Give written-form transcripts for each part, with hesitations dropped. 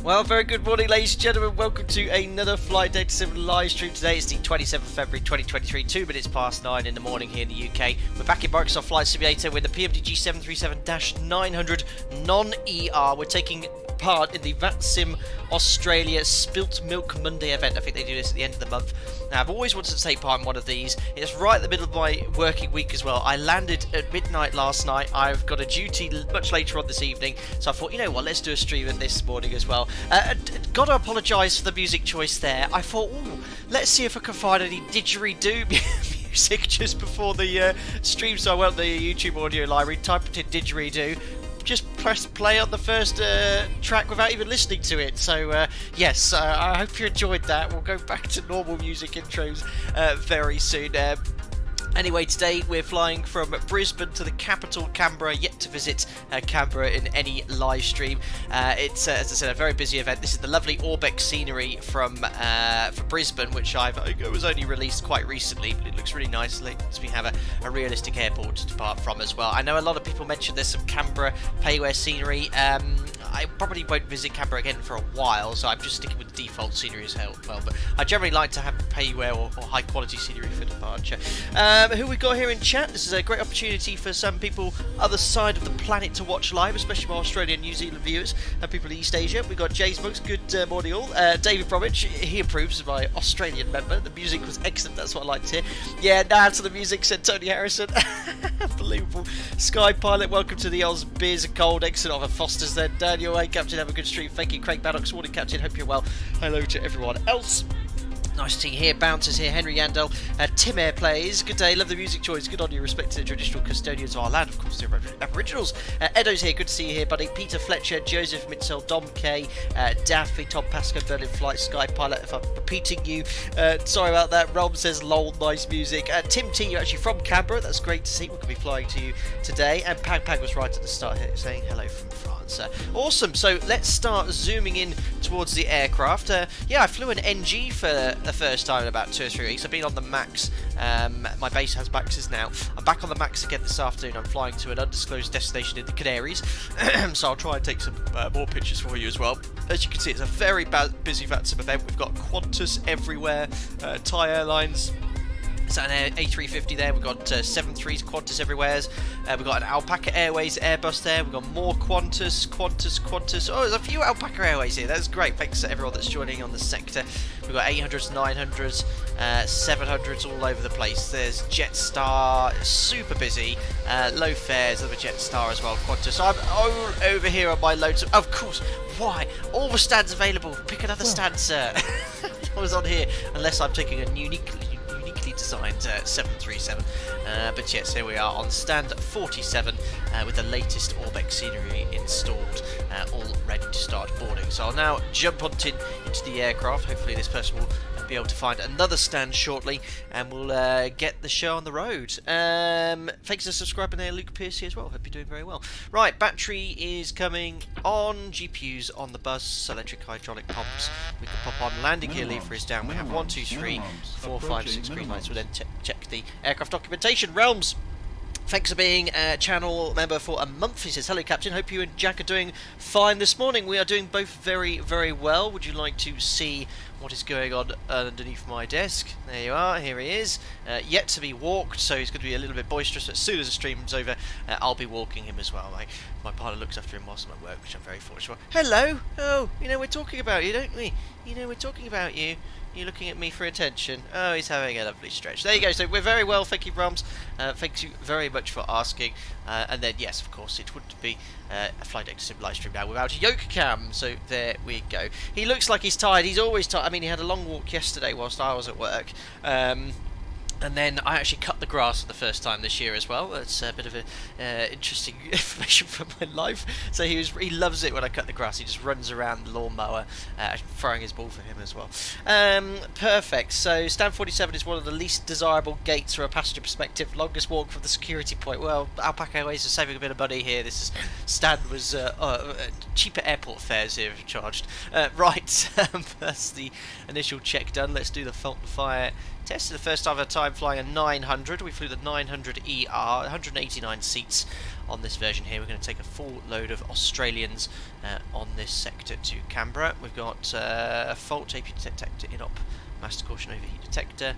Well, very good morning, ladies and gentlemen. Welcome to another Flight Data Sim live stream. Today is the 27th of February 2023, 2 minutes past 9 in the morning here in the UK. We're back in Microsoft Flight Simulator with the PMDG 737-900 non-ER. We're taking part in the VATSIM Australia Spilt Milk Monday event. I think they do this at the end of the month. Now, I've always wanted to take part in one of these. It's right in the middle of my working week as well. I landed at midnight last night. I've got a duty much later on this evening, so I thought, you know what, let's do a stream this morning as well. Got to apologise for the music choice there. I thought, let's see if I can find any didgeridoo music just before the stream. So I went to the YouTube audio library, typed in didgeridoo, just press play on the first track without even listening to it. So yes, I hope you enjoyed that. We'll go back to normal music intros very soon. Anyway, today we're flying from Brisbane to the capital, Canberra. Yet to visit Canberra in any live stream. It's, as I said, a very busy event. This is the lovely Orbeck scenery from Brisbane, which it was only released quite recently, but it looks really nice. We have a realistic airport to depart from as well. I know a lot of people mentioned there's some Canberra payware scenery. I probably won't visit Canberra again for a while, so I'm just sticking with the default scenery as well. But I generally like to have payware or high quality scenery for departure. Who we got here in chat? This is a great opportunity for some people other side of the planet to watch live, especially my Australian and New Zealand viewers and people in East Asia. We got Jay's Books, good morning all. David Bromwich, he approves of my Australian member. The music was excellent, that's what I liked to hear. Yeah, now to the music, said Tony Harrison. Unbelievable. Sky Pilot, welcome to the Oz Beers and Cold. Excellent. Over Foster's then. Daniel, hey Captain, have a good stream. Thank you. Craig Maddox, morning Captain, hope you're well. Hello to everyone else. Nice to see you here. Bouncers here. Henry Yandel. Tim Air plays. Good day. Love the music choice. Good on you. Respect to the traditional custodians of our land. Of course, the Aboriginals. Edo's here. Good to see you here, buddy. Peter Fletcher. Joseph Mitchell. Dom K. Daffy. Tom Pascoe. Berlin Flight. Sky Pilot. If I'm repeating you. Sorry about that. Rom says lol. Nice music. Tim T. You're actually from Canberra. That's great to see. We're going to be flying to you today. And Pag was right at the start here saying hello from France. Awesome. So let's start zooming in towards the aircraft. Yeah, I flew an NG for the first time in about 2 or 3 weeks. I've been on the Max. My base has Maxes now. I'm back on the Max again this afternoon. I'm flying to an undisclosed destination in the Canaries. So I'll try and take some more pictures for you as well. As you can see, it's a very busy VATSIM event. We've got Qantas everywhere, Thai Airlines. It's an A350 there. We've got 737s, Qantas everywhere. We've got an Alpaca Airways Airbus there. We've got more Qantas. Oh, there's a few Alpaca Airways here. That's great. Thanks to everyone that's joining on the sector. We've got 800s, 900s, 700s all over the place. There's Jetstar, super busy. Low fares, another Jetstar as well, Qantas. So I'm all over here on my loads of course, why? All the stands available. Pick another stand, sir. I was on here, unless I'm taking a uniquely designed 737, but yes, here we are on stand 47 with the latest Orbeck scenery installed, all ready to start boarding. So I'll now jump into the aircraft. Hopefully this person will be able to find another stand shortly, and we'll get the show on the road. Thanks for subscribing there, Luke Piercy as well. Hope you're doing very well. Right, battery is coming on, GPUs on the bus, electric hydraulic pumps. We can pop on. Landing gear lever is down. We have 1, 2, 3, 4, 5, 6 green lights. We'll then check the aircraft documentation. Realms, thanks for being a channel member for a month. He says, hello Captain, hope you and Jack are doing fine this morning. We are doing both very, very well. Would you like to see what is going on underneath my desk? There you are, here he is. Yet to be walked, so he's going to be a little bit boisterous. As soon as the stream's over, I'll be walking him as well. My pilot looks after him whilst I'm at work, which I'm very fortunate for. Hello! Oh, you know we're talking about you, don't we? You know we're talking about you. You're looking at me for attention. Oh, he's having a lovely stretch. There you go. So we're very well. Thank you, Rams. Thank you very much for asking. And then, yes, of course, it would be a Flight Data Sim live stream now without a yoke cam. So there we go. He looks like he's tired. He's always tired. I mean, he had a long walk yesterday whilst I was at work. And then I actually cut the grass for the first time this year as well. That's a bit of interesting information from my life. So he loves it when I cut the grass. He just runs around the lawnmower, throwing his ball for him as well. Perfect. So stand 47 is one of the least desirable gates from a passenger perspective. Longest walk from the security point. Well, Alpaca Airways are saving a bit of money here. Stand was cheaper airport fares here charged. Right, that's the initial check done. Let's do the fault and fire test. The first time flying a 900. We flew the 900 ER, 189 seats on this version here. We're going to take a full load of Australians on this sector to Canberra. We've got fault AP detector in op, master caution overheat detector.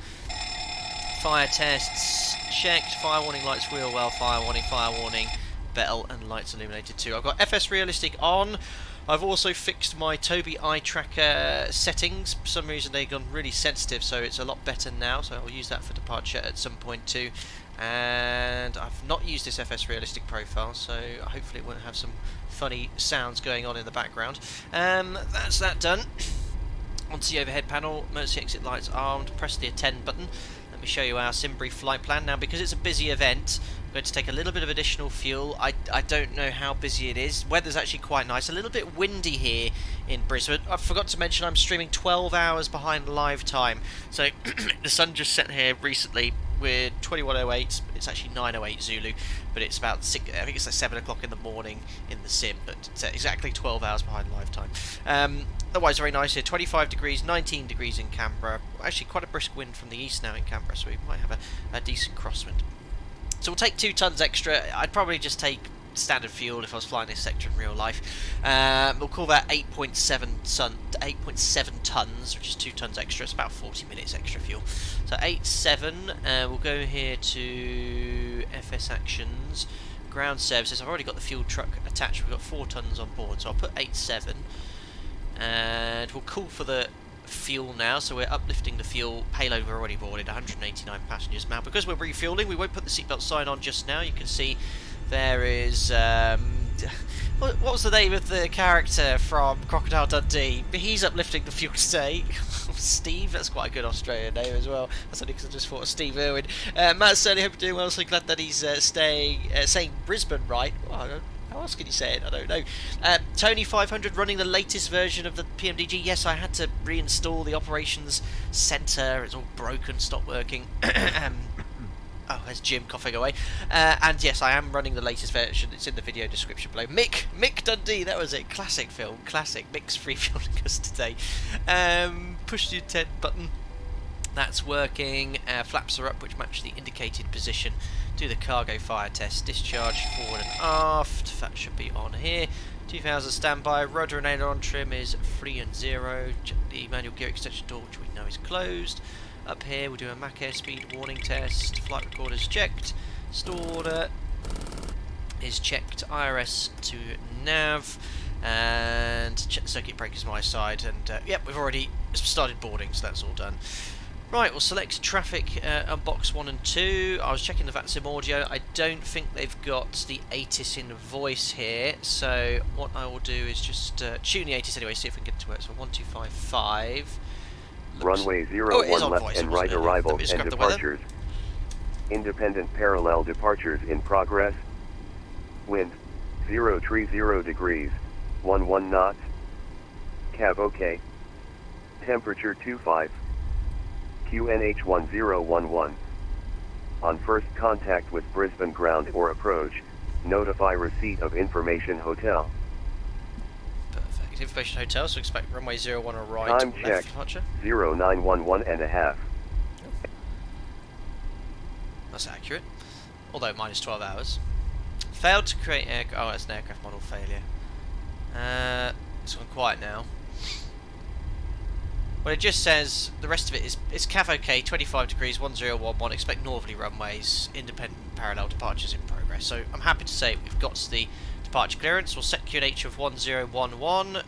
Fire tests checked, fire warning lights wheel well, fire warning, bell and lights illuminated too. I've got FS realistic on. I've also fixed my Tobii eye tracker settings. For some reason they've gone really sensitive, so it's a lot better now, so I'll use that for departure at some point too. And I've not used this FS realistic profile, so hopefully it won't have some funny sounds going on in the background. That's that done. Onto the overhead panel, emergency exit lights armed, press the attend button. Let me show you our Simbury flight plan. Now, because it's a busy event, I'm going to take a little bit of additional fuel. I don't know how busy it is. Weather's actually quite nice. A little bit windy here in Brisbane. I forgot to mention I'm streaming 12 hours behind live time. So the sun just set here recently. We're 21:08. It's actually 9:08 Zulu, but it's about 6. I think it's like 7 o'clock in the morning in the sim, but it's exactly 12 hours behind live time. Otherwise, very nice here. 25 degrees, 19 degrees in Canberra. Actually, quite a brisk wind from the east now in Canberra, so we might have a decent crosswind. So we'll take 2 tons extra. I'd probably just take standard fuel if I was flying this sector in real life. We'll call that 8.7 tons, which is 2 tons extra. It's about 40 minutes extra fuel. So 8.7. We'll go here to FS actions, ground services. I've already got the fuel truck attached. We've got 4 tons on board, so I'll put 8.7, and we'll call for the fuel now. So we're uplifting the fuel. Payload we're already boarded, 189 passengers. Now, because we're refueling, we won't put the seatbelt sign on just now. You can see there is what was the name of the character from Crocodile Dundee? He's uplifting the fuel today. Steve, that's quite a good Australian name as well. That's only because I just thought of Steve Irwin. Matt, certainly hope you're doing well. So glad that he's saying Brisbane right. Oh, how else can you say it? I don't know. Tony 500 running the latest version of the PMDG. Yes, I had to reinstall the operations centre. It's all broken, stopped working. Oh, there's Jim coughing away. And yes, I am running the latest version. It's in the video description below. Mick Dundee, that was it. Classic film, classic. Mick's refueling us today. Push the attend button. That's working. Flaps are up, which match the indicated position. Do the cargo fire test. Discharge forward and aft. That should be on here. 2000 standby. Rudder and aileron trim is 3 and 0. Check the manual gear extension door, which we know is closed. Up here we'll do a Mach airspeed warning test. Flight recorder's checked. Stall order is checked. IRS to nav. And check the circuit breakers my side. And yep, we've already started boarding, so that's all done. Right, we'll select traffic on box 1 and 2. I was checking the VATSIM audio. I don't think they've got the ATIS in voice here. So what I will do is just tune the ATIS anyway, see if we can get it to work. So 1255. Runway 01 left and right arrivals and departures. Independent parallel departures in progress. Wind 030 degrees, 11 knots. Cab OK. Temperature 25. QNH 1011. On first contact with Brisbane ground or approach, notify receipt of information hotel. Perfect. Information hotel, so expect runway 01 or right. Time check, 0911 and a half. That's accurate. Although minus 12 hours. Failed to create oh, that's an aircraft model failure. It's gone quiet now. Well, it just says the rest of it is it's CAV OK, 25 degrees, 1011. Expect northerly runways, independent parallel departures in progress. So I'm happy to say we've got the departure clearance. We'll set QNH of 1011.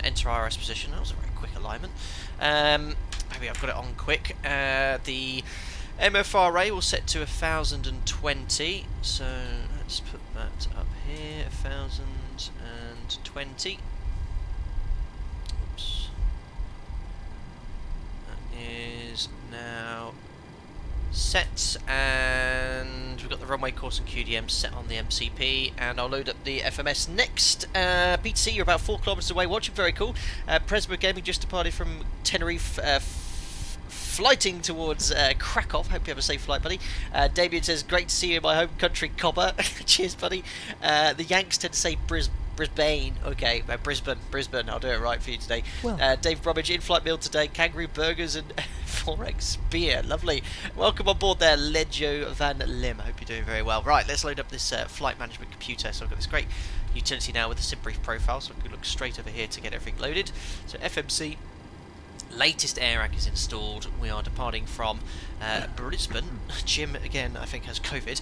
Enter RS position. That was a very quick alignment. Maybe I've got it on quick. The MFRA will set to 1020. So let's put that up here. 1020. Is now set, and we've got the runway course and QDM set on the MCP, and I'll load up the FMS next. BTC, you're about 4 kilometers away watching, very cool. Presma Gaming just departed from Tenerife, flighting towards Krakow. Hope you have a safe flight, buddy. Damien says, great to see you in my home country, Cobber. Cheers, buddy. The Yanks tend to say Brisbane. Okay, Brisbane. I'll do it right for you today. Well. Dave Bromwich, in-flight meal today. Kangaroo burgers and Forex beer. Lovely. Welcome on board there, Leggio Van Lim. I hope you're doing very well. Right, let's load up this flight management computer. So I've got this great utility now with a sim brief profile, so I can look straight over here to get everything loaded. So FMC. Latest AirAC is installed. We are departing from Brisbane. Jim, again, I think has COVID.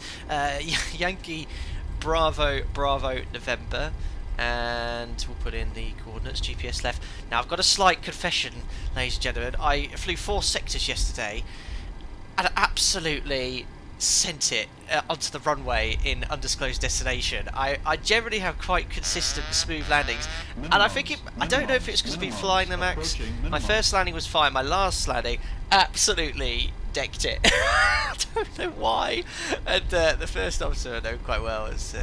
Yankee Bravo November. And we'll put in the coordinates, GPS left. Now, I've got a slight confession, ladies and gentlemen. I flew 4 sectors yesterday and absolutely sent it onto the runway in undisclosed destination. I generally have quite consistent smooth landings, and I think I don't know if it's because I've been flying the max. My first landing was fine, my last landing absolutely decked it. I don't know why. And the first officer I know quite well is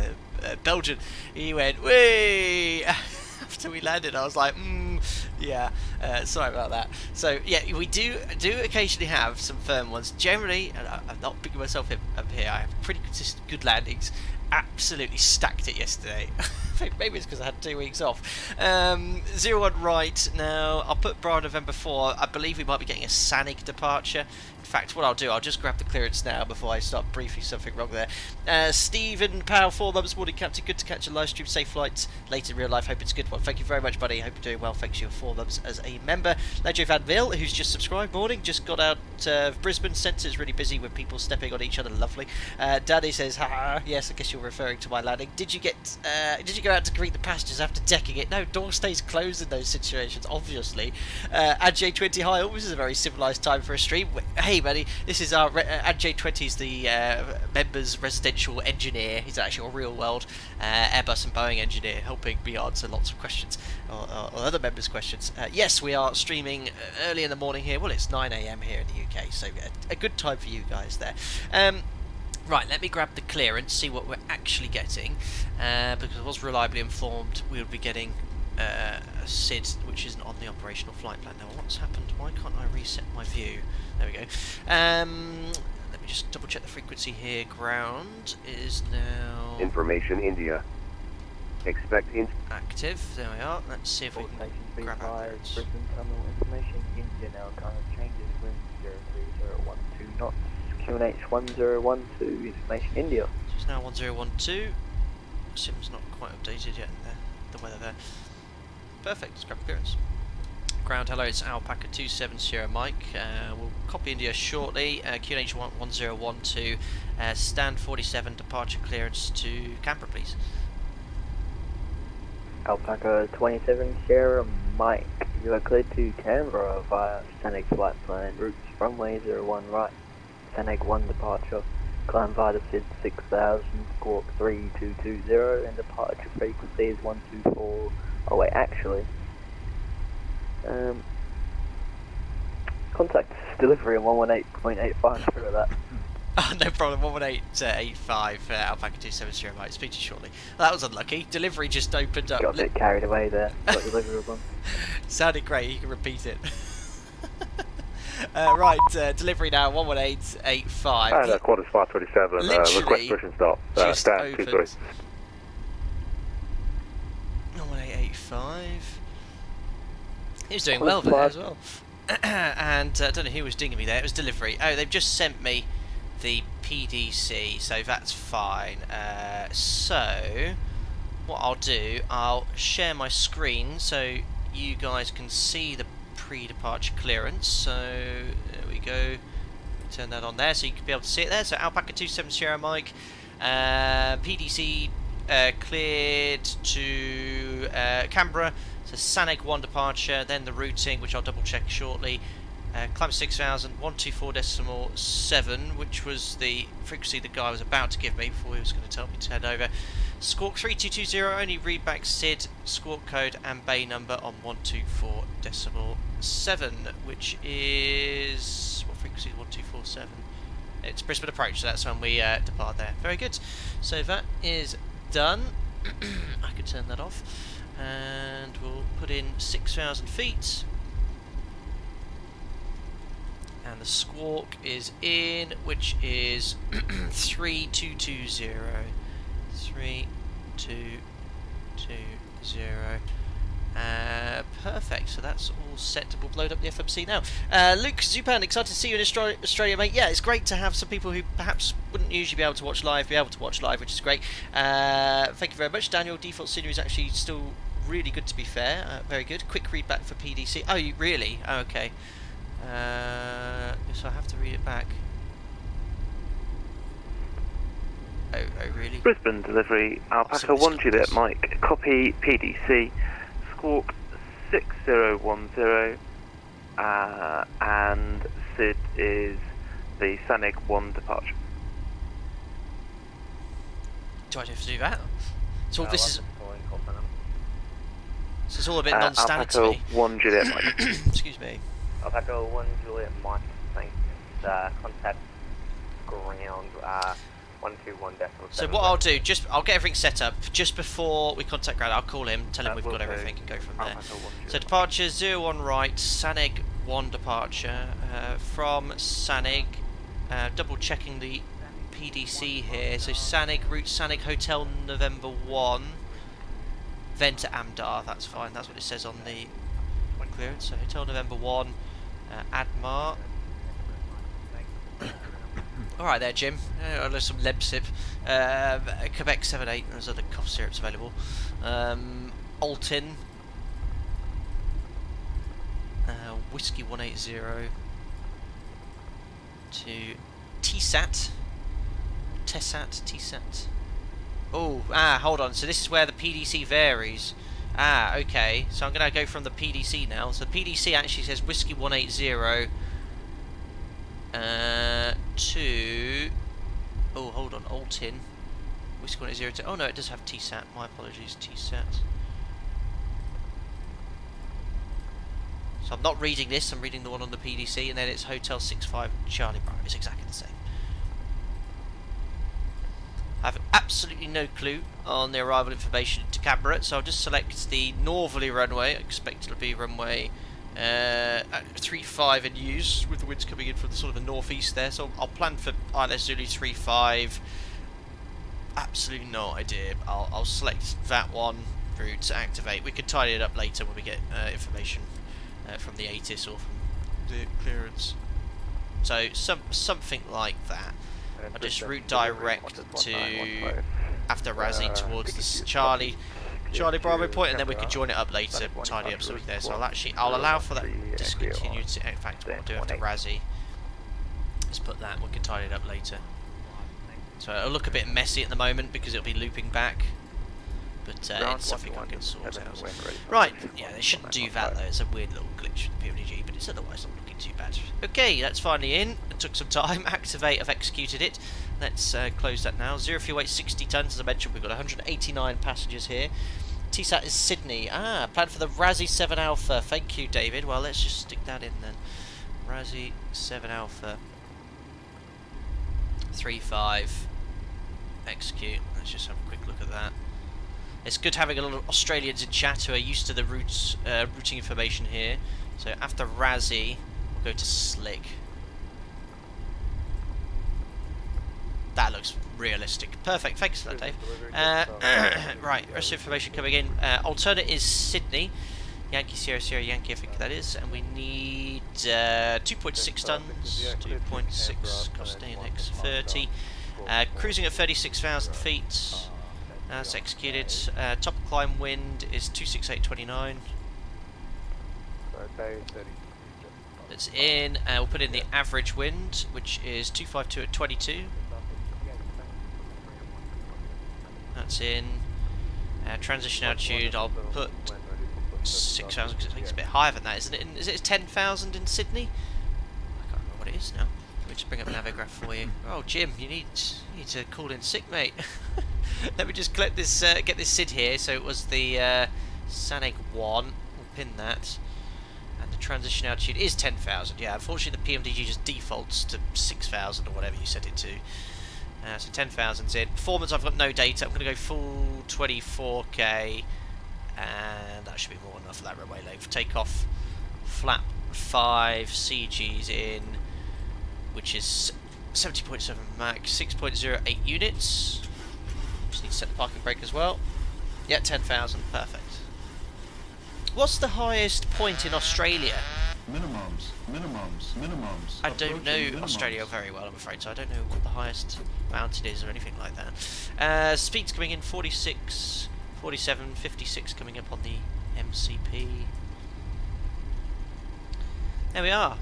Belgian. He went whee after we landed. I was like yeah, sorry about that. So yeah, we do occasionally have some firm ones. Generally, and I'm not picking myself up here, I have pretty consistent good landings. Absolutely stacked it yesterday. I think maybe it's because I had 2 weeks off. 01 right now. I'll put Bravo November 4. I believe we might be getting a Sanig departure. In fact, what I'll do, I'll just grab the clearance now before I start briefing something wrong there. Stephen Powell, 4 months, morning captain. Good to catch a live stream. Safe flights later in real life. Hope it's a good one. Thank you very much, buddy. Hope you're doing well. Thanks for your 4 months as a member. Ledger Van Ville, who's just subscribed. Morning. Just got out of Brisbane. Centre's really busy with people stepping on each other. Lovely. Danny says, ha. Yes, I guess you're referring to my landing. Did you go out to greet the passengers after decking it? No, door stays closed in those situations, obviously. Aj20 hi, this is a very civilised time for a stream. Hey, buddy, this is our Aj20 is the members' residential engineer. He's actually a real-world Airbus and Boeing engineer, helping me answer lots of questions or other members' questions. Yes, we are streaming early in the morning here. Well, it's 9 AM here in the UK, so a good time for you guys there. Right, let me grab the clearance, see what we're actually getting, because I was reliably informed we would be getting a SID, which isn't on the operational flight plan. Now, what's happened? Why can't I reset my view? There we go. Let me just double check the frequency here. Ground is now... Information India. Expect active. There we are. Let's see if we can grab our clearance. Brisbane Terminal Information India now kind of changes when 03012 knots. QNH 1012, Information India. So it's now 1012. Sim's not quite updated yet. The weather there. Perfect. Let's grab clearance. Ground, hello. It's Alpaca 270 Mike. We'll copy India shortly. QNH 1012. Stand 47. Departure clearance to Canberra, please. Alpaca 27 Sierra Mike. You are cleared to Canberra via Sanig flight plan. Routes runway 01 right. Sanig 1 departure, climb via the SID 6000, squawk 3220, and departure frequency is 124. Oh wait, actually, contact delivery on 118.85 for that. Oh, no problem. 11885 Alpaca 270 Mike. Speak to you shortly. That was unlucky. Delivery just opened up. Got a bit carried away there. Got delivery one. Sounded great. You can repeat it. Right, delivery now, 11885. And quarters 527, request push and stop. Stand 23. 11885. He was doing well there as well. And I don't know who was dinging me there, it was delivery. Oh, they've just sent me the PDC, so that's fine. So, what I'll do, I'll share my screen so you guys can see the pre-departure clearance. So there we go, turn that on there so you can be able to see it there. So Alpaca 270 Mike, PDC cleared to Canberra, so Sanig 1 departure, then the routing, which I'll double check shortly. Climb 6000, 124.7, which was the frequency the guy was about to give me before he was going to tell me to head over. Squawk 3220, only read back SID, squawk code and bay number on 124.7, which is... what frequency is 1247? It's Brisbane approach, so that's when we depart there. Very good. So that is done. I could turn that off. And we'll put in 6,000 feet. And the squawk is in, which is 3220. 3220. Perfect, so that's all set. We'll load up the FMC now. Luke Zupan, excited to see you in Australia, mate. Yeah, it's great to have some people who perhaps wouldn't usually be able to watch live, which is great. Thank you very much. Daniel, default scenery is actually still really good, to be fair. Very good. Quick read back for PDC. Oh, you really? Oh, okay. So I have to read it back. Oh, really? Brisbane delivery, Alpaca 1 Juliet Mike, copy PDC, squawk 6010, and SID is the Sanig 1 departure. Do I have to do that? So this is... So it's all a bit non-standard to me. Alpaca 1 Juliet Mike. Excuse me. Alpaca 1 Juliet Mike, thanks. Contact ground 121.7. So what I'll do, I'll get everything set up just before we contact ground. I'll call him, tell him we've got everything, and go from there. So departure 01 right, Sanig 1 departure from Sanig. Double checking the PDC here. So Sanig route Sanig Hotel November 1, then to Amdar. That's fine. That's what it says on the clearance. So Hotel November 1, Admar. Alright there, Jim. There's some Lebsip. Quebec 78, there's other cough syrups available. Alton. Whiskey 180 to TSAT. TSAT. Oh, hold on. So this is where the PDC varies. Okay. So I'm going to go from the PDC now. So the PDC actually says Whiskey 180 to... Oh, hold on, Alton. Whiskey 180 to... Oh no, it does have TSAT. My apologies, TSAT. So I'm not reading this, I'm reading the one on the PDC, and then it's Hotel 65 Charlie Bravo. It's exactly the same. I have absolutely no clue on the arrival information to Canberra, so I'll just select the northerly runway. I expect it'll be runway 35 in use, with the winds coming in from the sort of the northeast there, so I'll plan for ILS Zulu 35. Absolutely no idea. I'll select that one route to activate. We can tidy it up later when we get information from the ATIS or from the clearance. So something like that. I'll just route direct to after Razzie towards the Charlie Bravo point, and then we can join it up later, tidy up something there. So I'll allow for that discontinued. In fact, what I'll do after Razzie is put that, and we can tidy it up later. So it'll look a bit messy at the moment because it'll be looping back, but it's something I can sort out. Right, yeah, they shouldn't do that though. It's a weird little glitch with PMDG, but it's otherwise not looking too bad. Okay, that's finally in. It took some time. Activate, I've executed it. Let's close that now. Zero fuel weight 60 tons, as I mentioned. We've got 189 passengers here. TSAT is Sydney. Plan for the Razzie 7 Alpha. Thank you, David. Well, let's just stick that in then. Razzie 7 Alpha 35. Execute. Let's just have a quick look at that. It's good having a lot of Australians in chat who are used to the routing information here. So after Razzie, we'll go to Slick. That looks realistic. Perfect. Thanks for that, Dave. Right, rest of the information coming in. Alternate is Sydney. Yankee Sierra Sierra Yankee, I think that is. And we need 2.6 tons. 2.6 cost index 30. Cruising at 36,000 feet. That's executed. Top climb wind is 268.29. That's in. We'll put in the average wind, which is 252 at 22. That's in. Transition altitude, I'll put 6,000 because it's a bit higher than that, isn't it? Is it 10,000 in Sydney? I can't remember what it is now. Let me just bring up Navigraph for you. Oh, Jim, you need to call in sick, mate. Let me just collect this, get this SID here. So it was the Sanig 1. We'll pin that. And the transition altitude is 10,000. Yeah, unfortunately the PMDG just defaults to 6,000 or whatever you set it to. So 10,000's in. Performance, I've got no data. I'm going to go full 24k, and that should be more than enough for that runway length. Takeoff, flap 5, CG's in, which is 70.7 Mach, 6.08 units. Just need to set the parking brake as well. Yeah, 10,000, perfect. What's the highest point in Australia? Minimums. I don't know Australia very well, I'm afraid, so I don't know what the highest mountain is or anything like that. Speed's coming in 46, 47, 56 coming up on the MCP. There we are.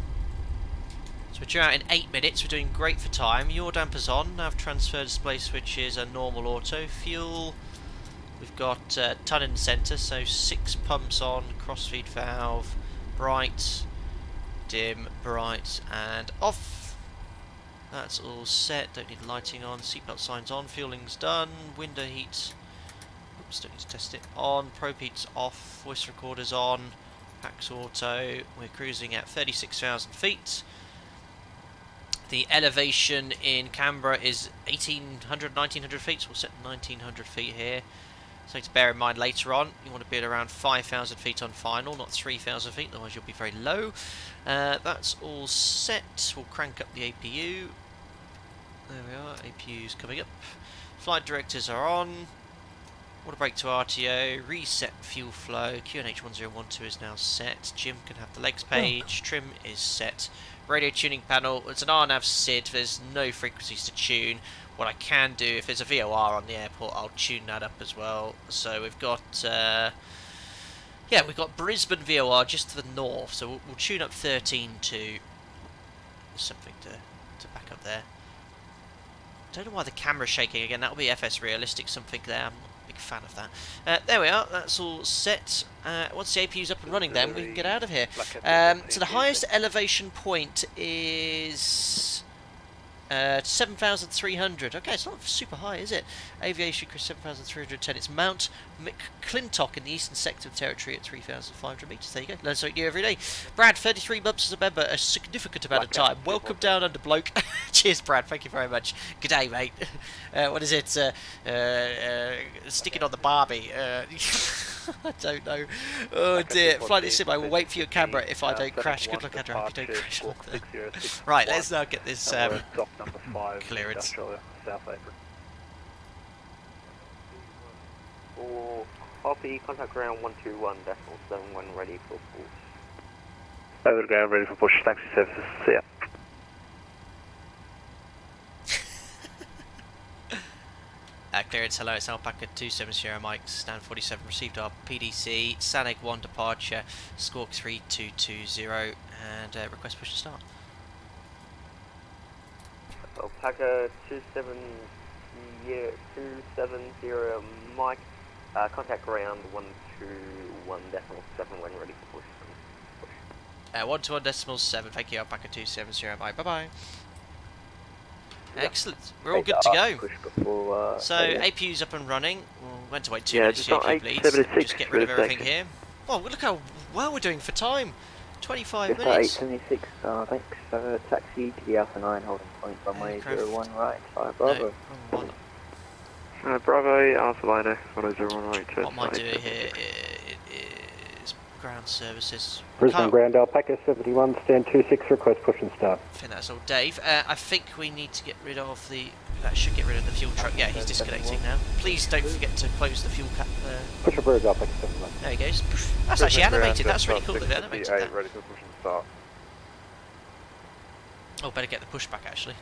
So we're due out in 8 minutes. We're doing great for time. Yaw dampers on. Nav transfer display switches are normal auto. Fuel. We've got ton in the centre, so 6 pumps on. Crossfeed valve. Bright. Dim. Bright. And off. That's all set. Don't need lighting on. Seatbelt signs on. Fueling's done. Window heat. Oops, don't need to test it. On. Probe heat's off. Voice recorder's on. Pax auto. We're cruising at 36,000 feet. The elevation in Canberra is 1,800, 1,900 feet, so we'll set 1,900 feet here. Something to bear in mind later on, you want to be at around 5,000 feet on final, not 3,000 feet, otherwise you'll be very low. That's all set. We'll crank up the APU. There we are, APU's coming up. Flight directors are on. Water brake to RTO, reset fuel flow, QNH 1012 is now set. Jim can have the legs page, trim is set. Radio tuning panel, it's an RNAV SID, there's no frequencies to tune. What I can do, if there's a VOR on the airport, I'll tune that up as well. So we've got, we've got Brisbane VOR just to the north, so we'll tune up 13.2. Something to back up there. Don't know why the camera's shaking again, that'll be FS Realistic something there. I'm not a big fan of that. There we are, that's all set. Once the APU's up and running then, we can get out of here. So the highest elevation point is 7,300. Okay, it's not super high, is it? Aviation cruise 7,310. It's Mount McClintock in the eastern sector of territory at 3,500 metres. There you go. Learn something new every day. Brad, 33 months as a member, a significant amount of time. Welcome down under bloke. Cheers, Brad. Thank you very much. Good day, mate. What is it? Sticking on the Barbie. I don't know. Oh dear. Flight Sim, I will wait for you at Canberra if I don't crash. Good luck, Andrew. I hope you don't crash. Right, let's now get this clearance. South Apron. Or copy, contact ground 121.71 ready for push. Over the ground, ready for push. Taxi services. See ya. Clearance, hello, it's Alpaca 270 Mike, stand 47, received our PDC, SANEG 1 departure, Squawk 3220, and request push to start. Alpaca 270 Mike, contact ground 121.7 when ready for push. 121.7, thank you, Alpaca 270 Mike, bye bye. Excellent, we're all good to go. So APU's up and running. We'll went to wait 2 minutes for APU bleeds. Just get rid of everything here. Oh, look how well we're doing for time. 25 minutes. 876, thanks. Taxi to the Alpha 9 holding point runway 01 right, 5 Bravo. No, Bravo, Alpha Liner, 1001 right. what am I doing here? It is ground services. Brisbane ground Alpaca 71, stand 26, request push and start. I think that's all Dave. I think we need to get rid of the... That should get rid of the fuel truck. Yeah, he's disconnecting now. Please don't forget to close the fuel cap there. Push a bird Alpaca 71. There he goes. That's actually animated. That's really cool that they animated that. Ready for push and start. Oh, better get the push back actually.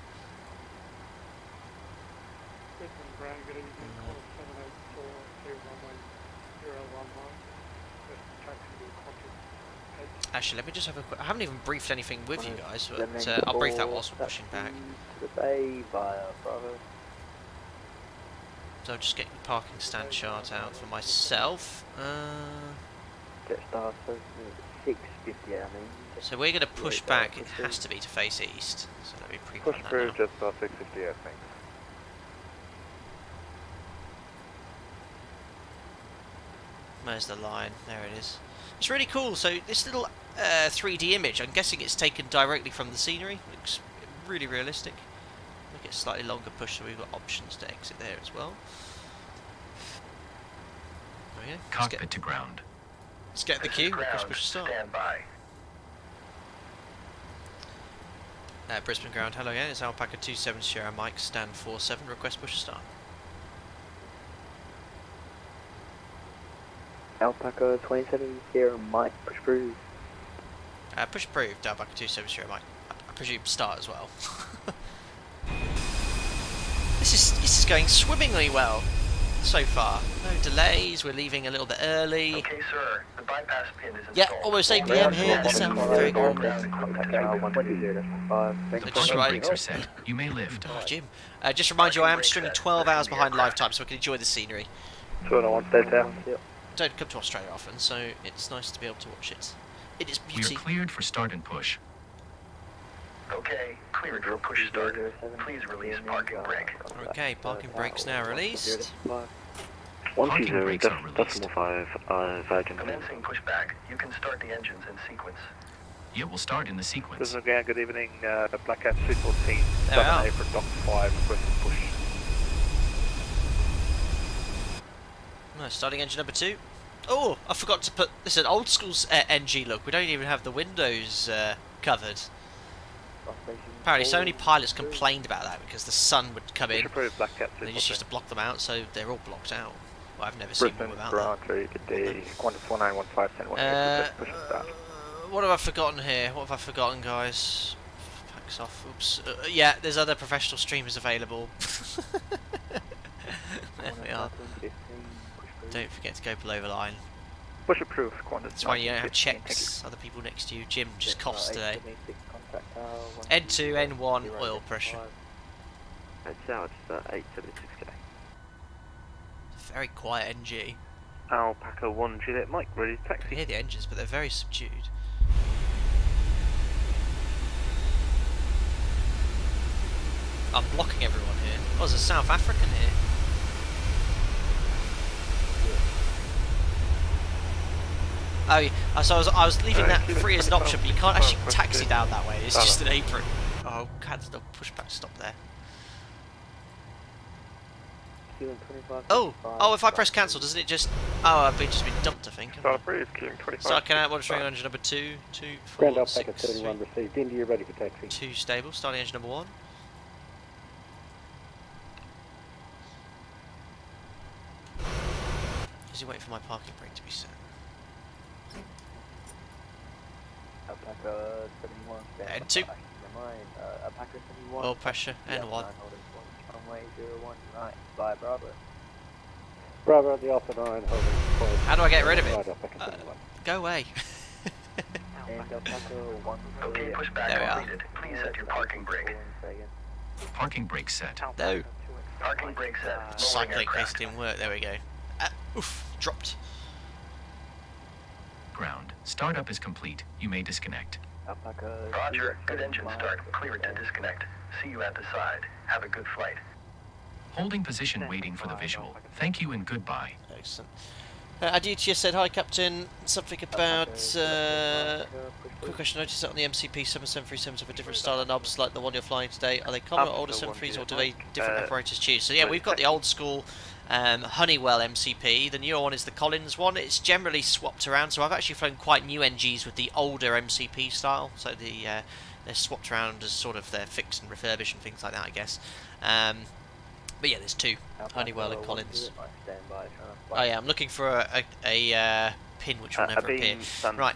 Actually, let me just have a quick... I haven't even briefed anything with you guys, but I'll brief that whilst we're pushing back. To the bay via Bravo. So I'll just get the parking stand chart out for myself. Get started 6:50, So we're going to push back. It has to be to face east. So let me pre-plan Push that through now. just about 650, I think. There's the line. There it is. It's really cool. So this little 3D image, I'm guessing it's taken directly from the scenery. Looks really realistic. We'll get a slightly longer push, so we've got options to exit there as well. There we go. Cockpit to ground. Let's get the queue. Push start. Stand by. Brisbane ground. Hello again. It's Alpaca 270 Mike. Stand 47. Request push start. Alpaca 27 Sierra Mike, push approved. Push approved, Alpaca 270 Mike. I presume start as well. This is going swimmingly well so far. No delays, we're leaving a little bit early. Okay, sir. The bypass pin is installed. Yeah, almost 8 PM here, that sounds very good. The Just parking right. brakes are set. You may lift. Oh, Jim. Just remind you, I am streaming 12 hours behind live time, so I can enjoy the scenery. 201, stay down. Don't come to Australia often, so it's nice to be able to watch it. It is We beauty. are cleared for start and push. Okay, cleared for push start. Please release parking brake. Okay, parking brakes now released. 120, brakes are released. 5, Virgin. Commencing pushback. You can start the engines in sequence. It will start in the sequence. Again, good evening, Black Cat 214, There we are. April, Doctor 5, requesting push. Starting engine number 2. Oh, I forgot to put this is an old school NG look. We don't even have the windows covered. Apparently, so many pilots complained about that because the sun would come in. Approved, Black Cat And they just used to block them out, so they're all blocked out. Well, I've never seen one without that. good day, 14915, What have I forgotten here? What have I forgotten, guys? Packs off. Oops. Yeah, there's other professional streamers available. There we are. Don't forget to go below the line. Push approved, That's why you don't have checks. Other people next to you. Jim just coughs today. N2, N1, oil pressure. It's out, 876k. Very quiet NG. Alpaca 1, Juliet Mike, ready to I can taxi. hear the engines, but they're very subdued. I'm blocking everyone here. Oh, there's a South African here. Oh, yeah. So I was leaving that free as an option, but you can't actually taxi down that way. It's just an apron. Oh, can't still push back stop there. Oh, if I press cancel, doesn't it just... Oh, I've just been dumped, I think. Start approved, queuing 25. So I can out monitoring engine number 2, 2, Grand 4, Alpaca 6, 31 received. India ready for taxi. 2 stable. Starting engine number 1. Is he waiting for my parking brake to be set? Alpaca 71, stand N2. by. Alpaca 71. Oil pressure, N1. Runway 01, right, by Bravo. Bravo, the Alpha 9, holding point. How do I get rid of Right, it? Alpaca 71. Go away. And Alpaca 1. Okay, pushback There we are. completed. Please set your parking brake. Parking brake set. No. Parking brake set. Lowering Cycling case aircraft. didn't work. There we go. Oof, dropped. Ground. Startup is complete. You may disconnect. Alpaca. Roger. Good engine start. Cleared to disconnect. See you at the side. Have a good flight. Holding position waiting for the visual. Thank you and goodbye. Excellent. Aditya said, hi Captain, something about, quick question, notice that on the MCP 7737s have a different style of knobs like the one you're flying today. Are they common or older 73s or do they different operators choose? So yeah, we've got the old school Honeywell MCP, the newer one is the Collins one. It's generally swapped around, so I've actually flown quite new NGs with the older MCP style, so they're swapped around as sort of they're fixed and refurbished and things like that, I guess. But yeah, there's 2, Honeywell and Collins. Oh yeah, I'm looking for a pin which will never appear. Right,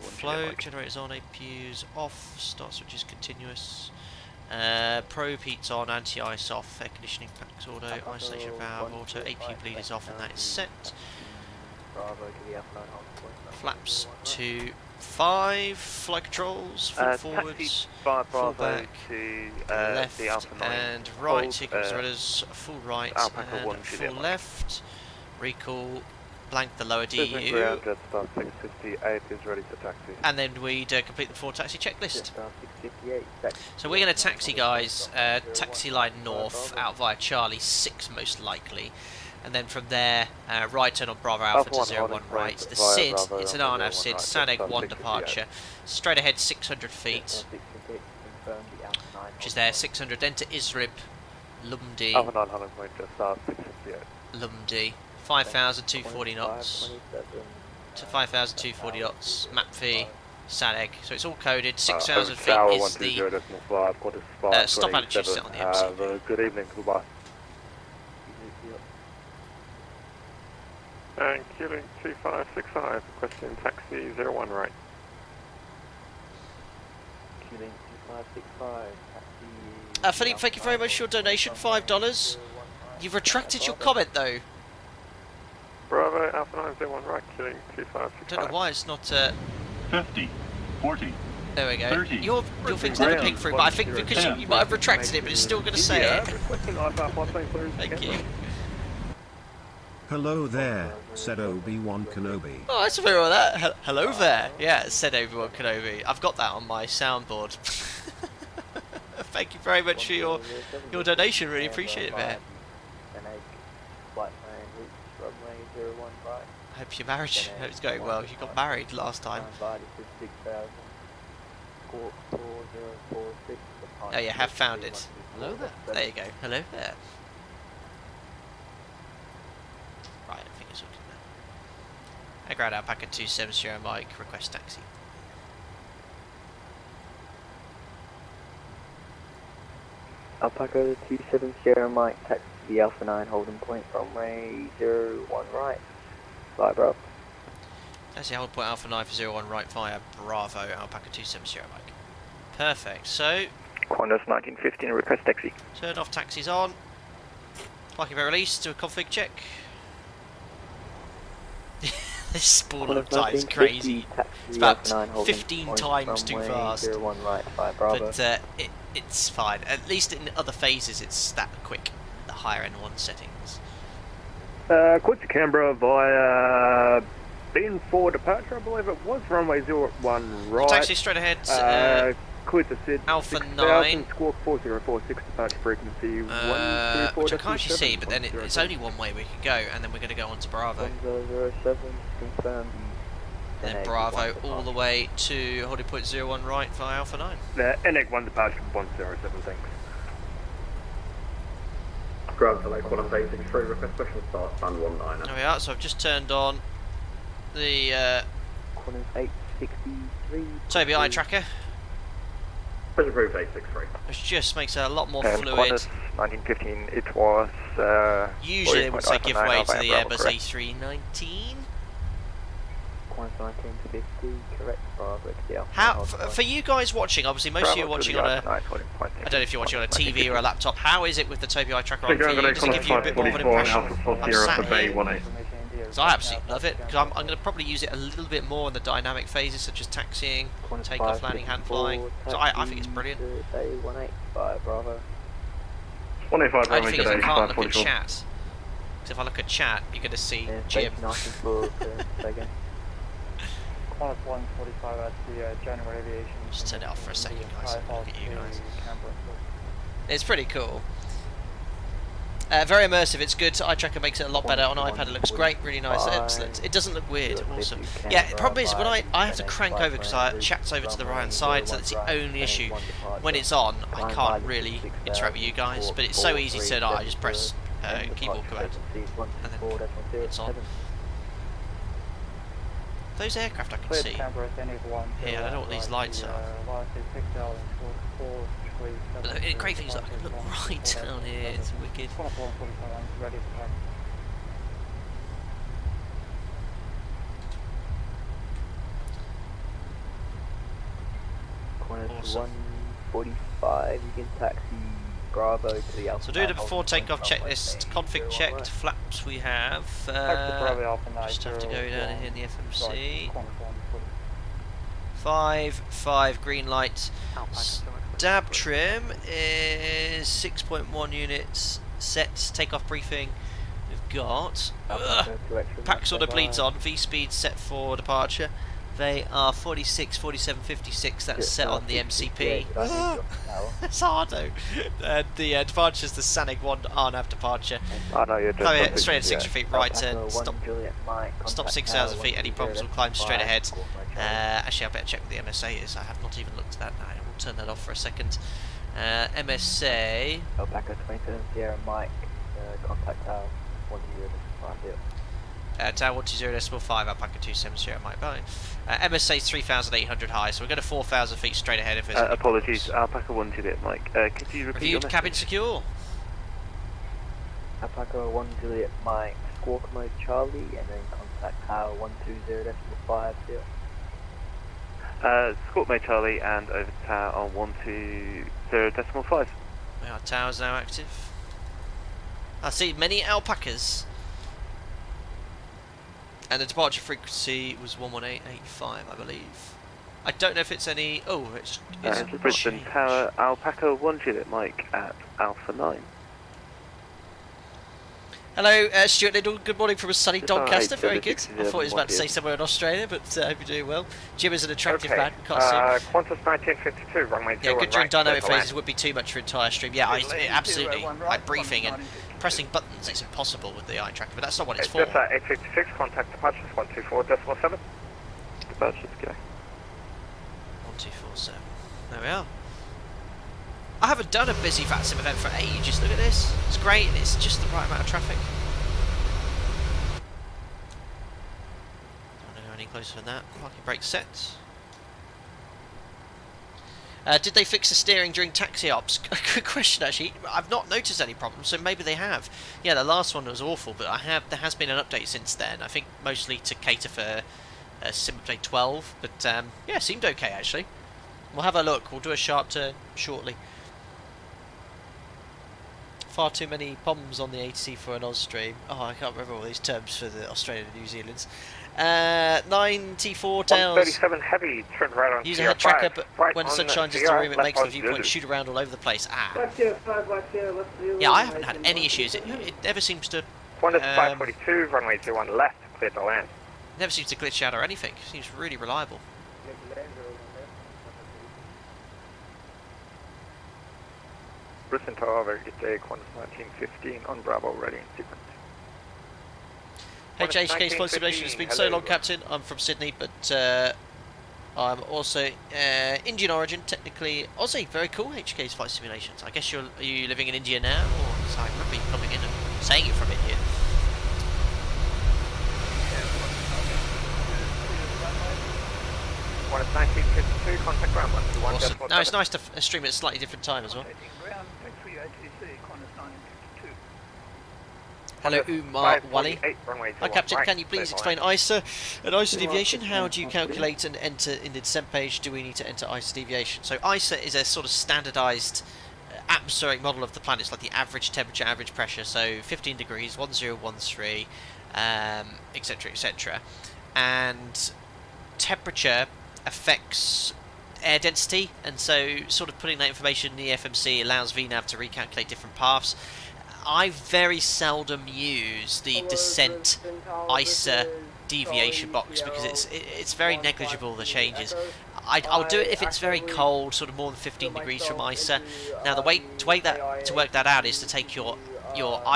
flow, generators on, APUs off, start switches continuous, probe heats on, anti-ice off, air conditioning packs auto, isolation valve auto, APU bleed is off and that is set. Flaps to 5, flight controls, full forwards, full back, left and right, here comes the rudders, full right and full left, recall, blank the lower DU, and then we'd complete the 4 taxi checklist. So we're going to taxi, guys, taxi line north out via Charlie 6 most likely. And then from there, right turn on Bravo Alpha to 01 right. The SID, it's an RNAV SID, SANEG 1 departure. Straight ahead 600 feet, which is there, 600, then to ISRIB, Lumdi, Lumdi, 5,240 knots, to 5,240 knots, MAPV, SANEG. So it's all coded, 6,000 feet is the stop altitude set on the MC. Good evening, goodbye. And Keeling 2565, requesting taxi 01 right. Keeling 2565, taxi... Philippe, thank you very much for your donation, $5. You've retracted your comment though. Bravo, Alpha 901 right, Keeling I 2565. don't know why it's not... 50, 40. There we go. 30. Your thing's never pinged through, but I think because you might have retracted it, but it's still going to say it. Thank you. Hello there, said Obi-Wan Kenobi. Oh, that's a bit of that. Hello there. Yeah, it said Obi-Wan Kenobi. I've got that on my soundboard. Thank you very much for your donation. Really appreciate it, man. I hope your marriage is going well. You got married last time. Oh yeah, have found it. Hello there. There you go. Hello there. Right, I think it's all good now. Air ground Alpaca 270 Mike, request taxi. Alpaca 270 Mike, taxi to the Alpha 9 holding point from runway 01 right. Bye, bro. That's the hold point Alpha 9 for 01 right via Bravo, Alpaca 270 Mike. Perfect, so... Qantas 1915, request taxi. Turn off taxis on. Parking brake release, do a config check. This spawn of time is crazy. It's about 15 times too fast. But it's fine. At least in other phases it's that quick. The higher end one settings. Quit to Canberra via BN4 departure, I believe it was, runway 01 right. Taxi straight ahead. Clear to Sid, Alpha 6000, 9. Squawk 4046, departure frequency 124. Which I can't actually see, but then it's only one way we can go, and then we're going to go on to Bravo. 1007, confirm. And then Bravo all the way to holding point 01 right via Alpha 9. NEG 1 departure 107, thanks. Ground to Lake 1863, request special start, stand 19. There we are, so I've just turned on the Qantas 863. Toby eye tracker, Pressure approved 863. which just makes it a lot more And fluid. Qantas 1915, it was... Usually they would say give way to the Airbus correct. A319. Qantas 1950, correct, Bravo to the Alpha 9 How, holding point. for you guys watching, obviously most of you are watching on a, I don't know if you're watching on a TV or a laptop, how is it with the Toby eye tracker on for you? Does it give you a bit more of an impression? I'm sat here, because I absolutely love it, because I'm going to probably use it a little bit more in the dynamic phases such as taxiing, takeoff, landing, hand flying, so I think it's brilliant. Day 185, Bravo. 185, The only thing is I today, can't look at 544. chat, because if I look at chat you're going to see Jim. Qantas 145 at the January Aviation. Just turn it off for a second, guys. Look at you guys. It's pretty cool. Very immersive, it's good. Eye tracker makes it a lot better. On iPad it looks great, really nice, excellent. It doesn't look weird, awesome. Yeah, the problem is when I have to crank over because chat's over to the right hand side, so that's the only issue. When it's on, I can't really interact with you guys, but it's so easy to turn on. I just press keyboard command and then it's on. Those aircraft I can see. Here, I don't know what these lights are. But the great thing is that I can look right down here, it's wicked. Qantas Awesome. 145, you can taxi Bravo to the Alpha. So do the before takeoff checklist, config checked, flaps we have. Just have to go down here in the FMC. 5 green light. Stab trim is 6.1 units set. Takeoff briefing. We've got pax order bleeds on. V speed set for departure. They are 46, 47, 56. That's set on the MCP. It's hard though. The departure is the Sanig 1 RNAV departure. Straight at 60 feet right turn. Stop 6,000 feet. Any problems will climb straight ahead. Actually, I better check what the MSA is. I have not even looked at that now. We'll turn that off for a second. MSA. Alpaca 27 Sierra Mike, contact tower 10 Tower 120.5, Alpaca 270 Mike Boeing. MSA 3,800 high, so we're going to 4,000 feet straight ahead if there's any Apologies, problems. Alpaca 1 Juliet, Mike. Could you repeat your Reviewed cabin message? secure. Alpaca 1 Juliet Mike, Squawk Mode Charlie, and then contact tower 120.50. Squawk Mode Charlie and over to tower on 120.5. Our tower's now active. I see many alpacas. And the departure frequency was 11885, I believe. I don't know if it's any... Oh, it's Brisbane Tower, Alpaca 1 Juliet Mike at Alpha 9. Hello, Stuart Liddell. Good morning from a sunny Doncaster. Very good. I thought he was about to say here. somewhere in Australia, but I hope you're doing well. Jim is an attractive Okay. man. Can't see him. Qantas 1952, runway 01 Yeah, good during right, dynamic clear to phases would be too much for entire stream. Yeah, absolutely. Like briefing and pressing buttons, it's impossible with the eye tracker, but that's not what it's for. Just 856, contact departures 124.7. Departures, go. 1247. There we are. I haven't done a busy VATSIM event for ages. Look at this. It's great, and it's just the right amount of traffic. Don't want to go any closer than that. Parking brake set. Did they fix the steering during taxi ops? Good question, actually. I've not noticed any problems, so maybe they have. Yeah, the last one was awful, but there has been an update since then. I think mostly to cater for Simplay 12, but yeah, seemed okay actually. We'll have a look. We'll do a sharp turn shortly. Far too many bombs on the ATC for an Oz stream. Oh, I can't remember all these terms for the Australian and New Zealand's. 94 tails. 137 heavy, turn right on Use a CR5. head tracker, but right when the on sun shines into CR, the room, it left makes the on viewpoint Zulu. shoot around all over the place. Ah. Left here, 5 black here, left 0. Yeah, I haven't had any issues. It never seems to. Qantas 542, runway 01 left, clear to land. Never seems to glitch out or anything. Seems really reliable. Brisbane Tower, it's a Qantas 1915 on Bravo, ready in sequence. HHK's flight simulation has been so long, Captain. I'm from Sydney, but I'm also Indian origin, technically Aussie. Very cool, HK's flight simulations. I guess are you living in India now? Or, so I remember you coming in and saying you're from India. Qantas 1952, contact ground 121. Awesome. Now it's nice to stream at a slightly different time as well. Hello, Umar Wally. Hi, Captain. Can you please explain ISA and ISA deviation? How do you calculate and enter in the descent page? Do we need to enter ISA deviation? So ISA is a sort of standardised atmospheric model of the planet. It's like the average temperature, average pressure. So 15 degrees, 1013, etc., etc. And temperature affects air density, and so sort of putting that information in the FMC allows VNAV to recalculate different paths. I very seldom use the descent ISA deviation box because it's very negligible, the changes. I'll do it if it's very cold, sort of more than 15 degrees from ISA. Now the way to work that out is to take your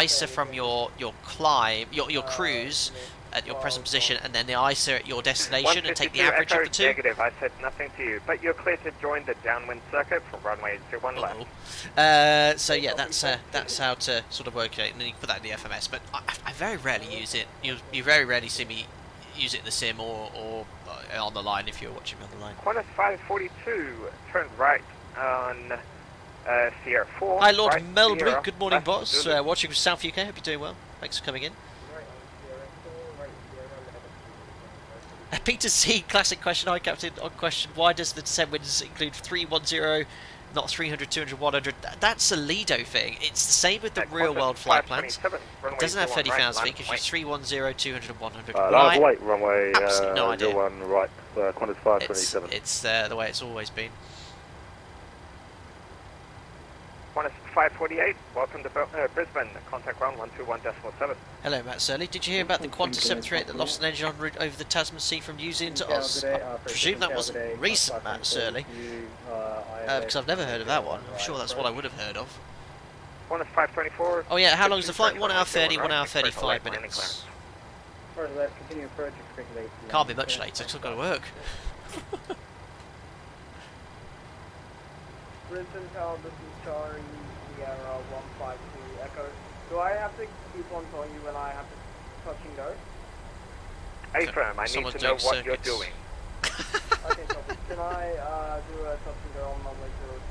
ISA from your climb, your cruise at your present position, and then the ISA at your destination, and take the average of the two. Negative, I said nothing to you, but you're clear to join the downwind circuit for runway 01 left. So yeah, that's how to sort of work it, and then you can put that in the FMS. But I very rarely use it. You very rarely see me use it in the sim or on the line if you're watching me on the line. Qantas 542, turn right on Sierra 4. Hi Lord right, Melbury, Sierra, good morning left, boss. Zulu. Watching from South UK, hope you're doing well. Thanks for coming in. Peter C, classic question. Hi Captain, on question, why does the descent winds include 310, not 300, 200, 100? That's a Lido thing. It's the same with the real world flight plans. It doesn't have 30,000 feet, because it's 310, 200 and 100. Why? Late runway Absolutely no idea. 01 right, Qantas 527. It's the way it's always been. Qantas 548, welcome to Brisbane, contact ground 121.7. Hello Matt Surley, did you hear about the Qantas 738 that lost an engine en route over the Tasman Sea from New Zealand to Oz? I presume that wasn't recent, Matt Surley, because I've never heard of that one. I'm sure that's what I would have heard of. Qantas 524. Oh yeah, how long is the flight? 1 hour 30, 1 hour 35 minutes. Can't be much later, because I've got to work. Brisbane Tower, this is Charlie, Sierra 152 Echo. Do I have to keep on telling you when I have to touch and go? Hey firm, I need to know what you're doing. Okay, so can I do a touch and go on my way to...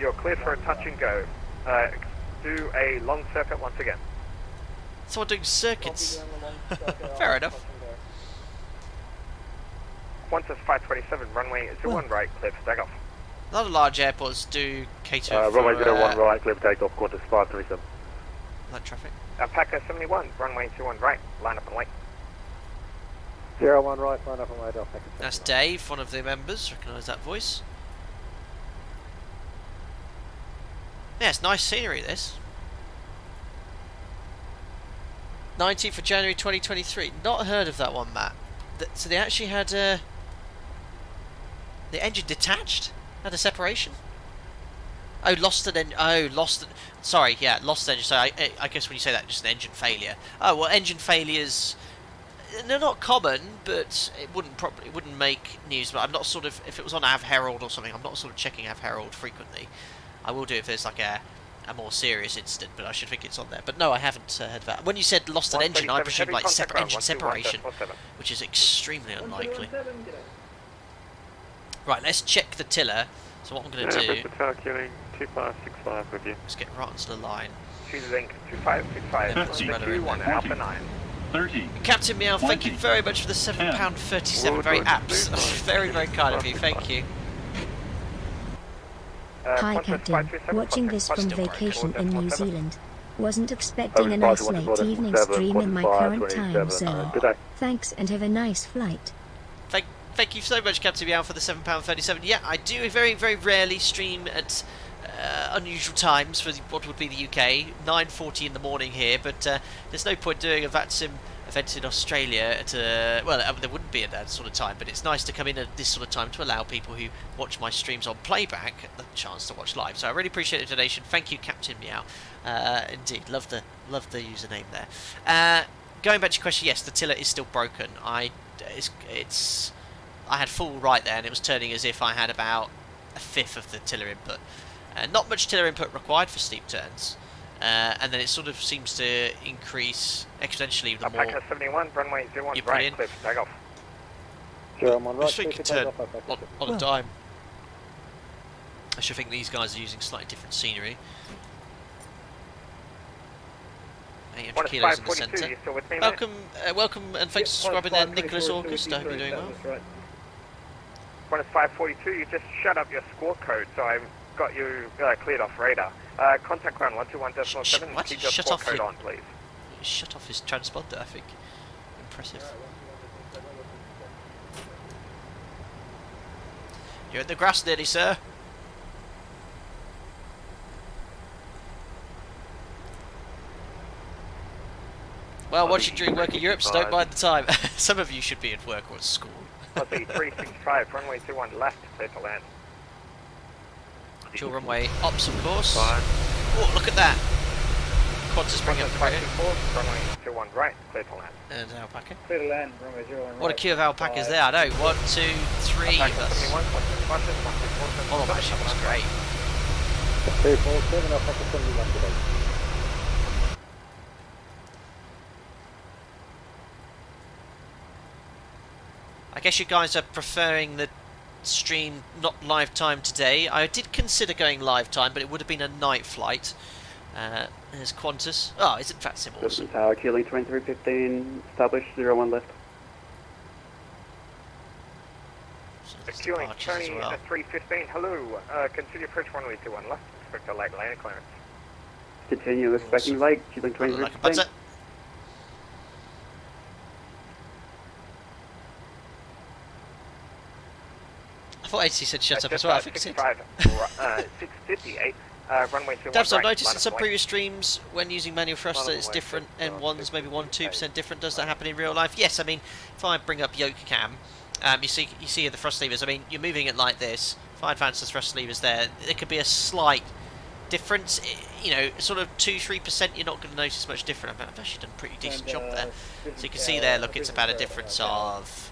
You're cleared for a touch and go. Do a long circuit once again. Someone doing circuits. Copy the long circuit. Fair enough. Qantas 527, runway 01 right, clear for takeoff. A lot of large airports do cater for runway 01 right, clear for takeoff, Qantas 537. light traffic. Alpaca 71, runway 21 right, line up and wait. 01 right, line up and wait, Alpaca. That's Dave, one of the members. Recognise that voice. Yeah, it's nice scenery, this. 19th of January 2023. Not heard of that one, Matt. So they actually had the engine detached? Had a separation? Oh, lost an engine. Oh, lost. Sorry, yeah, lost an engine. So I guess when you say that, just an engine failure. Oh well, engine failures. They're not common, but it wouldn't make news. But I'm not sort of, if it was on Av Herald or something, I'm not sort of checking Av Herald frequently. I will do if there's like a more serious incident, but I should think it's on there. But no, I haven't heard of that. When you said lost an engine, I presumed like engine separation, which is extremely unlikely. Right, let's check the tiller. So what I'm going to do... Calculating 2565 with you. Let's get right onto the line. Choosing 2565, 21 Alpha 9. 30. Captain Meow, thank you very much for the £7.37. Very apt. Very, very kind of you. Thank you. Hi Captain, watching this from vacation in New Zealand. Wasn't expecting a nice late evening stream in my current time zone. Thanks and have a nice flight. Thank you so much, Captain Meow, for the £7.37. Yeah, I do very, very rarely stream at unusual times for what would be the UK. 9:40 in the morning here, but there's no point doing a VATSIM event in Australia at well, there wouldn't be at that sort of time, but it's nice to come in at this sort of time to allow people who watch my streams on playback the chance to watch live. So I really appreciate the donation. Thank you, Captain Meow. Indeed, love the username there. Going back to your question, yes, the tiller is still broken. I had full right there, and it was turning as if I had about a fifth of the tiller input. Not much tiller input required for steep turns. And then it sort of seems to increase exponentially the more Alpaca 71, runway 01 you put right, in. clear for takeoff. I just think you could turn on a dime. I should think these guys are using slightly different scenery. 800 kilos in the centre. Welcome, and thanks for subscribing there, Nicholas August. I hope you're doing well. Qantas 542, you just shut up your score code, so I've got you cleared off radar. Contact ground 121.7, keep your score code on, please. Shut off his transponder, I think. Impressive. You're in the grass nearly, sir. Well, watching during work in Europe, so don't mind the time. Some of you should be at work or at school. Aussie 365, runway 21 left, clear to land. Dual runway ops, of course. Oh, look at that. Qantas bringing up the clear. Runway 21 right, clear to land. And Alpaca. Clear to land, runway 01 right. What a queue of alpacas there, I know. 1, 2, 3 of us. All of that shit was great. 347, Alpaca 71 today. I guess you guys are preferring the stream not live time today. I did consider going live time, but it would have been a night flight. There's Qantas. Oh, is it VATSIM awesome? Tower, Keeley 2315, established 01 left. Queuing, Tony 315, hello. Continue approach runway 21 left, expect a light landing clearance. Continue expecting late, Keeley 2315. I thought AC said shut up as well. I think 658, runway 21 Dabs, I've right, noticed in some previous streams when using manual thrust that it's different. N1's maybe 1-2% different. Does that happen in real life? Yes. I mean, if I bring up yoke cam, you see the thrust levers. I mean, you're moving it like this. If I advance the thrust levers there could be a slight difference. You know, sort of 2-3%. You're not going to notice much different. I've actually done a pretty decent job there. So you can see there. Look, it's about a difference of.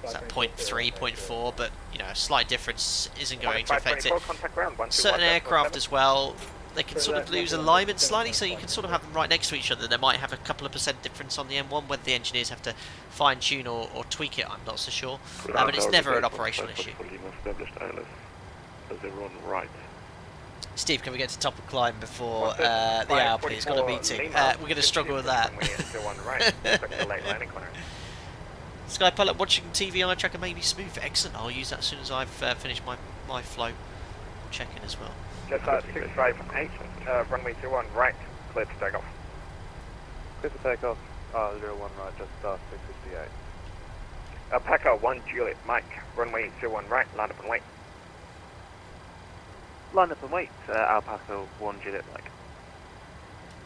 Is that 0.3, 0.4, but you know, a slight difference isn't going to affect it. Certain aircraft as well, they can sort of lose alignment slightly, so you can sort of have them right next to each other. They might have a couple of % difference on the M1, whether the engineers have to fine tune or tweak it, I'm not so sure. But it's never an operational issue. Steve, can we get to top of climb before the ARP has got a meeting? We're going to struggle with that. Sky Pilot watching TV eye tracker may be smooth. Excellent. I'll use that as soon as I've finished my flow checking as well. Just 658, runway 21 right, clear to take off. Clear to take off, 01 right, just 658. Alpaca 1 Juliet Mike, runway 01 right, line up and wait. Line up and wait, Alpaca 1 Juliet Mike.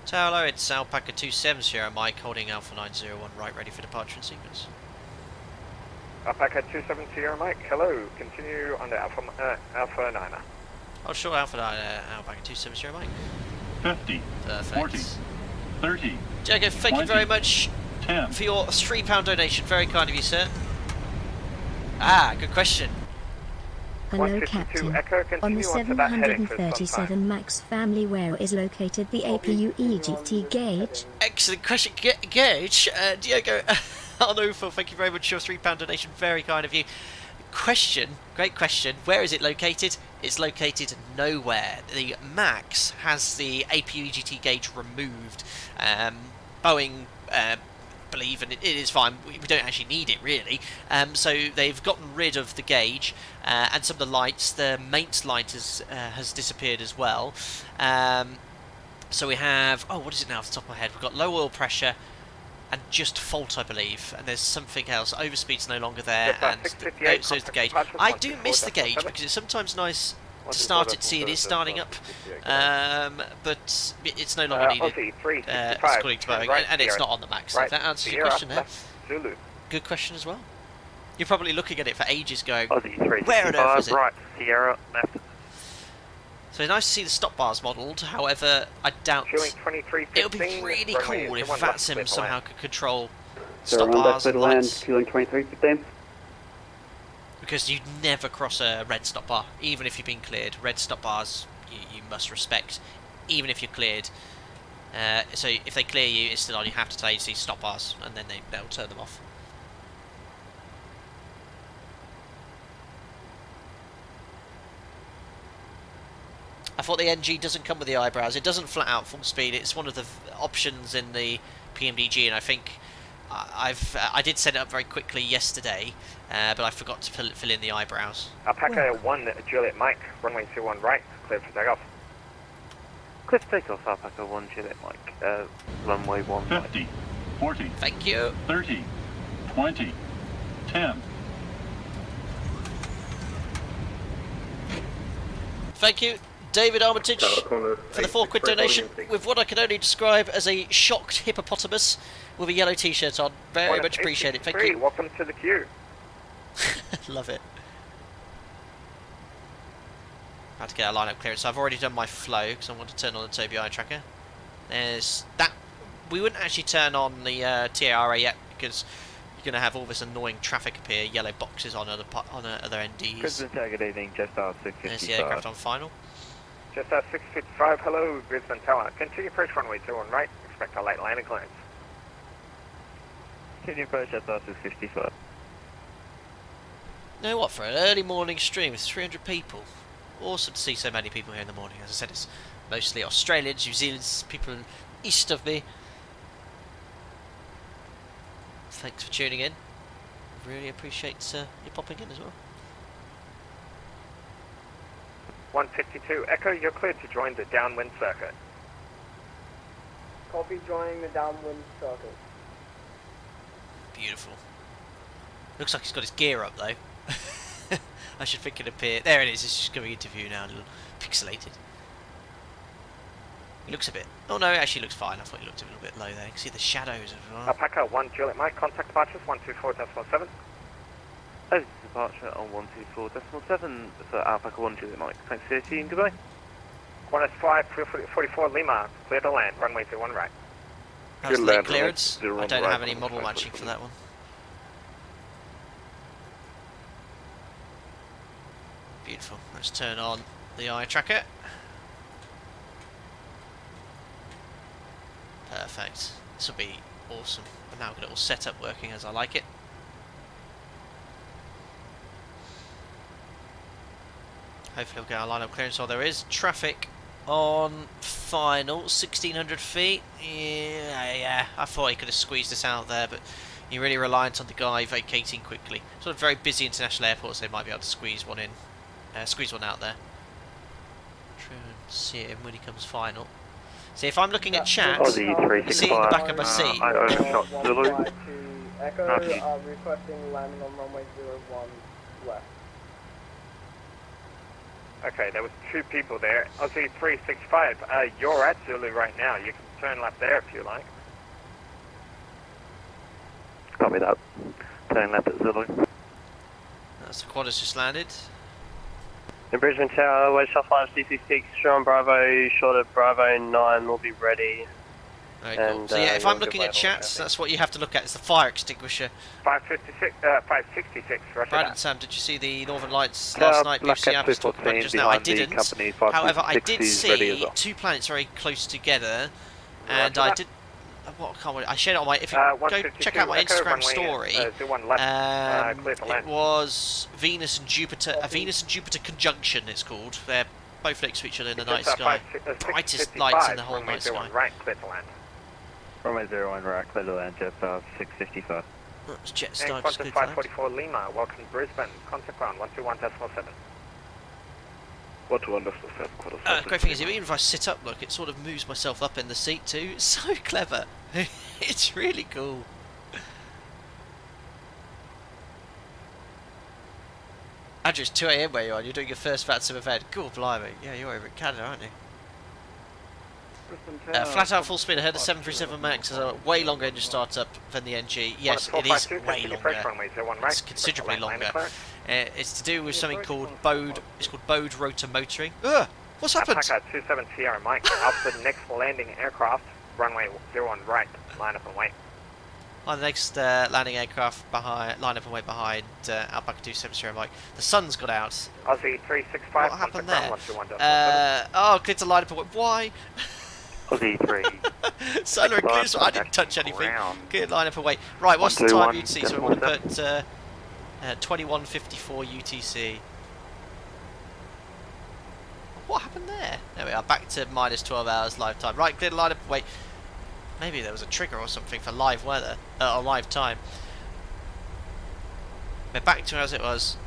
Hello, it's Alpaca 27 Mike, holding Alpha 901 right, ready for departure in sequence. Alpaca 270 Mike, hello, continue under Alpha 9er. Oh sure, Alpha 9, Alpaca 270 Mike. 50, Perfect. 40, 30, Jago, thank 20, you very much 10. for your £3 donation, very kind of you, sir. Ah, good question. Hello, Captain. On the 737 MAX family, where is located the APU EGT gauge? Excellent question, Gauge. Diego Arnulfo, thank you very much for your £3 donation, very kind of you. Question, great question. Where is it located? It's located nowhere. The MAX has the APU EGT gauge removed. Boeing believe, and it is fine, we don't actually need it really, so they've gotten rid of the gauge and some of the lights. The mains light has disappeared as well, so we have, oh, what is it now off the top of my head? We've got low oil pressure and just fault, I believe, and there's something else. Overspeed's no longer there, and so is the gauge. I do miss the gauge because it's sometimes nice to start it, see it is starting up, but it's no longer needed, according to Boeing, and it's not on the MAX. If that answers your question there. Good question as well. You're probably looking at it for ages going, where on earth is it? Right, Sierra, left. So it's nice to see the stop bars modelled, however, I doubt it would be really cool if VATSIM somehow could control stop bars and lights. Fueling 2315. Because you'd never cross a red stop bar, even if you've been cleared. Red stop bars you must respect, even if you're cleared. So if they clear you, it's still on. You have to tell you to see stop bars, and then they'll turn them off. I thought the NG doesn't come with the eyebrows. It doesn't flat out full speed. It's one of the options in the PMDG, and I think I did set it up very quickly yesterday, but I forgot to fill in the eyebrows. Alpaca 1 Juliet Mike, runway 21 right, clear for takeoff. Clear for takeoff, Alpaca 1 Juliet Mike, runway 1 right. 50, 40, thank you. 30, 20, 10. Thank you, David Armitage, for the £4 donation, with what I can only describe as a shocked hippopotamus with a yellow t-shirt on. Very much appreciated. Thank you. Welcome to the queue. Love it. About to get our line-up clearance. So I've already done my flow because I want to turn on the Toby eye tracker. There's that. We wouldn't actually turn on the TARA yet because you're going to have all this annoying traffic appear, yellow boxes on other NDs. Brisbane, good evening, just 655. There's the aircraft on final. Just 655, hello, Brisbane Tower. Continue approach runway 21 right, expect a late landing clearance. Continue approach at 655. You know what, for an early morning stream with 300 people, awesome to see so many people here in the morning. As I said, it's mostly Australians, New Zealanders, people east of me. Thanks for tuning in. Really appreciate you popping in as well. 152 Echo, you're cleared to join the downwind circuit. Copy, joining the downwind circuit. Beautiful. Looks like he's got his gear up though. I should think it appear. There it is. It's just going to view now, a little pixelated. He looks a bit. Oh no, it actually looks fine. I thought he looked a little bit low there. You can see the shadows as well. Alpaca 1 Juliet Mike, contact departures 124.7. Oh, departure on 124.7 for Alpaca 1 Juliet Mike. Thanks for your team, goodbye. Qantas 544 Lima, clear to land, runway 21 right. How's the lane clearance? I don't have any model matching for that one. Beautiful. Let's turn on the eye tracker. Perfect. This will be awesome. I've now got it all set up working as I like it. Hopefully we'll get our line-up clearance. So there is traffic on final, 1600 feet. Yeah, I thought he could have squeezed us out there, but you're really reliant on the guy vacating quickly. Sort of very busy international airports, they might be able to squeeze one in, squeeze one out there. Try and see him when he comes final. See, if I'm looking at chat, you see in the back of my seat. I overshot Zulu. Echo, requesting landing on runway 01 left. Okay, there was 2 people there. Aussie 365, you're at Zulu right now. You can turn left there if you like. Copy that. Turn left at Zulu. That's the quad has just landed. In Brisbane Tower, West South 5 CC6, Sean Bravo, short of Bravo 9 will be ready. Very cool. So yeah, if I'm looking at chats, that's what you have to look at. It's the fire extinguisher. 566, Russia. Brad and Sam, did you see the Northern Lights last night? BBC App was talking about it just now. I didn't. However, I did see 2 planets very close together, and I did. What can't I shared it on my. If you go check out my Instagram story, it was Venus and Jupiter. A Venus and Jupiter conjunction. It's called. They're both next to each other in the night sky. Brightest lights in the whole night sky. Right, clear to land. Runway 01 right, clear to land, jet star 655. That's jet star. Qantas 544 Lima, welcome to Brisbane. Contact ground 121.7. 121.7. Great thing is, even if I sit up, look, it sort of moves myself up in the seat too. It's so clever. It's really cool. Andrew, it's 2 AM where you are. You're doing your first VATSIM event. Cool, blimey. Yeah, you're over in Canada, aren't you? Flat out full speed. I heard the 737 MAX has a way longer engine startup than the NG. Yes, it is way longer. It's considerably longer. It's to do with something called Bode. It's called Bode rotor motoring. Ugh! What's happened? Alpaca 27 Sierra Mike. After the next landing aircraft, runway 01 right. Line up and wait. On the next landing aircraft behind, line up and wait behind Alpaca 27 Sierra Mike. The sun's got out. Aussie 365. What happened there? Oh, clear to line up and wait. Why? Aussie 3. Solar and clear, so I didn't touch anything. Clear line up and wait. Right, what's the time UTC? So we want to put 21:54 UTC. What happened there? There we are, back to minus 12 hours live time. Right, clear the line up and wait. Maybe there was a trigger or something for live weather, or live time. We're back to as it was.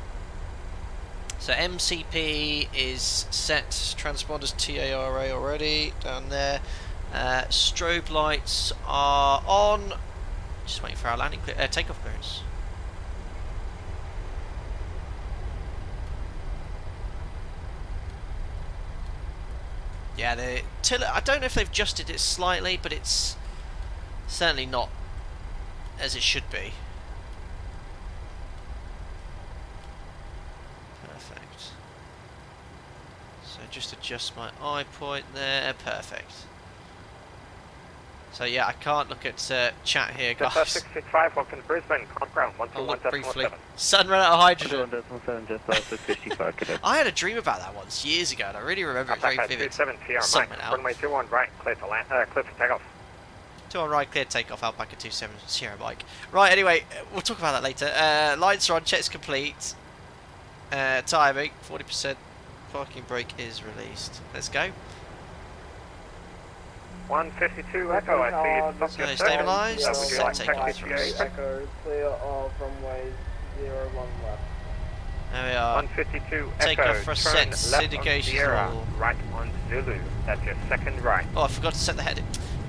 So MCP is set, transponders TARA already down there. Strobe lights are on. Just waiting for our landing takeoff clearance. Yeah, I don't know if they've adjusted it slightly, but it's certainly not as it should be. Perfect. So just adjust my eye point there. Perfect. So yeah, I can't look at chat here, guys. 665, welcome to Brisbane. Ground I'll look briefly. Sun ran out of hydrogen. 121.7, I had a dream about that once years ago, and I really remember it very vivid. Sun went out. Runway 21 right, clear to land, clear to take off. 21 right, clear to take off. Alpaca 27 Sierra Mike. Right, anyway, we'll talk about that later. Lights are on, checks complete. Timing 40%. Parking brake is released. Let's go. 152 Echo, I see it's so stabilised, set takeoff thrust. Echo, clear of runway 01 left. There we are. 152 Takeoff Echo, thrust turn set, left on syndication Sierra, all. right on Zulu. That's your second right. Oh, I forgot to set the heading.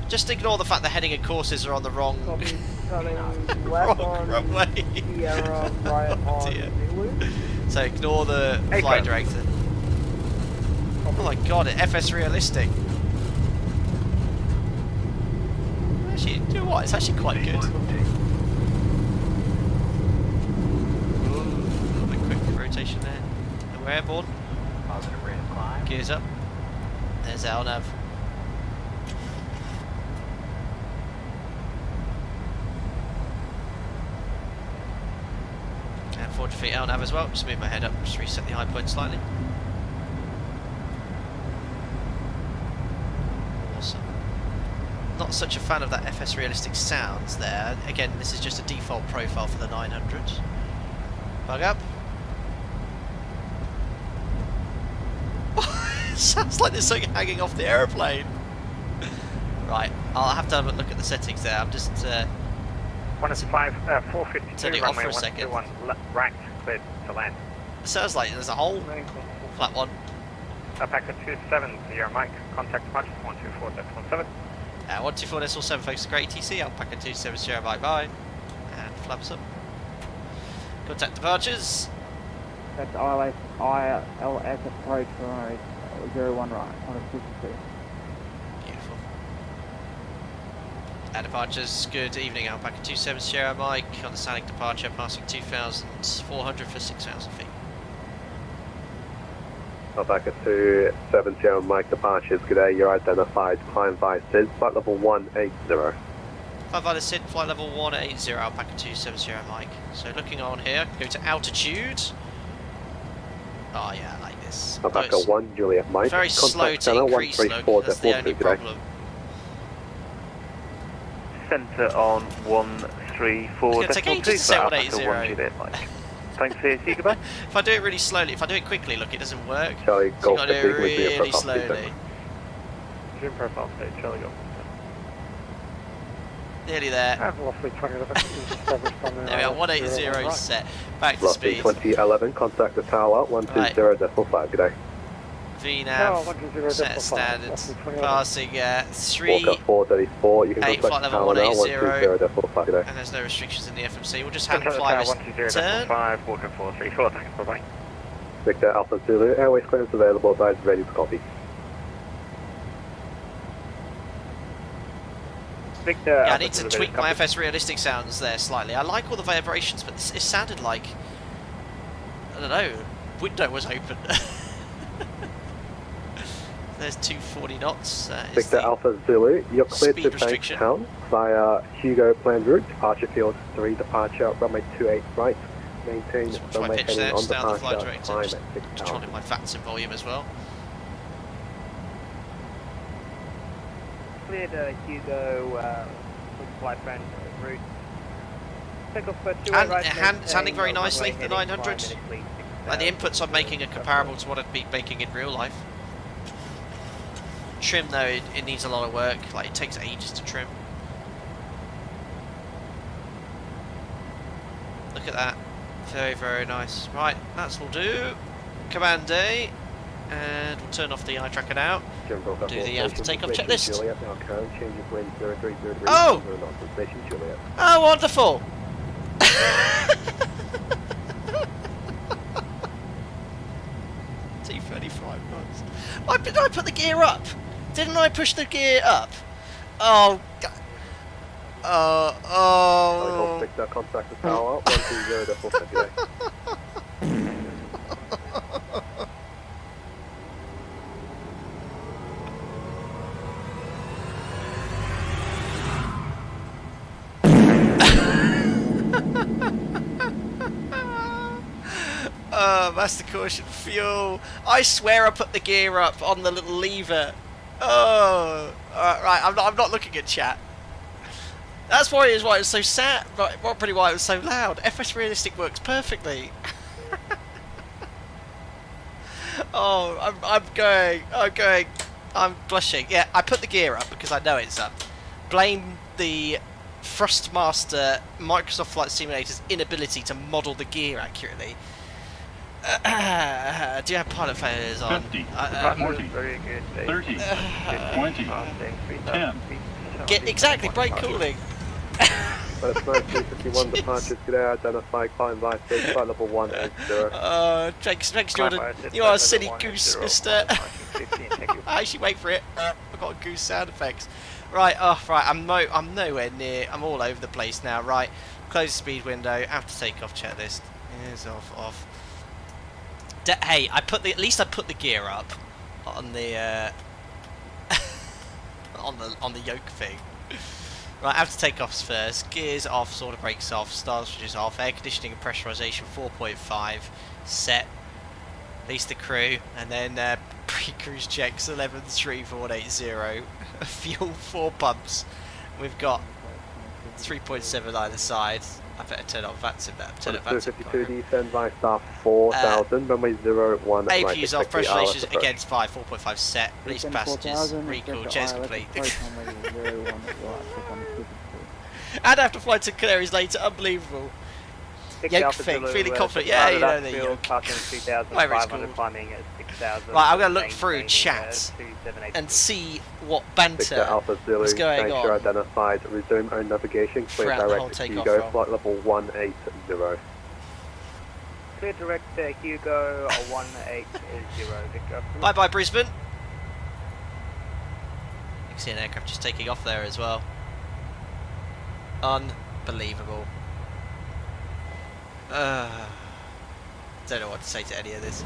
Just ignore the fact the heading and courses are on the wrong, Turning left on runway. Sierra, right on Zulu. So ignore the flight director. Oh my god, FS realistic. Actually, you know what? It's actually quite good. Ooh, a little bit quick rotation there. And we're airborne. Positive rate of climb. Gears up. There's LNAV. And 40 feet LNAV as well. Just move my head up. Just reset the high point slightly. Awesome. Not such a fan of that FS realistic sounds there. Again, this is just a default profile for the 900. Bug up. Sounds like there's something hanging off the aeroplane. Right, I'll have to have a look at the settings there. I'm just 452, turn it off for runway a second. 121, right, cleared to land. It sounds like there's a hole. Flat one. Packet 27, Sierra Mike, contact departures 124.17. 124.7, folks, great TC, Alpaca 27 Sierra Mike, bye. And flaps up. Contact departures. That's ILS approach road 01 right on a 52. Beautiful. And departures, good evening, Alpaca 27 Sierra Mike, on the standing departure, passing 2,400 for 6,000 feet. Alpaca 27 Sierra Mike departures, good day, you're identified, climb via SID, flight level 180. Flight via SID, flight level 180, Alpaca 27 Sierra Mike. So looking on here, go to altitude. Oh yeah, I like this. Alpaca 1 Juliet Mike, very slow to increase, look, that's the only problem. Centre on 134. It's going to take ages to set 180. Thanks for your goodbye. If I do it really slowly, if I do it quickly, look, it doesn't work. Charlie, so you've got to do it really slowly. Zoom profile state, Charlie, go. Nearly there. There we are, 180 set. Back to speed. 2011, contact the tower, 120.5, good day. VNAV, set standards, passing 3. Walker 434, you can 8, contact flight the level tower now, 180, 120.5, good day. and there's no restrictions in the FMC. We'll just hand fly turn. 5, Walker 434, thanks, bye-bye. Victor Alpha Zulu, airways clearance available, advise ready to copy. Victor, yeah, I need to tweak my FS realistic sounds there slightly. I like all the vibrations, but it sounded like, I don't know, window was open. There's 240 knots. Victor Alpha Zulu, you're cleared to Bankstown via Hugo planned route, departure field 3, departure runway 28 right, maintain runway heading on departure, climb at 6 controlling my VATSIM volume as well. Cleared Hugo flight plan route. Take off for 2 and it's handling very nicely, the 900. Like the inputs I'm making are comparable to what I'd be making in real life. Trim though, it needs a lot of work, like it takes ages to trim. Look at that, very, very nice. Right, that's will do. Command A, and we'll turn off the eye tracker now. Do the after takeoff checklist. Oh! Oh, wonderful! 235 knots. Did I put the gear up? Didn't I push the gear up? Oh, God. Oh. Contact the tower, 120.4. Master caution, fuel. I swear I put the gear up on the little lever. Oh, right. I'm not looking at chat. That's why it was so sad. Probably why it was so loud. FS Realistic works perfectly. Oh, I'm blushing. Yeah, I put the gear up because I know it's up. Blame the Thrustmaster Microsoft Flight Simulator's inability to model the gear accurately. Do you have pilot failures on? 50, 40, 30, 20, 10. Get exactly brake cooling. First 951 departures today, identify climb by stage flight level 180. Thanks Jordan. You are a silly goose, mister. I actually wait for it. I've got goose sound effects. Right, right, I'm nowhere near. I'm all over the place now. Right, close the speed window. After takeoff checklist. Is off. Hey, at least I put the gear up on the on the yoke thing. Right, after takeoffs first. Gears off, sort of brakes off, stars switches off, air conditioning and pressurization 4.5 set. Release the crew, and then pre-cruise checks 11.3 fuel 4 pumps. We've got 3.7 either side. I better turn on VATSIM now. Turn on 252, descend by star 4000, runway 01 right. APUs off, pressure relations against 5, 4.5 set, release passengers, recall, jets complete. And after flight to Canaries later, unbelievable. Yoke thing, feeling confident, yeah, you know the yoke. Whatever it's called. Right, I'm going to look through chat and see what banter was going on. Identified, resume own navigation, clear direct to Hugo, flight level 180. Clear direct to Hugo 180, Victor. Bye bye Brisbane. You can see an aircraft just taking off there as well. Unbelievable. Don't know what to say to any of this.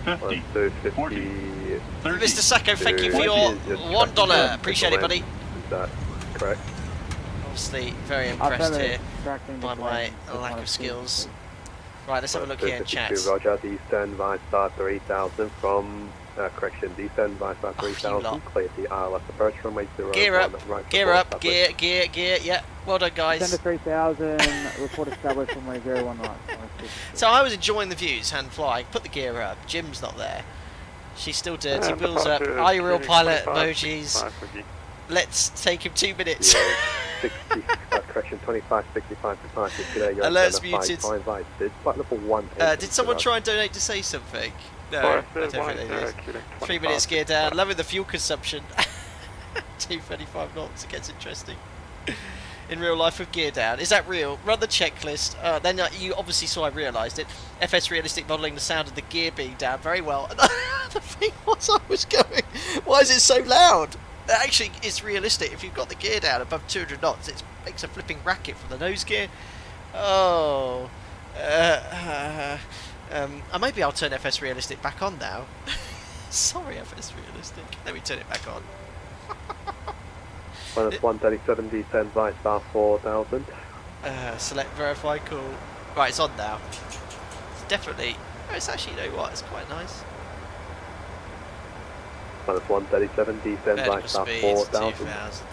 50, 40, 30, Mr. Sacco, thank you for your $1. Appreciate it, buddy. Is that correct? Obviously, very impressed here by my lack of skills. Right, let's have a look here in chat. Roger, descend by star 3000 from, correction, descend by star 3000, clear the ILS approach runway 01. Gear up, right, gear up, gear, yeah. Well done, guys. Descend to 3000, report established runway 01 right. So I was enjoying the views, hand flying, put the gear up, Jim's not there. She's still dirty, wheels up, are you real pilot emojis? Let's take him 2 minutes. 60, correction, 25, 65 departure today. Alerts muted. Flight level 1. Did someone try and donate to say something? No, I don't think they did. 3 minutes gear down, loving the fuel consumption. 235 knots, it gets interesting. In real life with gear down. Is that real? Run the checklist. Then you obviously saw I realised it. FS realistic modelling the sound of the gear being down very well. And the thing was I was going, why is it so loud? Actually, it's realistic. If you've got the gear down above 200 knots, it makes a flipping racket from the nose gear. Oh. Maybe I'll turn FS realistic back on now. Sorry, FS realistic. Let me turn it back on. Minus 137, descend by star 4000. Select verify call. Right, it's on now. It's definitely. Oh, it's actually, you know what? It's quite nice. Minus 137, descend by star 4000.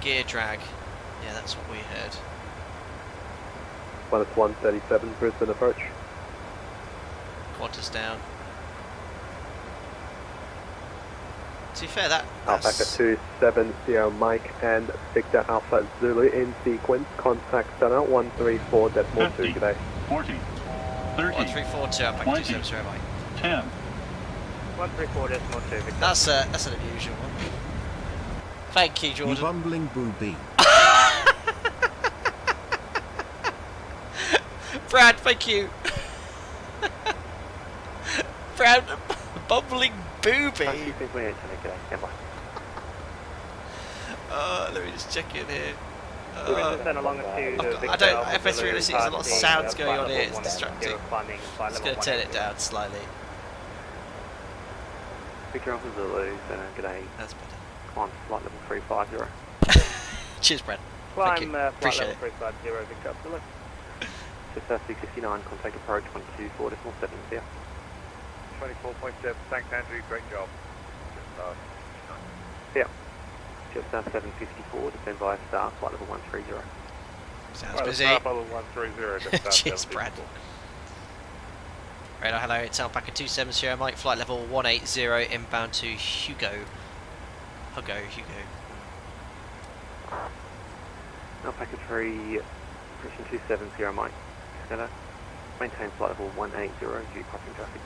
Gear drag. Yeah, that's what we heard. Minus 137, Brisbane approach. Qantas down. To be fair, that's... Alpaca 270 Mike and Victor Alpha Zulu in sequence. Contact center 134.2 today. 40, 30, 1342 Alpaca 270 Mike. 10. 134.2 Victor. That's an unusual one. Thank you, Jordan. You bumbling booby. Brad, thank you. Brad, bumbling booby. Let me just check in here. I don't. FS realistic, there's a lot of sounds going on here. It's distracting. Just going to turn it down slightly. Victor Alpha Zulu, g'day. That's better. Climb flight level 350. Cheers, Brad. Climb Thank you. flight Appreciate level 350, Victor Alpha Zulu. Just 659, contact approach 124.7 here. 24.7, thanks Andrew, great job. Yeah. Just 754, descend via star, flight level 130. Sounds busy. Flight level 130, Cheers, Brad. Radar, hello, it's Alpaca 270 Mike, flight level 180, inbound to Hugo. Hugo. Alpaca 3, position 270 Mike. Together. Maintain flight level 180 due crossing traffic.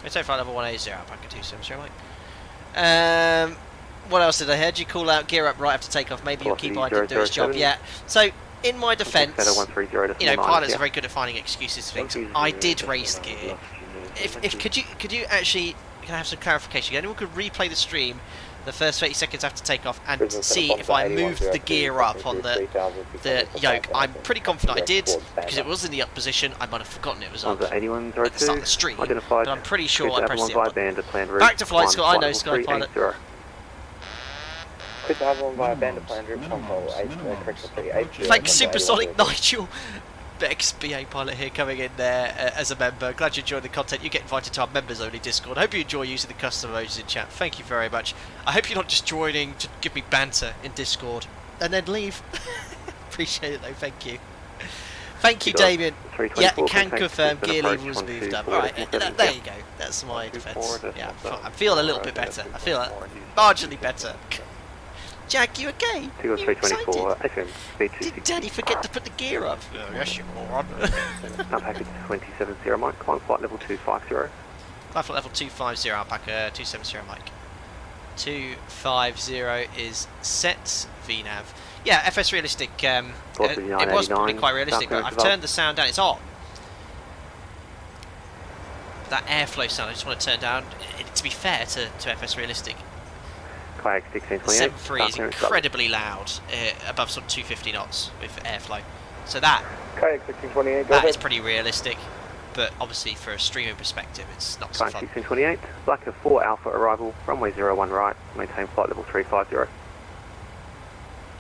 Maintain flight level 180, Alpaca 270 Mike. What else did I hear? Did you call out gear up right after takeoff? Maybe your key bind didn't do its job. Yeah. So, in my defence, you know, pilots are very good at finding excuses for things. I did race the gear. Could you actually, can I have some clarification? Anyone could replay the stream the first 30 seconds after takeoff and see if I moved the gear up on the yoke. I'm pretty confident I did, because it was in the up position. I might have forgotten it was up at the start of the stream, but I'm pretty sure I pressed it up. Back to flight school, I know Sky Pilot. Via bandit plan route, control 8, correction 3, 8. Thanks Supersonic Nigel. ex-BA pilot here coming in there as a member. Glad you enjoyed the content. You get invited to our members-only Discord. I hope you enjoy using the custom emojis in chat. Thank you very much. I hope you're not just joining to give me banter in Discord and then leave. Appreciate it though, thank you. Thank you, Damien. Yeah, can confirm gear lever was moved up. Alright, there you go. That's my defence. Yeah, I'm feeling a little bit better. I feel marginally better. Jack, you okay? You excited? Did Daddy forget to put the gear up? Oh, yes, you moron. Alpaca 270 Mike, climb flight level 250. Flight level 250, Alpaca 270 Mike. 250 is set, VNAV. Yeah, FS realistic. It was probably quite realistic, but I've turned the sound down. It's on. That airflow sound, I just want to turn down. To be fair to FS realistic, Kayak 1628. 7.3 is incredibly loud, above sort of 250 knots with airflow. So that is pretty realistic, but obviously for a streaming perspective, it's not so fun. 1628, Blacker 4 Alpha arrival, runway 01 right, maintain flight level 350.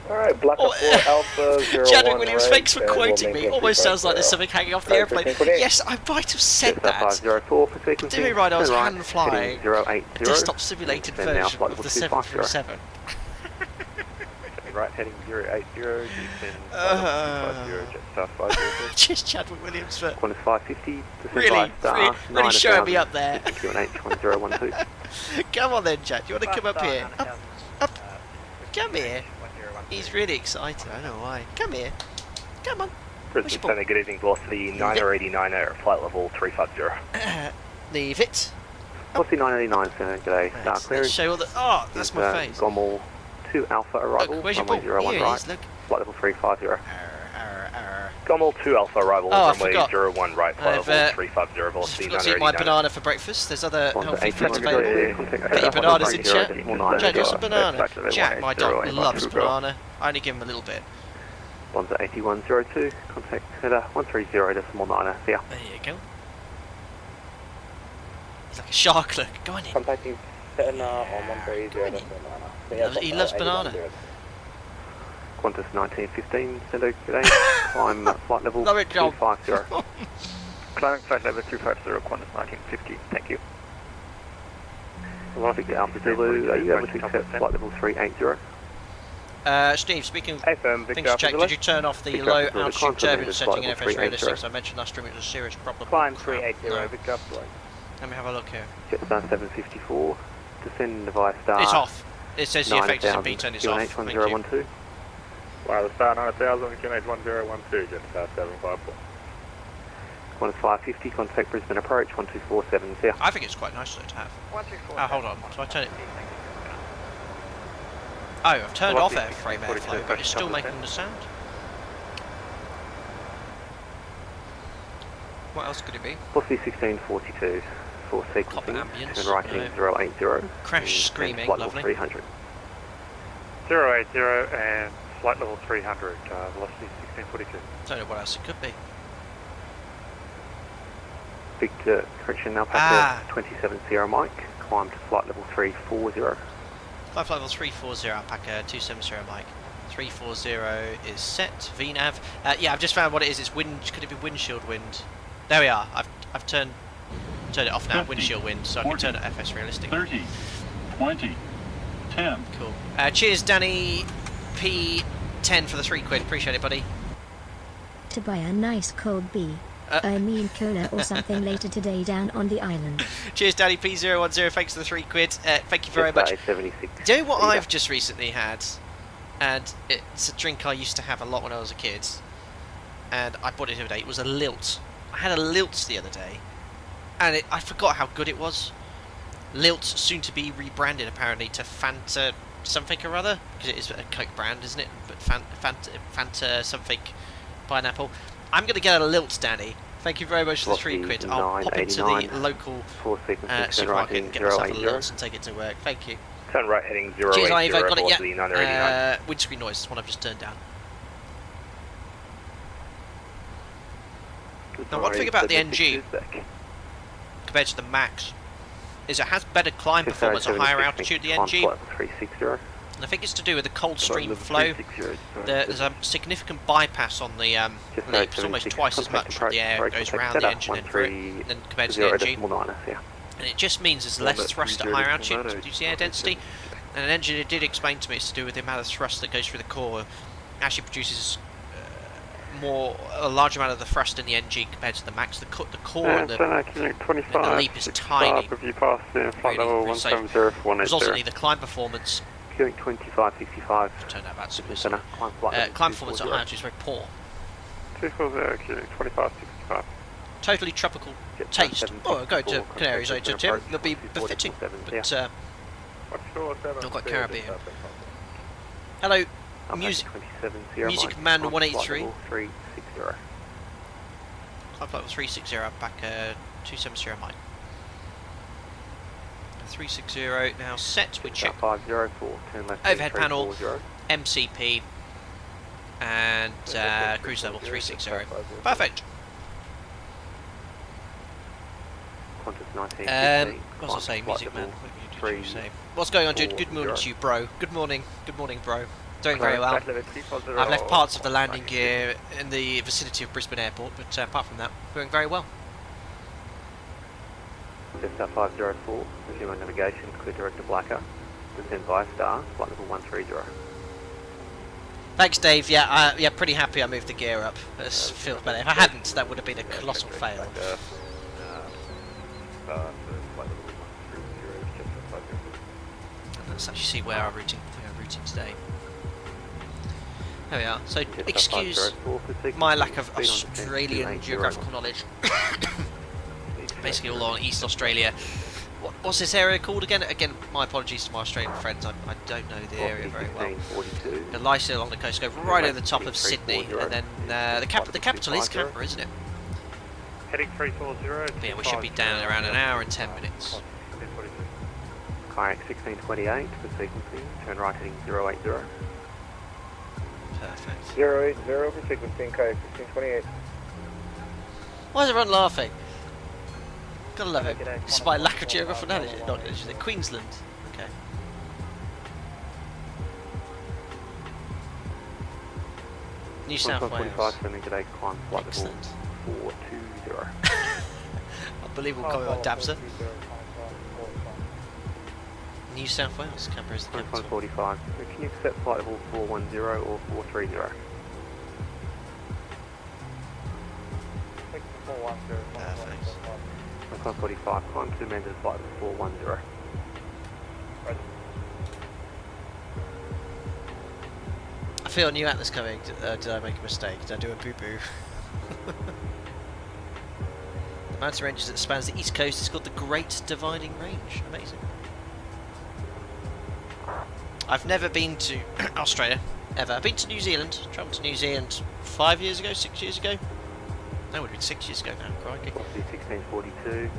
Alright, Blacker 4 Alpha 01 Chadwick Williams, right, thanks for quoting me. Almost sounds like there's something hanging off the airplane. Yes, I might have said that. Doing right, I was hand flying a desktop simulated version of the 737. Right, heading 080, Just Chadwick Williams for Qantas 550, really showing me up there. QNH1012. Come on then, Chad, you want to come up here? Up. Come here. He's really excited, I don't know why. Come here. Come on. Brisbane Center, good evening, velocity 9089 at flight level 350. Leave it. Velocity 989, Center, g'day. Star clearing. Let's show all the... Oh, that's my face. Gommel 2 Alpha arrival, look, where's your runway ball? 01 Here right, it is, look. flight level 350. Gommel 2 Alpha arrival, runway 01 right, flight I've, level 350, velocity 989. I've got to eat my banana for breakfast. There's other healthy foods available. Get your bananas in chat. Jack, you want some banana? Jack, my dog, loves banana. I only give him a little bit. Bonza 8102, contact header 130.9, see ya. There you go. He's like a shark, look. Go on in. Contacting Center on 130.9. He loves banana. Qantas 1915, Sendo, g'day. Climb flight level Love it, John. 250. Climbing flight level 250, Qantas 1950, thank you. Traffic Alpha Zulu, are you able to accept flight level 380? Steve, speaking of things to check, did you turn off the low altitude turbulence setting in FS realistic? So I mentioned last stream it was a serious problem. Climb 380, No. Victor. Let me have a look here. Jetstar 754, descend via star. It's off. It says the effects and B turn is off. QNH Thank you. 1012. Wireless star 9000, QNH 1012, Jetstar 754. Qantas 550, contact Brisbane approach 1247, see ya. I think it's quite nice though to have. Oh, hold on. So I turn it. Oh, I've turned off airframe airflow, but it's still making the sound. What else could it be? Velocity 1642, for sequencing, ambience, and right heading 080. Crash screaming, flight lovely. level 300. 080 and flight level 300, velocity 1642. Don't know what else it could be. Victor, correction, Alpaca 27 Sierra Mike, climb to flight level 340. Flight level 340, Alpaca 270 Mike. 340 is set, VNAV. Yeah, I've just found what it is. It's wind. Could it be windshield wind? There we are. I've turned it off now. 50, windshield wind, so 40, I can turn it FS realistic. 30, 20, 10. Cool. Cheers, Danny P10 for the £3. Appreciate it, buddy. To buy a nice cold bee. I mean cola or something later today down on the island. Cheers, Danny P010. Thanks for the £3. Thank you very much. Do you know what I've just recently had? And it's a drink I used to have a lot when I was a kid. And I bought it the other day. It was a Lilt. I had a Lilt the other day. And I forgot how good it was. Lilt, soon to be rebranded apparently to Fanta something or other. Because it is a Coke brand, isn't it? But Fanta something pineapple. I'm going to get a Lilt, Danny. Thank you very much for the £3. I'll pop into the local supermarket and get myself a Lilt and take it to work. Thank you. Turn right heading 080. Cheers, I've got it, velocity 989. Windscreen noise is what I've just turned down. Now, one thing about the NG compared to the Max is it has better climb performance at higher altitude. The NG, And I think it's to do with the cold stream flow. There's a significant bypass on the leap. It's almost twice as much of the air goes around the engine than compared to the NG. And it just means there's less thrust at higher altitude due to the air density. And an engineer did explain to me it's to do with the amount of thrust that goes through the core. It actually produces a large amount of the thrust in the NG compared to the max. The core and the leap is tiny. Really safe. Resultantly, the climb performance. Queuing 2565. Turn that back to climb performance at high altitude is very poor. 240, queuing 2565. Totally tropical taste. Oh, go to Canary Zone to Tim. It'll be befitting, but not quite Caribbean. Hello, Music Man 183. Climb flight 360 back 270 Mike. 360 now set. We check 504. Turn left. Overhead panel, MCP, and cruise level 360. Perfect. What was I saying, Music Man? What did you say? What's going on, dude? Good morning to you, bro. Good morning, bro. Doing very well. I've left parts of the landing gear in the vicinity of Brisbane Airport, but apart from that, doing very well. Jetstar 504, resume on navigation, clear direct to Blacker. Descend via Star, flight level 130. Thanks, Dave. Yeah, pretty happy I moved the gear up. It feels better. If I hadn't, that would have been a colossal fail. Let's actually see where our routing today. There we are. So, excuse my lack of Australian geographical knowledge. Basically all on East Australia. What's this area called again? Again, my apologies to my Australian friends. I don't know the area very well. The Lycea along the coast go right over the top of Sydney, and then the capital is Canberra, isn't it? Heading 340. But yeah, we should be down in around an hour and 10 minutes. Kayak 1628 for sequencing. Turn right heading 080. Perfect. 080 for sequencing. Kayak 1628. Why is everyone laughing? Gotta love it. Despite lack of geographical knowledge, is it Queensland? Okay. New South Wales. Excellent. 420. Unbelievable comment on Dabson. New South Wales, Canberra is the capital. 45. Can you accept flight level 410 or 430? Perfect. 45, climb to Mendes flight level 410. I feel a new Atlas coming. Did I make a mistake? Did I do a boo-boo? The mountain range that spans the east coast is called the Great Dividing Range. Amazing. I've never been to Australia, ever. I've been to New Zealand. Travelled to New Zealand 5 years ago, 6 years ago. That would have been 6 years ago now, crikey. 1642,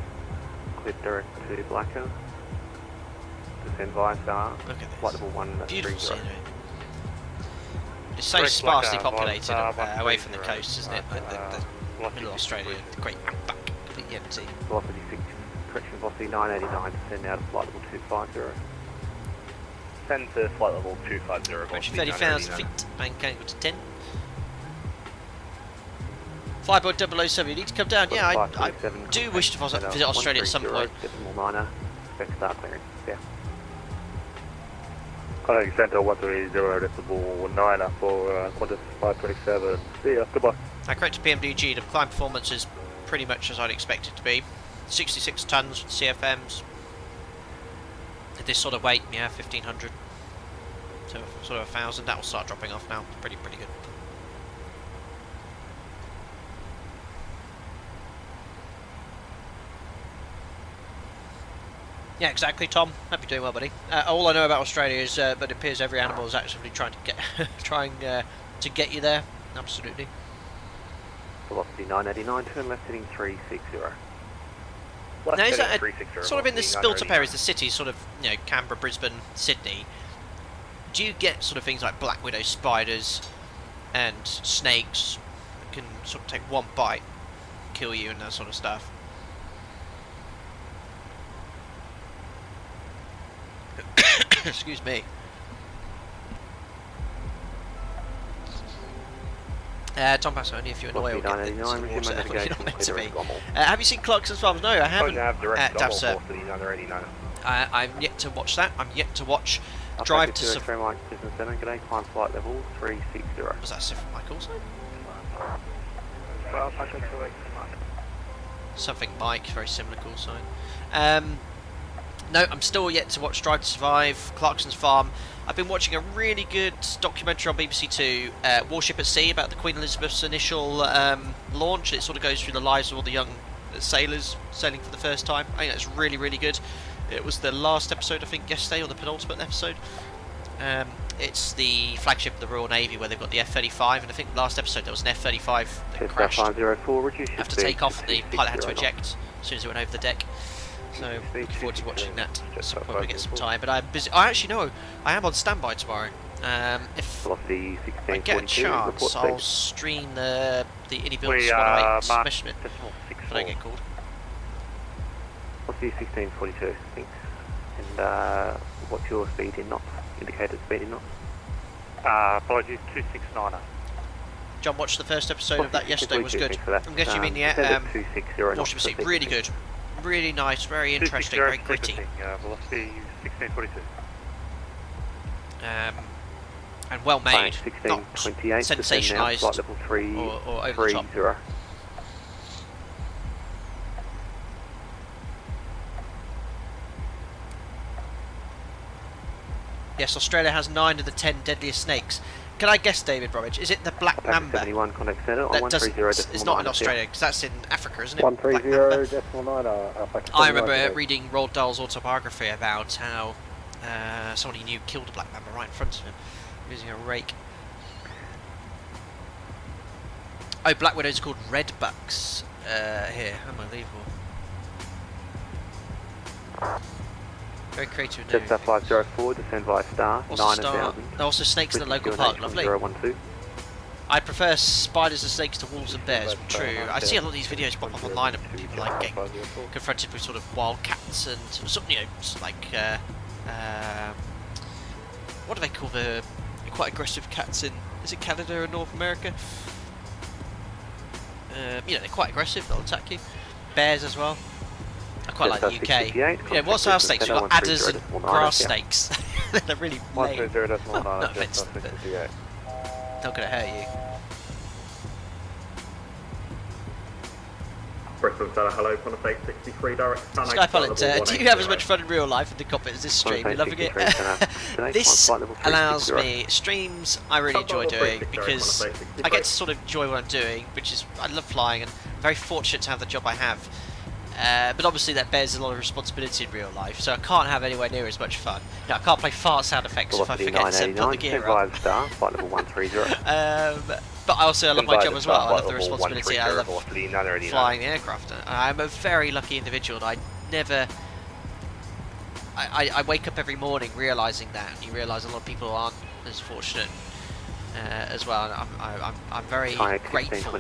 clear direct to Blacker. Descend via Star. Look at this. Flight level 130. Beautiful scenery. It's so sparsely populated away from the coast, isn't it? The middle of Australia, the Great Outback, completely empty. Velocity 6, correction velocity 989, descend now to flight level 250. Send to flight level 250. Approaching 30,000 feet, bank angle to 10. Flyboy 007, you need to come down. Yeah, I do wish to visit Australia at some point. Minor, expect start clearance, yeah. Contact Centre 130 decibel 9 for Qantas 527. See ya, goodbye. I corrected PMDG, the climb performance is pretty much as I'd expect it to be. 66 tonnes with CFMs. At this sort of weight, yeah, 1500. So sort of 1000, that will start dropping off now. Pretty good. Yeah, exactly, Tom. Hope you're doing well, buddy. All I know about Australia is, but it appears every animal is actively trying to get you there. Absolutely. Velocity 989, turn left heading 360. Now, is that sort of in the built-up areas, the cities, sort of, you know, Canberra, Brisbane, Sydney? Do you get sort of things like black widow spiders and snakes that can sort of take one bite, kill you, and that sort of stuff? Excuse me. Tom Pass, only if you're in oil, get into the water when you're not meant to be. Have you seen Clarkson's Farms? No, I haven't. Dav, sir. I'm yet to watch that. I'm yet to watch Drive to Survive. G'day, climb flight level 360. Was that Sif my call sign? Well, Packet 280 Mike. Something Mike, very similar call sign. No, I'm still yet to watch Drive to Survive, Clarkson's Farm. I've been watching a really good documentary on BBC Two, Warship at Sea, about the Queen Elizabeth's initial launch. It sort of goes through the lives of all the young sailors sailing for the first time. I think that's really, really good. It was the last episode, I think, yesterday, or the penultimate episode. It's the flagship of the Royal Navy, where they've got the F-35, and I think last episode there was an F-35 that crashed. 504, after takeoff, the pilot had to eject as soon as it went over the deck. So, looking forward to watching that at some point when we get some time. But I'm busy. I actually know I am on standby tomorrow. If I get a chance, I'll stream the Indybuilds 108 Specimen. If I get called. What's the 1642? Thanks. And what's your speed in knots? Indicated speed in knots? Apologies, 269er. John watched the first episode of that yesterday. Was good. I'm guessing you mean the Warship Sea. Really good. Really nice, very interesting, very gritty. Velocity 1642. And well made, not sensationalised level 3, or over the top. 30. Yes, Australia has 9 of the 10 deadliest snakes. Can I guess, David Bromwich? Is it the black mamba? 71 contact center on It's not in Australia, because that's in Africa, isn't it? 130.9. I remember reading Roald Dahl's autobiography about how someone he knew killed a black mamba right in front of him using a rake. Oh, black widows are called red bucks here. Unbelievable. Very creative. Jetstar 504, descend via star, 9,000. Also snakes in the local park, lovely. 012. I prefer spiders and snakes to wolves and bears, true. I see a lot of these videos pop up online of people like getting confronted with sort of wild cats and sort of, you know, like, what do they call the quite aggressive cats in, is it Canada or North America? You know, they're quite aggressive, they'll attack you. Bears as well. I quite like the UK. Yeah, what's our snakes? We've got adders and grass snakes. They're really lame. Not offensive, but not going to hurt you. Bristol hello, Pontiac 63 direct. Skypilot, do you have as much fun in real life in the cockpit as this stream? You're loving it. This allows me, streams I really enjoy doing because I get to sort of enjoy what I'm doing, which is, I love flying and I'm very fortunate to have the job I have. But obviously that bears a lot of responsibility in real life, so I can't have anywhere near as much fun. You know, I can't play fart sound effects if I forget to put the gear up. But I also love my job as well. I love the responsibility. I love flying the aircraft. I'm a very lucky individual. And I wake up every morning realising that. You realise a lot of people aren't as fortunate as well. And I'm very grateful for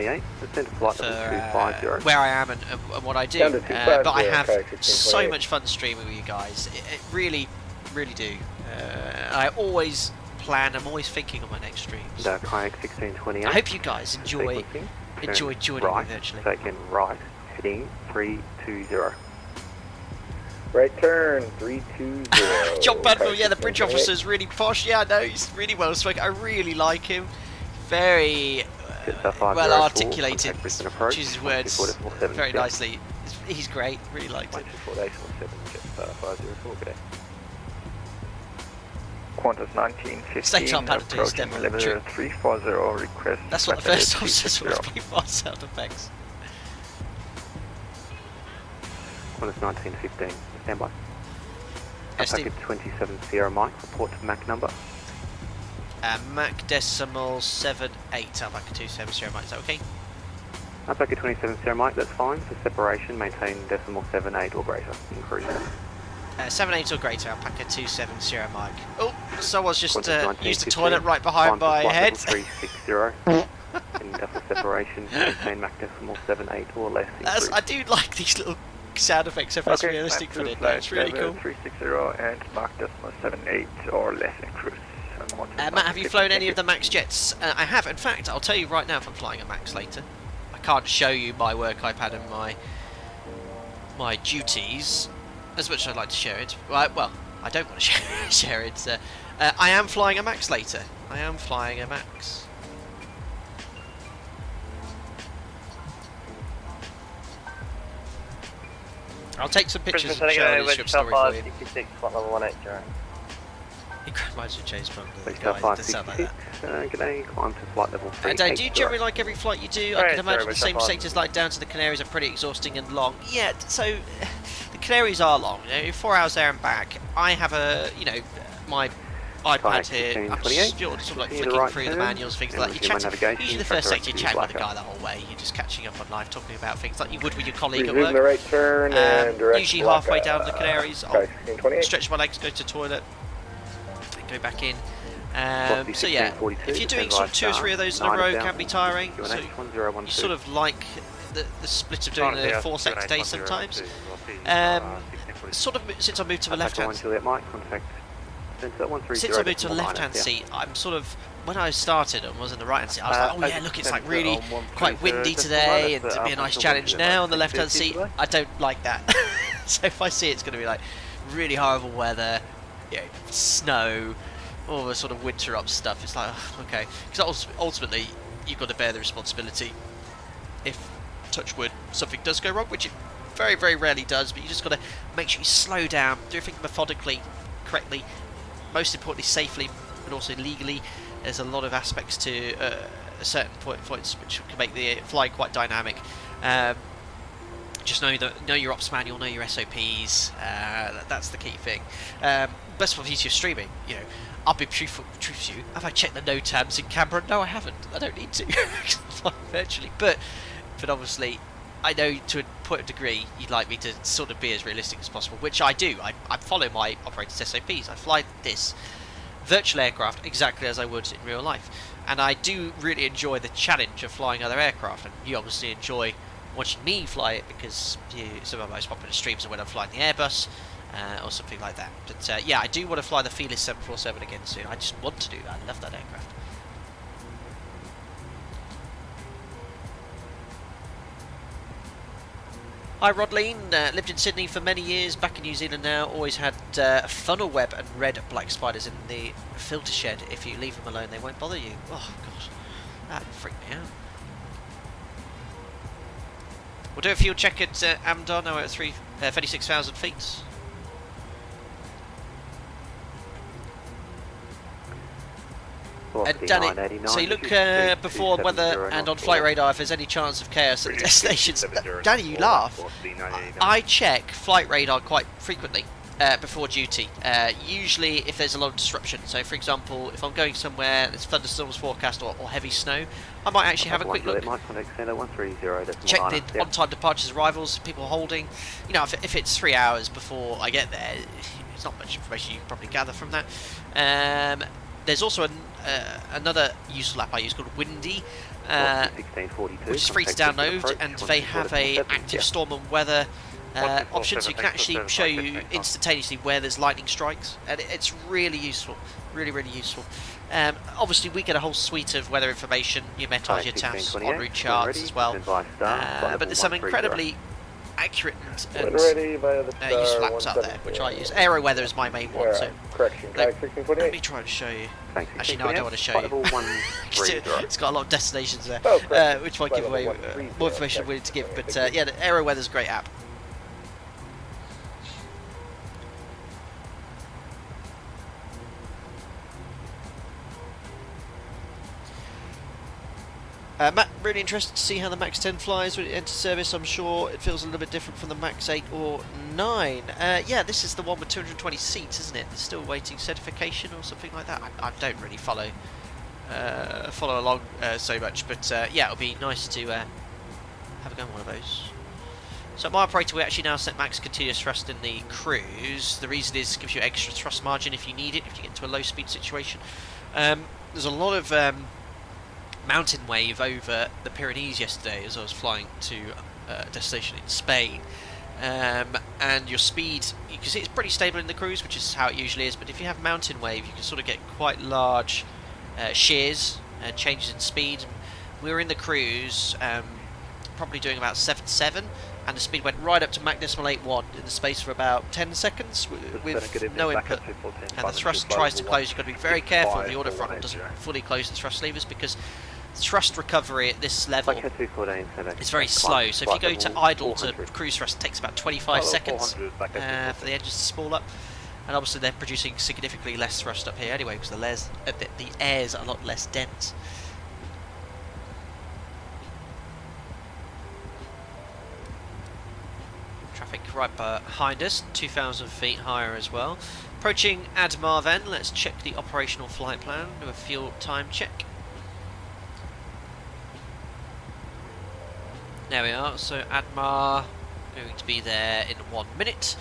where I am and what I do. But I have so much fun streaming with you guys. It really, really do. I always plan. I'm always thinking of my next streams. Kayak 1628. I hope you guys enjoy joining me virtually. Second right, heading 320. Right turn 320. John Badville, yeah, the bridge officer's really posh. Yeah, I know, he's really well spoken. I really like him. Very well articulated. Chooses words very nicely. He's great. Really liked it. Qantas 1915, State up approaching limiter 340, request. That's what the first officer was, play fast sound effects. Qantas 1915, stand by. Packet 27 Sierra Mike, report to MAC number. MAC decimal 78, Alpaca 27 Sierra Mike, is that okay? Packet 27 Sierra Mike, that's fine. For separation, maintain decimal 78 or greater in cruise. 78 or greater, Alpaca 27 Sierra Mike. Oh, someone's just used the toilet right behind my head. 360. In decimal separation, maintain MAC decimal 78 or less in cruise. I do like these little sound effects, if that's realistic for it. It's really cool. 360 and MAC decimal 78 or less in cruise. Matt, have you flown any of the MAX jets? I have. In fact, I'll tell you right now if I'm flying a MAX later. I can't show you my work iPad and my duties as much as I'd like to share it. Well, I don't want to share it. I am flying a MAX later. I am flying a MAX. I'll take some pictures and share an Instagram story for you. 66, flight level 180. It reminds me of James Bond. Does sound like that. G'day, climb to flight level 3. And do you generally like every flight you do? I can imagine the same sectors like down to the Canaries are pretty exhausting and long. Yeah, so the Canaries are long. 4 hours there and back. I have my iPad here. I'm just sort of like flicking through the manuals, things like that. Usually the first sector you chat with the guy the whole way. You're just catching up on life, talking about things like you would with your colleague at work. The right turn and usually halfway down the Canaries, I'll stretch my legs, go to the toilet, and go back in. So yeah, if you're doing sort of 2 or 3 of those in a row, it can be tiring. So you sort of like the split of doing the 4 sector days sometimes. Sort of since I moved to the left-hand seat, I'm sort of, when I started and was in the right-hand seat, I was like, oh yeah, look, it's like really quite windy today, and it'd be a nice challenge. Now on the left-hand seat, I don't like that. So if I see it's going to be like really horrible weather, snow, all the sort of winter up stuff, it's like, oh, okay, because ultimately you've got to bear the responsibility if, touch wood, something does go wrong, which it very, very rarely does, but you just got to make sure you slow down, do everything methodically, correctly, most importantly safely, but also legally. There's a lot of aspects to certain points which can make the flying quite dynamic. Just know your ops manual, know your SOPs. That's the key thing. Best of all, use your streaming. I'll be truthful with you. Have I checked the no tabs in Canberra? No, I haven't. I don't need to. Virtually, but obviously, I know to a point of degree you'd like me to sort of be as realistic as possible, which I do. I follow my operator's SOPs. I fly this virtual aircraft exactly as I would in real life, and I do really enjoy the challenge of flying other aircraft, and you obviously enjoy watching me fly it because some of my most popular streams are when I'm flying the Airbus or something like that. But yeah, I do want to fly the Felis 747 again soon. I just want to do that. I love that aircraft. Hi Rodleen, lived in Sydney for many years, back in New Zealand now, always had funnel web and red black spiders in the filter shed. If you leave them alone they won't bother you. Oh gosh, that freaked me out. We'll do a fuel check at Amdar, now we're at 36,000 feet. Danny, so you look before weather and on flight radar if there's any chance of chaos at the destinations. Danny, you laugh. I check flight radar quite frequently before duty, usually if there's a lot of disruption. So for example, if I'm going somewhere there's thunderstorms forecast or heavy snow, I might actually have a quick look, check the on-time departures, arrivals, people holding. If it's 3 hours before I get there, there's not much information you can probably gather from that. There's also another useful app I use called Windy, which is free to download, and they have a active storm and weather option, so you can actually show you instantaneously where there's lightning strikes, and it's really useful, really useful. Obviously we get a whole suite of weather information, your METARs, your TAFs, en route charts as well, but there's some incredibly accurate and useful apps out there which I use. AeroWeather is my main one, so let me try to show you. Actually no, I don't want to show you. It's got a lot of destinations there, which might give away more information I'm willing to give, but yeah, the AeroWeather is a great app. Matt, really interested to see how the Max 10 flies when it enters service. I'm sure it feels a little bit different from the Max 8 or 9. Yeah, this is the one with 220 seats, isn't it? It's still waiting certification or something like that. I don't really follow along so much, but yeah, it'll be nice to have a go on one of those. So at my operator, we actually now set max continuous thrust in the cruise. The reason is it gives you extra thrust margin if you need it, if you get into a low speed situation. There's a lot of mountain wave over the Pyrenees yesterday as I was flying to a destination in Spain, and your speed, you can see it's pretty stable in the cruise, which is how it usually is, but if you have mountain wave you can sort of get quite large shears and changes in speed. We were in the cruise probably doing about 7.7, and the speed went right up to Mach decimal 8.1 in the space for about 10 seconds with no input. And the thrust tries to close. You've got to be very careful the auto throttle doesn't fully close the thrust levers, because thrust recovery at this level is very slow. So if you go to idle to cruise thrust, it takes about 25 seconds for the engines to spool up. And obviously they're producing significantly less thrust up here anyway, because the air's a lot less dense. Traffic right behind us, 2,000 feet higher as well. Approaching Admar then, let's check the operational flight plan, do a fuel time check. There we are, so Admar going to be there in 1 minute.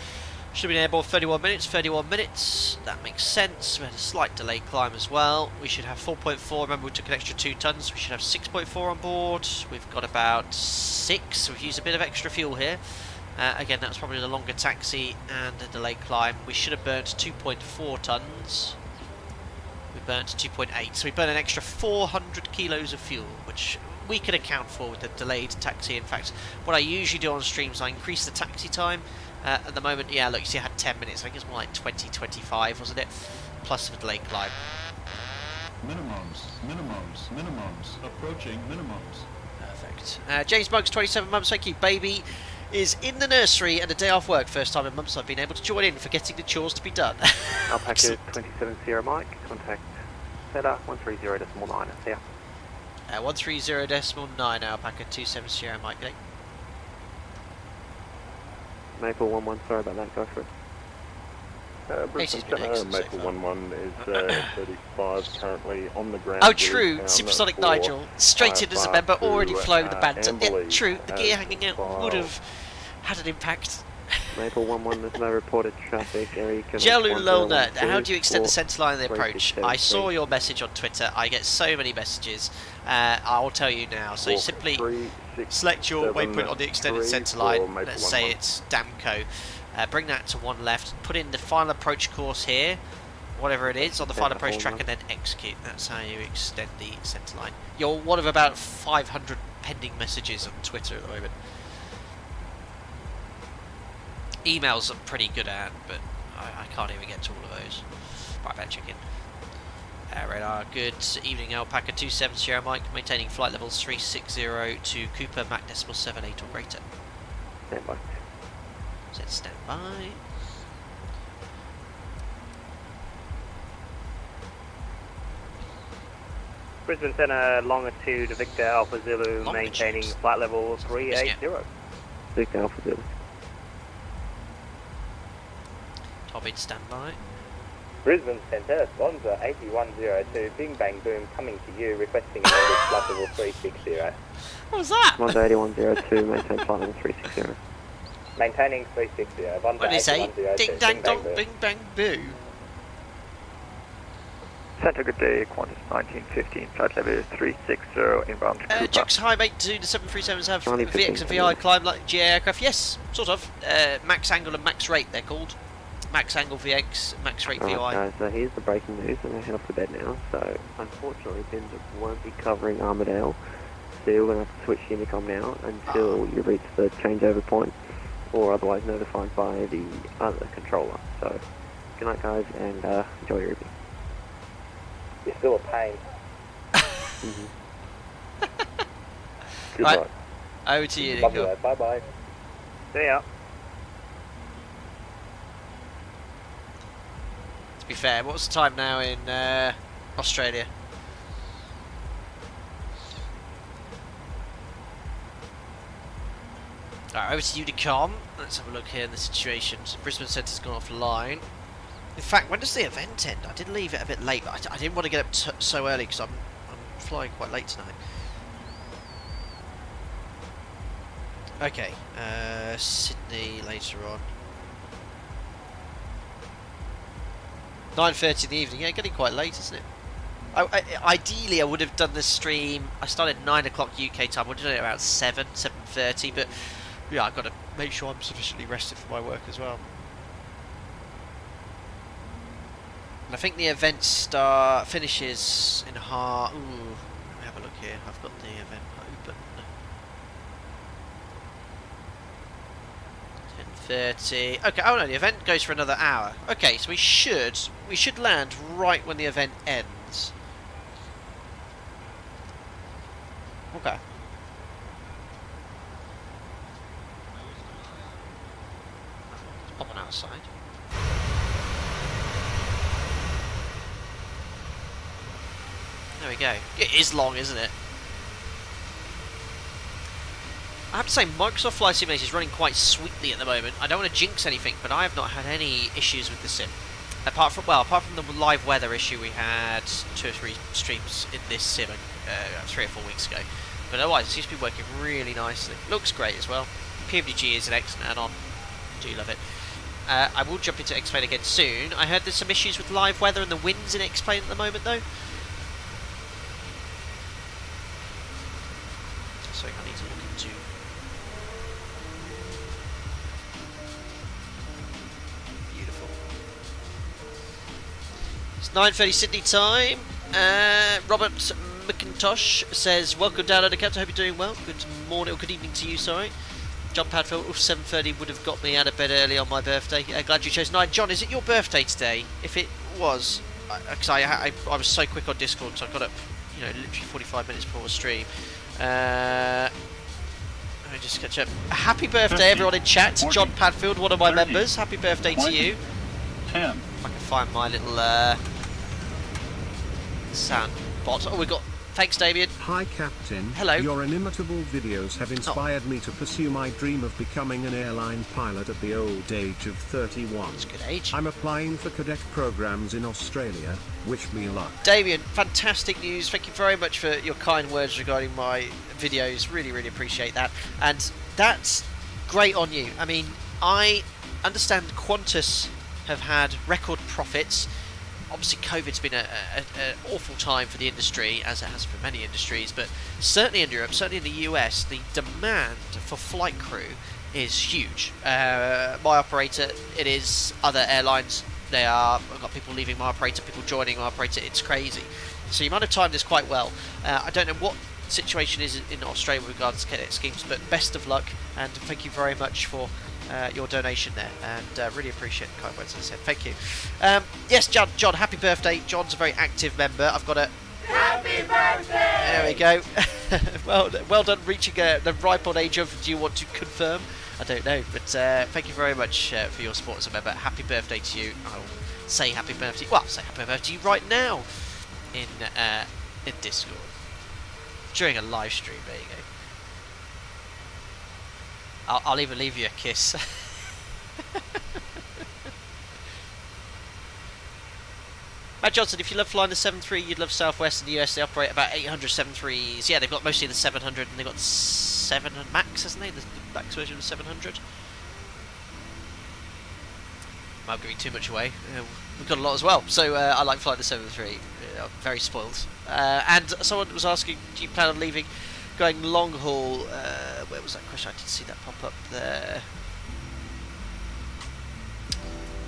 Should be airborne 31 minutes, that makes sense. We had a slight delay climb as well. We should have 4.4, remember we took an extra 2 tons, we should have 6.4 on board. We've got about 6, we've used a bit of extra fuel here. Again, that was probably the longer taxi and the delay climb. We should have burnt 2.4 tons. We burnt 2.8, so we burned an extra 400 kilos of fuel, which we could account for with the delayed taxi. In fact, what I usually do on streams, I increase the taxi time. At the moment, yeah, look, you see I had 10 minutes, I think it's more like 20-25, wasn't it? Plus the delay climb. Minimums, approaching minimums. Perfect. James Muggs, 27 months, thank you. Baby is in the nursery and a day off work. First time in months I've been able to join in for getting the chores to be done. Alpaca 27 Sierra Mike, contact Theta 130.9 at here. 130.9 Alpaca 27 Sierra Mike. Okay. Maple 11, sorry about that, go for it. Brisbane Maple 11 is 35 currently on the ground. Oh true, Supersonic Nigel, straight in as a member, already flowing the banter. Yeah, true, the gear hanging out would have had an impact. Maple 11, there's no reported traffic. Jelu Lolna, how do you extend the centre line of the approach? I saw your message on Twitter, I get so many messages. I'll tell you now, so simply select your waypoint on the extended centre line, let's say it's Damco. Bring that to one left, put in the final approach course here, whatever it is, on the final approach track, and then execute. That's how you extend the centre line. You're one of about 500 pending messages on Twitter at the moment. Emails I'm pretty good at, but I can't even get to all of those. Right, better check in. Radar, good evening, Alpaca 27 Sierra Mike, maintaining flight levels 360 to Cooper, Mach decimal 78 or greater. Stand by. Set standby. Brisbane Centre, longitude Victor Alpha Zulu, maintaining flight level 380. Victor Alpha Zulu. Tobbing standby. Brisbane Centre, Bonza 8102, Bing Bang Boom coming to you, requesting flight level 360. What was that? Bonza 8102, maintain flight level 360. Maintaining 360. What did he say? Ding dang dong, bing bang boo. Centre, good day, Qantas 1915, flight level 360, inbound to Cooper. Jux, hi mate, do the 737s have VX and VI climb like GA aircraft? Yes, sort of. Max angle and max rate they're called. Max angle VX, max rate VI. Guys, so here's the breaking news, and I head off to bed now. So, unfortunately, Bins won't be covering Armadale. So you're going to have to switch to intercom now until you reach the changeover point, or otherwise notified by the other controller. So, good night guys, and enjoy your evening. You're still a pain. Good luck. Over to you, Nico. Bye bye. See ya. To be fair, what's the time now in Australia? Alright, over to Unicom. Let's have a look here in the situation. So Brisbane Centre's gone offline. In fact, when does the event end? I did leave it a bit late, but I didn't want to get up so early because I'm flying quite late tonight. Okay, Sydney later on. 9:30 in the evening. Yeah, getting quite late, isn't it? Ideally, I would have done this stream. I started 9 o'clock UK time. I would have done it about 7:30, but yeah, I've got to make sure I'm sufficiently rested for my work as well. And I think the event finishes in half. Ooh, let me have a look here. I've got the event open. 10:30. Okay. Oh no, the event goes for another hour. Okay, so we should land right when the event ends. Okay. Pop on outside. There we go. It is long, isn't it? I have to say, Microsoft Flight Simulator is running quite sweetly at the moment. I don't want to jinx anything, but I have not had any issues with the sim. Apart from the live weather issue we had 2 or 3 streams in this sim 3 or 4 weeks ago. But otherwise, it seems to be working really nicely. Looks great as well. PMDG is an excellent add-on. Do love it. I will jump into X-Plane again soon. I heard there's some issues with live weather and the winds in X-Plane at the moment, though. Something I need to look into. Beautiful. It's 9:30 Sydney time. Robert McIntosh says, welcome down under Captain, hope you're doing well. Good morning, or good evening to you, sorry. John Padfield, 7:30 would have got me out of bed early on my birthday. Glad you chose 9. John, is it your birthday today? If it was, because I was so quick on Discord, so I got up, literally 45 minutes before the stream. Let me just catch up. Happy birthday, everyone in chat. 40, John Padfield, one of my 30, members. Happy birthday 20, to you. 10. If I can find my little sound bot. Oh, we got. Thanks, Damien. Hi, Captain. Hello. Your inimitable videos have inspired me to pursue my dream of becoming an airline pilot at the old age of 31. That's a good age. I'm applying for cadet programs in Australia. Wish me luck. Damien, fantastic news. Thank you very much for your kind words regarding my videos. Really, really appreciate that. And that's great on you. I mean, I understand Qantas have had record profits. Obviously, COVID's been an awful time for the industry, as it has for many industries, but certainly in Europe, certainly in the US, the demand for flight crew is huge. My operator, it is other airlines. I've got people leaving my operator, people joining my operator. It's crazy. So you might have timed this quite well. I don't know what situation is in Australia with regards to cadet schemes, but best of luck, and thank you very much for your donation there, and really appreciate the kind words, as I said. Thank you. Yes, John, happy birthday. John's a very active member. I've got a happy birthday. There we go. well done, reaching the ripe old age of. Do you want to confirm? I don't know, but thank you very much for your support as a member. Happy birthday to you. I'll say happy birthday. Well, I'll say happy birthday to you right now in Discord during a live stream. There you go. I'll even leave you a kiss. Matt Johnson, if you love flying the 737, you'd love Southwest in the US. They operate about 800 737s. Yeah, they've got mostly the 700, and they've got the 700 Max, hasn't they? The Max version of the 700. Might be giving too much away. We've got a lot as well. So I like flying the 737. I'm very spoiled. And someone was asking, do you plan on leaving? Going long haul, where was that question? I did see that pop up there.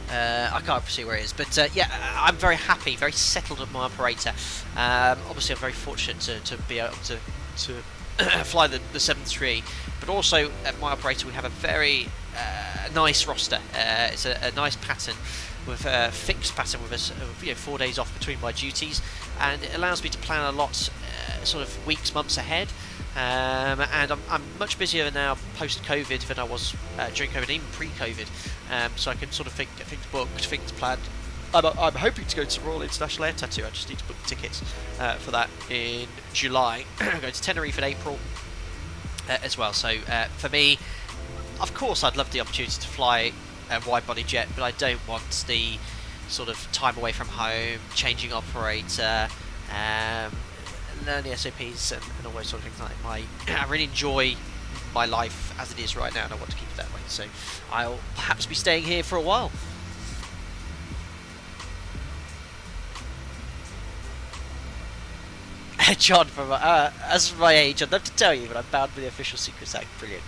I can't see where it is, but yeah, I'm very happy, very settled at my operator. Obviously, I'm very fortunate to be able to fly the 737, but also at my operator we have a very nice roster. It's a nice pattern with a fixed pattern with us, 4 days off between my duties, and it allows me to plan a lot, sort of weeks, months ahead. And I'm much busier now post-COVID than I was during COVID, even pre-COVID. So I can sort of get things booked, things planned. I'm hoping to go to Royal International Air Tattoo. I just need to book tickets for that in July. I'm going to Tenerife in April as well. So for me, of course, I'd love the opportunity to fly a wide-body jet, but I don't want the sort of time away from home, changing operator, learn the SOPs and all those sort of things. I really enjoy my life as it is right now, and I want to keep it that way. So I'll perhaps be staying here for a while. John, from as for my age, I'd love to tell you, but I'm bound by the Official Secrets Act. Brilliant.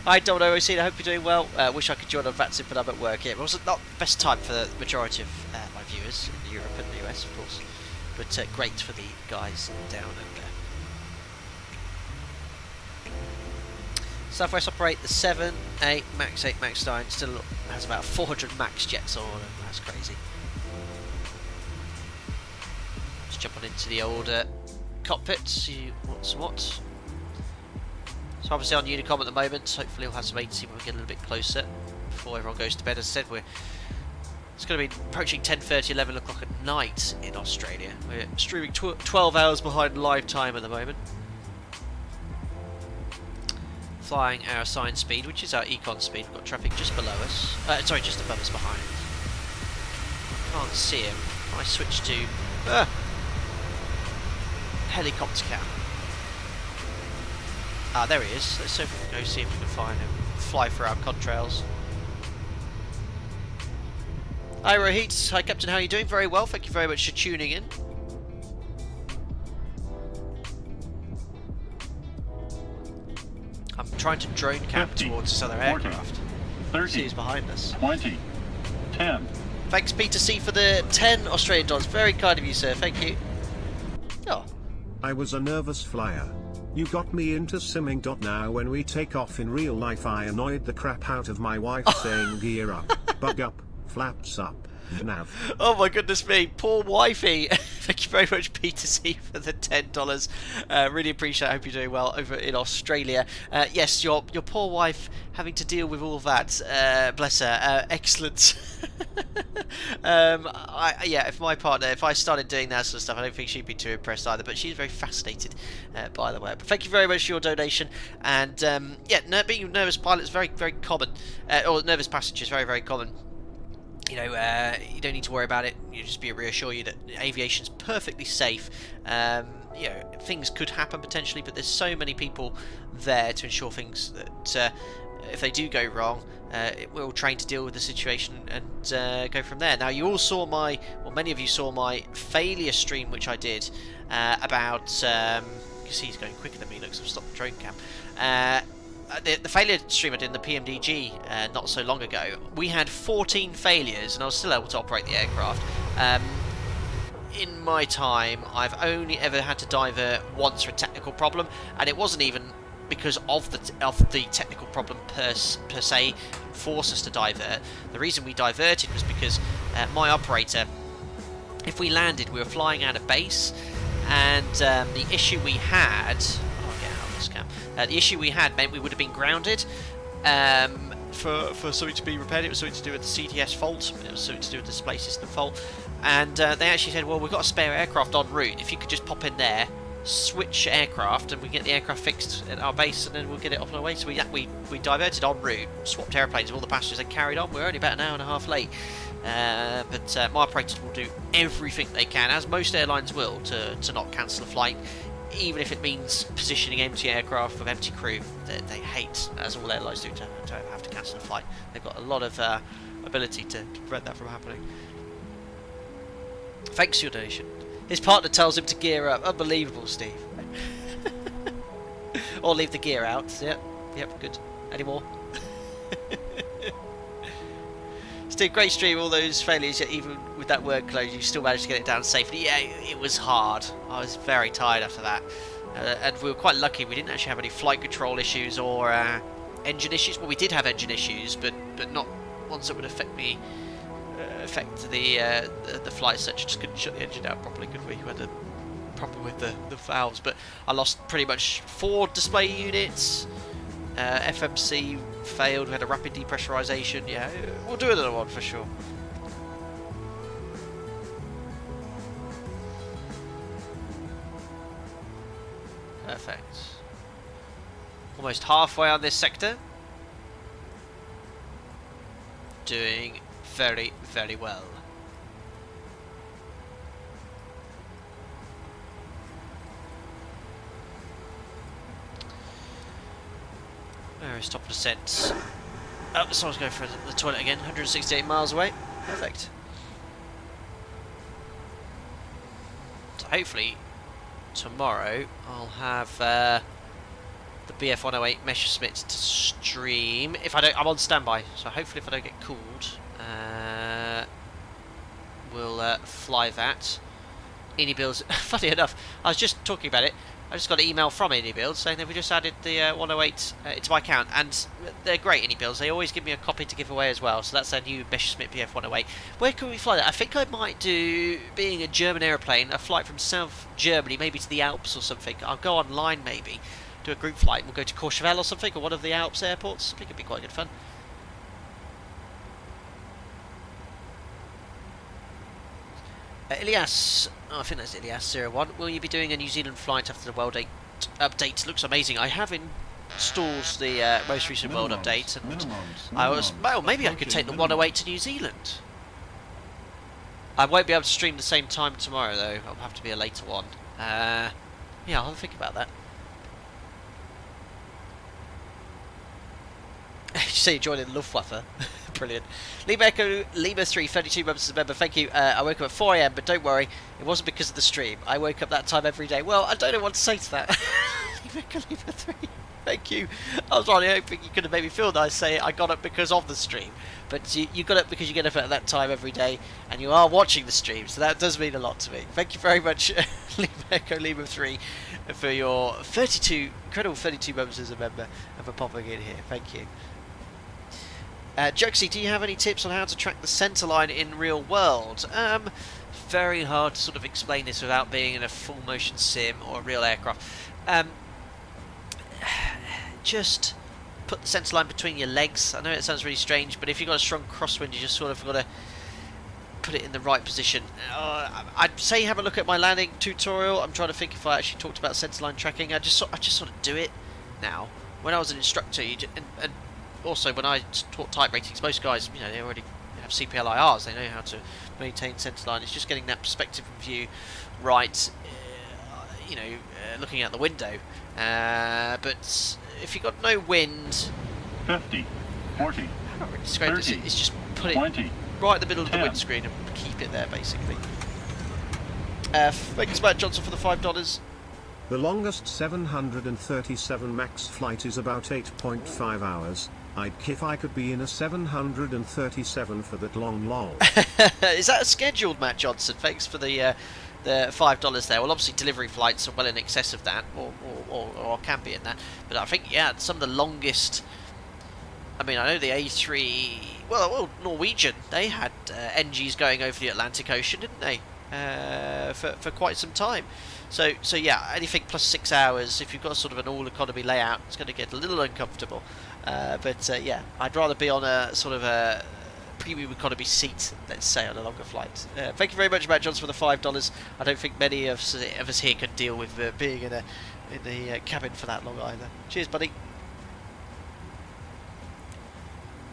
Hi, Domino OC, I hope you're doing well. Wish I could join on VATSIM, but I'm at work. It wasn't not the best time for the majority of my viewers in Europe and the US, of course. But great for the guys down under. Southwest operate the 7, 8, Max 8, Max 9. Still has about 400 Max jets on, and that's crazy. Just jump on into the old cockpit, see what's what. So obviously on Unicom at the moment. Hopefully we'll have some latency when we get a little bit closer before everyone goes to bed. As I said, it's going to be approaching 10:30, 11 o'clock at night in Australia. We're streaming 12 hours behind live time at the moment. Flying our assigned speed, which is our econ speed. We've got traffic just below us. Sorry, just above us behind. Can't see him. I switch to helicopter cam. Ah, there he is. Let's go see if we can find him. Fly for our contrails. Hi Rohit. Hi Captain, how are you doing? Very well, thank you very much for tuning in. I'm trying to drone cam 50, towards this other 40, aircraft. 30, See who's behind us. 20, 10. Thanks Peter C for the 10 Australian dollars. Very kind of you, sir. Thank you. Oh. I was a nervous flyer. You got me into simming. Now when we take off in real life, I annoyed the crap out of my wife saying gear up, bug up, flaps up, nav. Oh my goodness me, poor wifey. Thank you very much Peter C for the $10. Really appreciate it. I hope you're doing well over in Australia. Yes, your poor wife having to deal with all that. Bless her. Excellent. Yeah, if I started doing that sort of stuff, I don't think she'd be too impressed either, but she's very fascinated by the way. But thank you very much for your donation. And yeah, being a nervous pilot is very, very common, or nervous passenger is very, very common. You know, you don't need to worry about it. You just reassure you that aviation's perfectly safe. You know, things could happen potentially, but there's so many people there to ensure things that if they do go wrong, we're all trained to deal with the situation and go from there. Now, you all saw many of you saw my failure stream, which I did about. You can see he's going quicker than me. Looks, I've stopped the drone cam. The failure stream I did in the PMDG not so long ago, we had 14 failures and I was still able to operate the aircraft. In my time, I've only ever had to divert once for a technical problem, and it wasn't even because of the technical problem per se forced us to divert. The reason we diverted was because my operator, if we landed, we were flying out of base, and the issue we had. The issue we had meant we would have been grounded for something to be repaired. It was something to do with the CTS fault. It was something to do with the display system fault. And they actually said, well, we've got a spare aircraft en route. If you could just pop in there, switch aircraft, and we get the aircraft fixed at our base, and then we'll get it off on our way. So we diverted en route, swapped airplanes with all the passengers, and carried on. We're only about an hour and a half late. But my operators will do everything they can, as most airlines will, to not cancel a flight. Even if it means positioning empty aircraft with empty crew, they hate, as all airlines do, to have to cancel a flight. They've got a lot of ability to prevent that from happening. Thanks for your donation. His partner tells him to gear up. Unbelievable, Steve. Or leave the gear out. Yep, good. Any more? Still, great stream, all those failures, yet even with that workload, you still managed to get it down safely. Yeah, it was hard. I was very tired after that. And we were quite lucky. We didn't actually have any flight control issues or engine issues. Well, we did have engine issues, but not ones that would affect the flight such. Just couldn't shut the engine out properly, could we? We had a problem with the valves, but I lost pretty much 4 display units. FMC failed. We had a rapid depressurization. Yeah, we'll do another one for sure. Perfect. Almost halfway on this sector. Doing very, very well. Where is top descent? Oh, someone's going for the toilet again. 168 miles away. Perfect. So hopefully tomorrow I'll have the BF108 Messerschmitt to stream. If I don't, I'm on standby, so hopefully if I don't get called, we'll fly that. Builds. Funny enough, I was just talking about it. I just got an email from Builds saying that we just added the 108 into my account, and they're great Builds. They always give me a copy to give away as well. So that's their new Messerschmitt BF 108. Where can we fly that? I think I might do, being a German aeroplane, a flight from South Germany, maybe to the Alps or something. I'll go online maybe, do a group flight. We'll go to Courchevel or something, or one of the Alps airports. I think it'd be quite good fun. Ilias, I think that's Ilias01. Will you be doing a New Zealand flight after the world update? Looks amazing. I have installed the most recent world update, and I was, well, maybe I could take the 108 to New Zealand. I won't be able to stream at the same time tomorrow though. I'll have to be a later one. Yeah, I'll think about that. You say you're joining Luftwaffe. Brilliant. Lima Echo, Lima 3, 32 months as a member, thank you. I woke up at 4 AM, but don't worry, it wasn't because of the stream. I woke up that time every day. Well, I don't know what to say to that. Lima Echo, Lima 3, thank you. I was really hoping you could have made me feel nice, say I got up because of the stream. But you got up because you get up at that time every day, and you are watching the stream, so that does mean a lot to me. Thank you very much, Lima Echo, Lima 3, for your incredible 32 months as a member, and for popping in here. Thank you. Jokesy, do you have any tips on how to track the centre line in real world? Very hard to sort of explain this without being in a full motion sim or a real aircraft. Just put the centre line between your legs. I know it sounds really strange, but if you've got a strong crosswind, you just sort of got to put it in the right position. I'd say have a look at my landing tutorial. I'm trying to think if I actually talked about centre line tracking. I just sort of do it now. When I was an instructor, and also when I taught type ratings, most guys, you know, they already have CPLIRs. They know how to maintain centre line. It's just getting that perspective and view right. You know, looking out the window. But if you've got no wind, 50, 40, I can't really describe 30, it's just put it 20, right in the middle of 10. the windscreen and keep it there, basically. Thanks, Matt Johnson, for the $5. The longest 737 max flight is about 8.5 hours. I'd kiff I could be in a 737 for that long. Is that a scheduled, Matt Johnson? Thanks for the $5 there. Well, obviously delivery flights are well in excess of that, or can be in that. But I think, yeah, some of the longest. I mean, I know the A3. Well, Norwegian. They had NGs going over the Atlantic Ocean, didn't they? For quite some time. So yeah, anything plus 6 hours. If you've got sort of an all-economy layout, it's going to get a little uncomfortable. But yeah, I'd rather be on a sort of a premium economy seat, let's say, on a longer flight. Thank you very much, Matt Johnson, for the $5. I don't think many of us here can deal with being in the cabin for that long either. Cheers, buddy.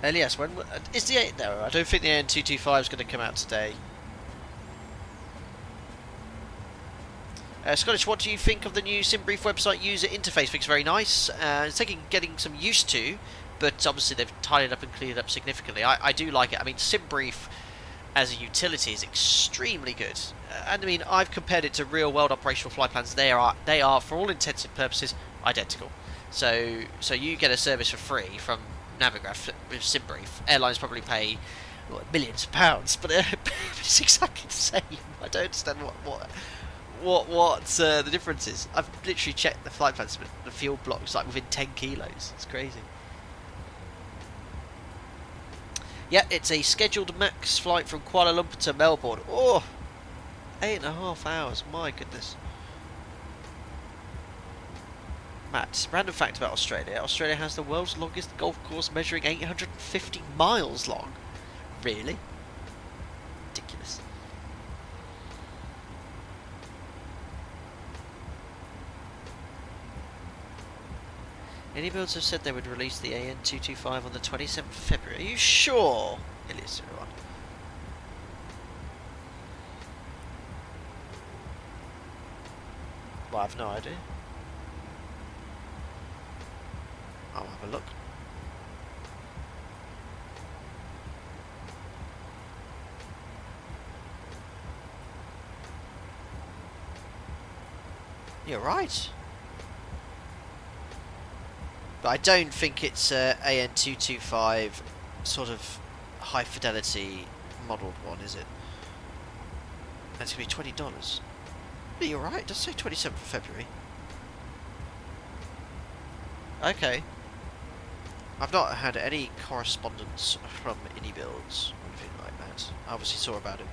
Elias, when is the no? I don't think the AN225 is going to come out today. Scottish, what do you think of the new SimBrief website user interface? I think it's very nice. It's taking getting some used to, but obviously they've tidied it up and cleared it up significantly. I do like it. I mean, SimBrief as a utility is extremely good. And I mean, I've compared it to real-world operational flight plans. They are, for all intents and purposes, identical. So you get a service for free from Navigraph with SimBrief. Airlines probably pay millions of pounds, but it's exactly the same. I don't understand what the difference is. I've literally checked the flight plans, but the fuel block's like within 10 kilos. It's crazy. Yeah, it's a scheduled max flight from Kuala Lumpur to Melbourne. Oh, 8.5 hours. My goodness. Matt, random fact about Australia. Australia has the world's longest golf course, measuring 850 miles long. Really? Ridiculous. Any builds have said they would release the AN225 on the 27th of February. Are you sure? It is everyone. Well, I have no idea. I'll have a look. You're right. But I don't think it's AN225 sort of high fidelity modelled one, is it? That's going to be $20. Are you alright? It does say 27th of February. Okay. I've not had any correspondence from any builds or anything like that. I obviously saw about it.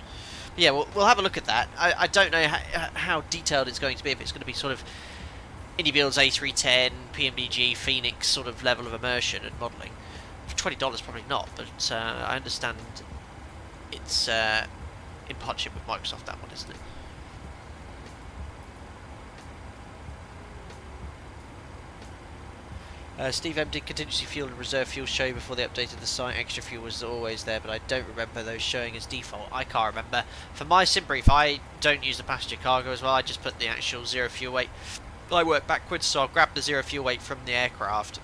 But yeah, we'll have a look at that. I don't know how detailed it's going to be, if it's going to be sort of Builds A310, PMDG, Phoenix sort of level of immersion and modelling. For $20 probably not, but I understand it's in partnership with Microsoft, that one, isn't it? Steve M did contingency fuel and reserve fuel show before they updated the site. Extra fuel was always there, but I don't remember those showing as default. I can't remember. For my sim brief, I don't use the passenger cargo as well. I just put the actual zero fuel weight. I work backwards, so I'll grab the zero fuel weight from the aircraft,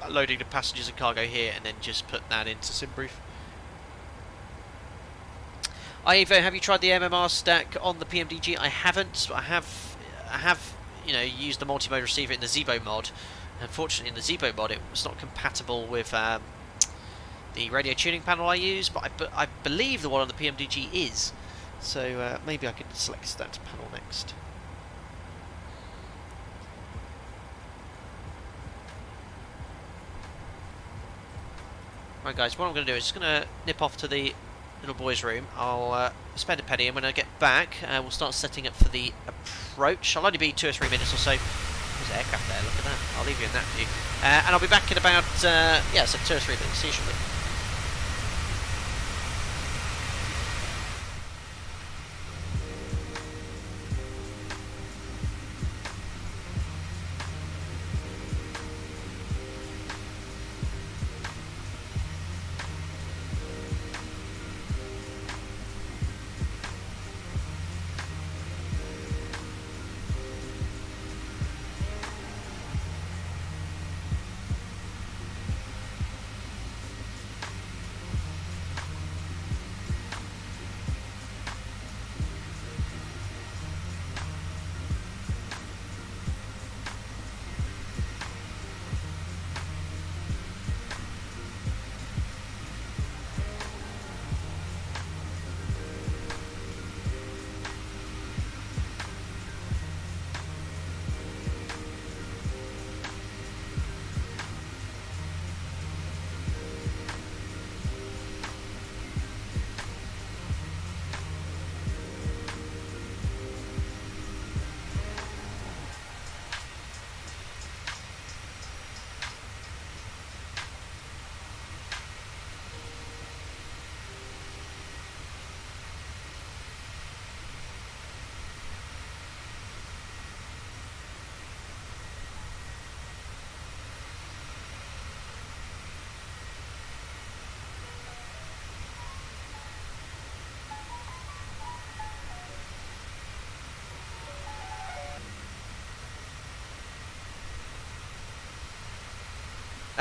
loading the passengers and cargo here, and then just put that into sim brief. Evo, have you tried the MMR stack on the PMDG? I haven't. I have, you know, used the multimode receiver in the Zebo mod. Unfortunately, in the Zebo mod, it was not compatible with the radio tuning panel I use, but I believe the one on the PMDG is. So maybe I could select that panel next. Right, guys, what I'm going to do is just going to nip off to the little boy's room. I'll spend a penny, and when I get back, we'll start setting up for the approach. I'll only be 2 or 3 minutes or so. There's an aircraft there, look at that. I'll leave you in that view. And I'll be back in about, yeah, so 2 or 3 minutes. See you shortly.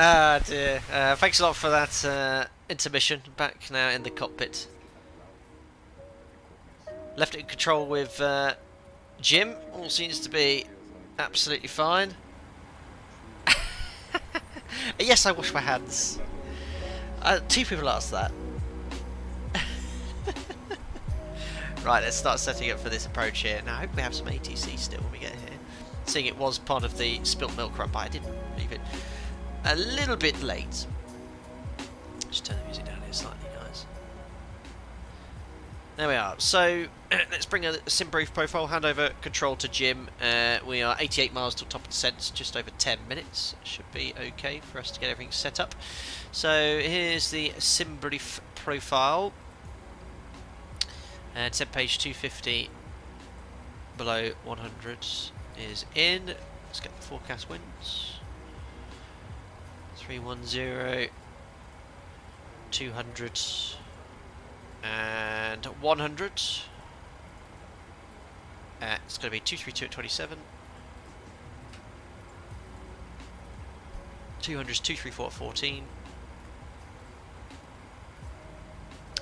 Ah dear. Thanks a lot for that intermission. Back now in the cockpit. Left it in control with Jim. All seems to be absolutely fine. Yes, I wash my hands. 2 people asked that. Right, let's start setting up for this approach here. Now, I hope we have some ATC still when we get here. Seeing it was part of the spilt milk run, but I didn't leave it. A little bit late. Just turn the music down here slightly, guys. There we are. So let's bring a sim brief profile. Hand over control to Jim. We are 88 miles to top of descent, just over 10 minutes. Should be okay for us to get everything set up. So here's the sim brief profile. And descent page 250 below 100 is in. Let's get the forecast winds. 310, 200 and 100. It's going to be 232 at 27. 200 is 234 at 14.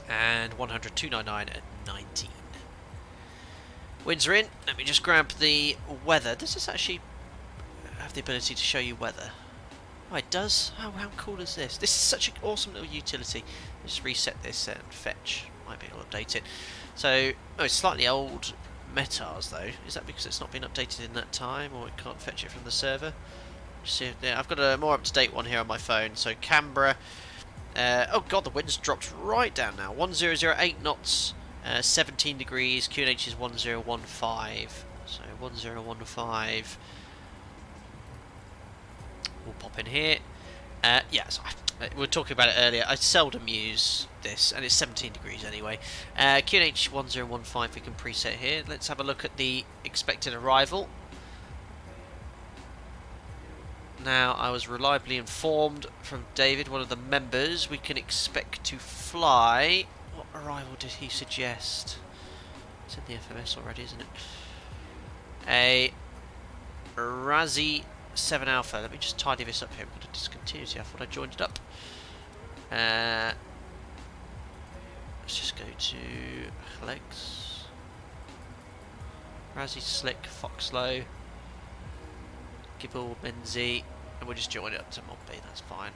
And 100, 299 at 19. Winds are in. Let me just grab the weather. Does this actually have the ability to show you weather? Oh, it does? Oh, how cool is this? This is such an awesome little utility. Let's just reset this and fetch. Might be able to update it. So, oh, it's slightly old METARs though. Is that because it's not been updated in that time, or it can't fetch it from the server? See, yeah, I've got a more up-to-date one here on my phone. So Canberra. Oh god, the wind's dropped right down now. 1008 knots, 17 degrees. QNH is 1015. So 1015. We'll pop in here. Yes, we were talking about it earlier. I seldom use this, and it's 17 degrees anyway. QNH 1015 we can preset here. Let's have a look at the expected arrival. Now, I was reliably informed from David, one of the members, we can expect to fly. What arrival did he suggest? It's in the FMS already, isn't it? A Razzie 7 Alpha. Let me just tidy this up here. I've got a discontinuity. I thought I joined it up. Let's just go to Legs. Razzie Slick, Foxlow, Gibble, Benzie, and we'll just join it up to Mobby. That's fine.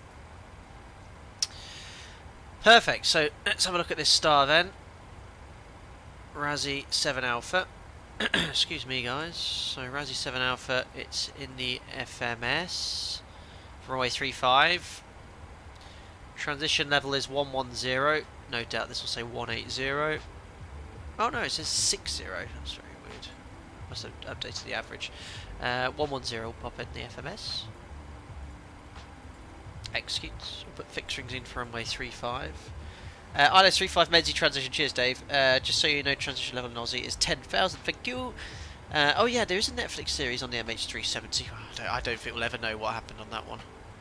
Perfect. So let's have a look at this star then. Razzie 7 Alpha. Excuse me, guys. So Razzie 7 Alpha, it's in the FMS. Runway 35. Transition level is 110. No doubt this will say 180. Oh no, it says 60. That's very weird. Must have updated the average. 110 will pop in the FMS. Execute. We'll put fixed in for runway 35. ILS 35 Medzi transition. Cheers, Dave. Just so you know, transition level in Aussie is 10,000. Thank you. Oh yeah, there is a Netflix series on the MH370. I don't think we'll ever know what happened on that one.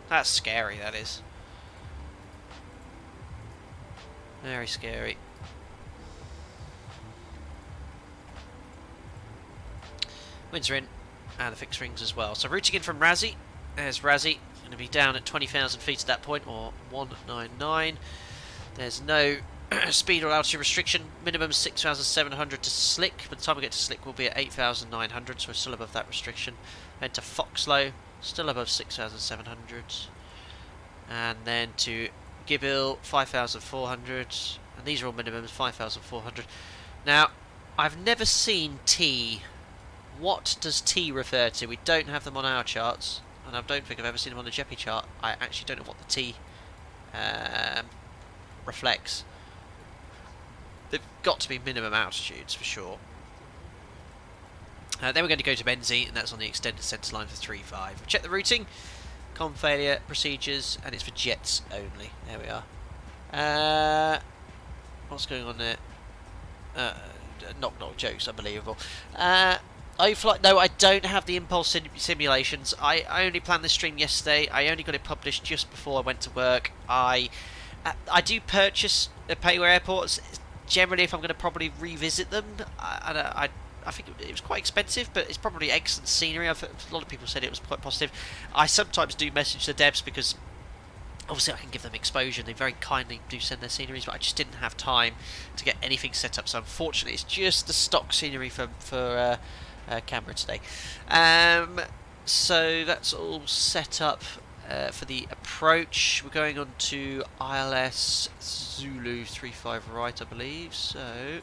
That's scary, that is. Very scary. Winds are in, and the fixed rings as well. So routing in from Razzie. There's Razzie. Going to be down at 20,000 feet at that point, or 199. There's no speed or altitude restriction. Minimum 6,700 to Slick. By the time we get to Slick, we'll be at 8,900, so we're still above that restriction. Then to Foxlow, still above 6,700. And then to Gibble, 5,400. And these are all minimums, 5,400. Now, I've never seen T. What does T refer to? We don't have them on our charts, and I don't think I've ever seen them on the JEPI chart. I actually don't know what the T reflects. They've got to be minimum altitudes for sure. Then we're going to go to Benzie, and that's on the extended centre line for 35. Check the routing, com failure, procedures, and it's for jets only. There we are. What's going on there? Knock jokes, unbelievable. No, I don't have the impulse simulations. I only planned this stream yesterday. I only got it published just before I went to work. I do purchase payware airports generally if I'm going to probably revisit them. I think it was quite expensive, but it's probably excellent scenery. A lot of people said it was quite positive. I sometimes do message the devs because obviously I can give them exposure. They very kindly do send their sceneries, but I just didn't have time to get anything set up. So unfortunately, it's just the stock scenery for Canberra today. So that's all set up for the approach. We're going on to ILS Zulu 35 right, I believe. So on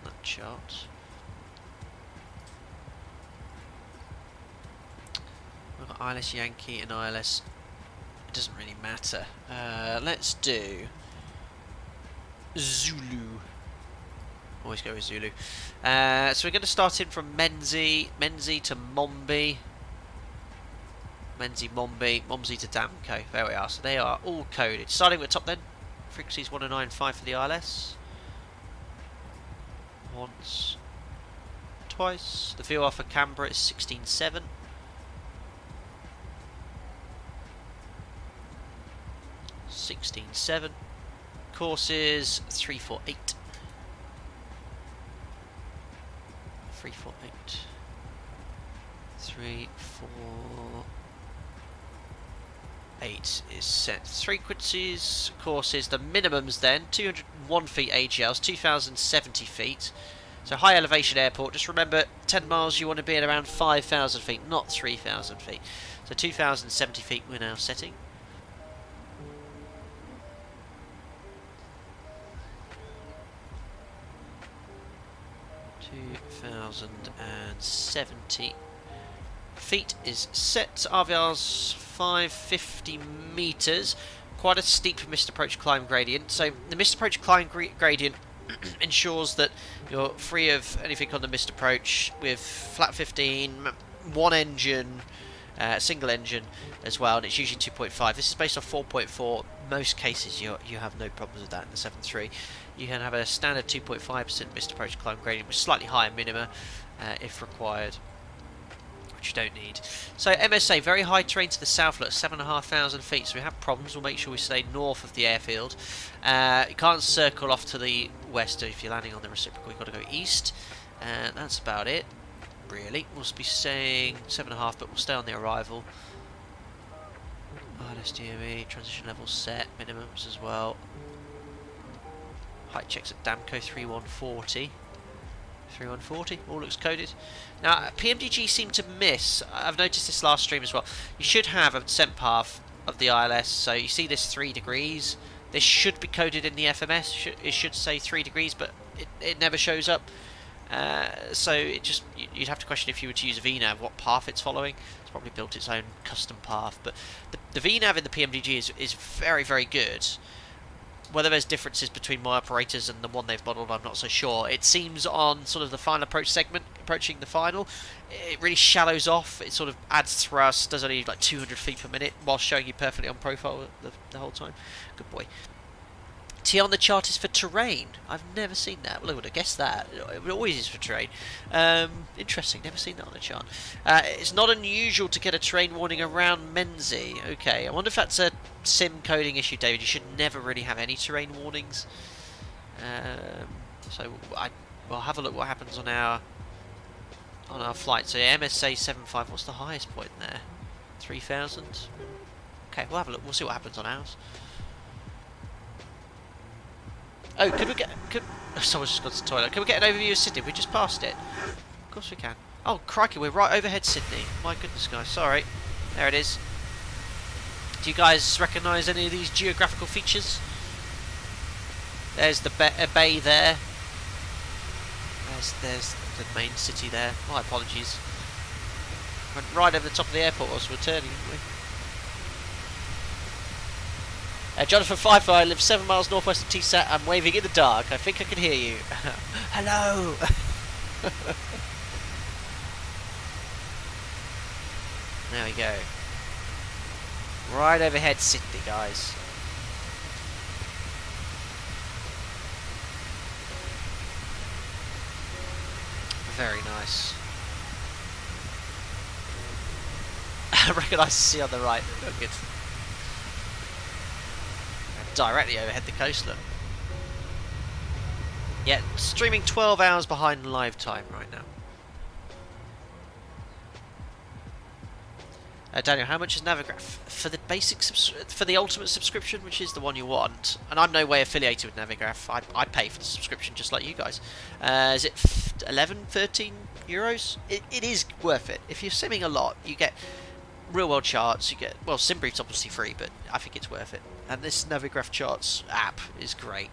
that chart, we've got ILS Yankee and ILS. It doesn't really matter. Let's do Zulu. Always go with Zulu. So we're going to start in from Menzie to Mombi, Momzi to Damco. There we are. So they are all coded. Starting with the top then. Frequencies 1095 for the ILS. Once. Twice. The VOR for Canberra is 16.7. Courses 348. 348. 348 is set. Frequencies, courses, the minimums then, 201 feet AGLs, 2,070 feet, So high elevation airport, just remember 10 miles you want to be at around 5,000 feet, not 3,000 feet. So 2,070 feet we're now setting. .2,070 feet is set. RVR's 550 metres. Quite a steep missed approach climb gradient. So the missed approach climb gradient ensures that you're free of anything on the missed approach with flat 15, one engine, single engine as well, and it's usually 2.5. This is based off 4.4. Most cases you have no problems with that in the 7.3. You can have a standard 2.5% missed approach climb gradient with slightly higher minima if required, which you don't need. So MSA, very high terrain to the south, look, 7,500 feet, so we have problems. We'll make sure we stay north of the airfield. You can't circle off to the west if you're landing on the reciprocal, you've got to go east, and that's about it, really. We'll be saying 7.5, but we'll stay on the arrival. ILSDME, transition level set, minimums as well. Height checks at Damco 3140. 3140, all looks coded. Now, PMDG seem to miss. I've noticed this last stream as well. You should have a descent path of the ILS. So you see this 3 degrees. This should be coded in the FMS. It should say 3 degrees, but it never shows up. So you'd have to question if you were to use a VNAV what path it's following. It's probably built its own custom path. But the VNAV in the PMDG is very, very good. Whether there's differences between my operators and the one they've modelled, I'm not so sure. It seems on sort of the final approach segment, approaching the final, it really shallows off. It sort of adds thrust, does only like 200 feet per minute, while showing you perfectly on profile the whole time. Good boy. T on the chart is for terrain. I've never seen that. Well, I would have guessed that. It always is for terrain. Interesting. Never seen that on the chart. It's not unusual to get a terrain warning around Menzie. Okay. I wonder if that's a sim coding issue, David. You should never really have any terrain warnings. So we'll have a look what happens on our flight. So MSA 75. What's the highest point there? 3,000. Okay. We'll have a look. We'll see what happens on ours. Oh, someone's just gone to the toilet. Can we get an overview of Sydney? We just passed it. Of course we can. Oh, crikey, we're right overhead Sydney. My goodness, guys. Sorry. There it is. Do you guys recognise any of these geographical features? There's the bay there. There's the main city there. My apologies. Went right over the top of the airport whilst we're turning, didn't we? Jonathan Pfeiffer, I live 7 miles northwest of TSAT. I'm waving in the dark. I think I can hear you. Hello! There we go. Right overhead Sydney, guys. Very nice. I recognise the sea on the right. Oh, good. Directly overhead the coast, look. Yeah, streaming 12 hours behind live time right now. Daniel, how much is Navigraph for the basic for the ultimate subscription, which is the one you want? And I'm no way affiliated with Navigraph. I pay for the subscription just like you guys. Is it 11, 13 euros? It is worth it. If you're simming a lot, you get real world charts. You get, well, SimBrief's obviously free, but I think it's worth it. And this Navigraph Charts app is great.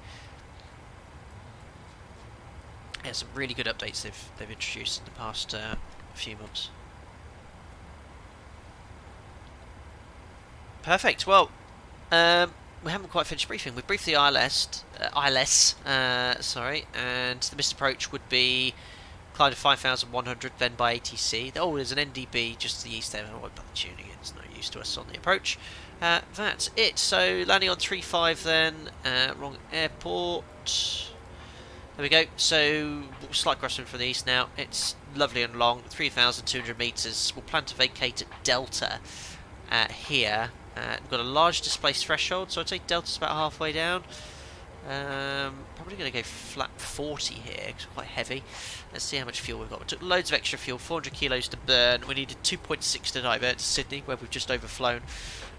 Yeah, some really good updates they've introduced in the past few months. Perfect. Well, we haven't quite finished briefing. We briefed the ILS, sorry, and the missed approach would be climb to 5,100, then by ATC. Oh, there's an NDB just to the east there. I won't bother tuning in. It's no use to us on the approach. That's it. So landing on 3.5 then. Wrong airport. There we go. So slight crosswind from the east now. It's lovely and long. 3,200 metres. We'll plan to vacate at Delta here. We've got a large displaced threshold, so I'd say Delta's about halfway down. Probably going to go flat 40 here, because we're quite heavy. Let's see how much fuel we've got. We took loads of extra fuel, 400 kilos to burn. We needed 2.6 to divert to Sydney, where we've just overflown.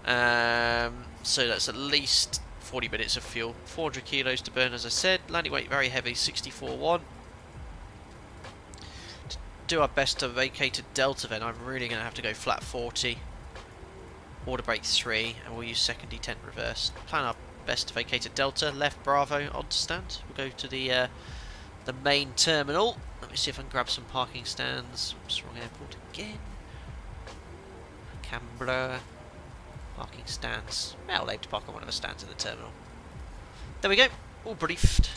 So that's at least 40 minutes of fuel. 400 kilos to burn, as I said. Landing weight very heavy, 64.1. do our best to vacate a Delta then, I'm really going to have to go flat 40. Order brake 3, and we'll use second D10 reverse. Plan our best to vacate a Delta, left Bravo, on to stand. We'll go to the main terminal. Let me see if I can grab some parking stands. Oops, wrong airport again. Canberra. Parking stands. Well, I'll aim to park on one of the stands in the terminal. There we go, all briefed.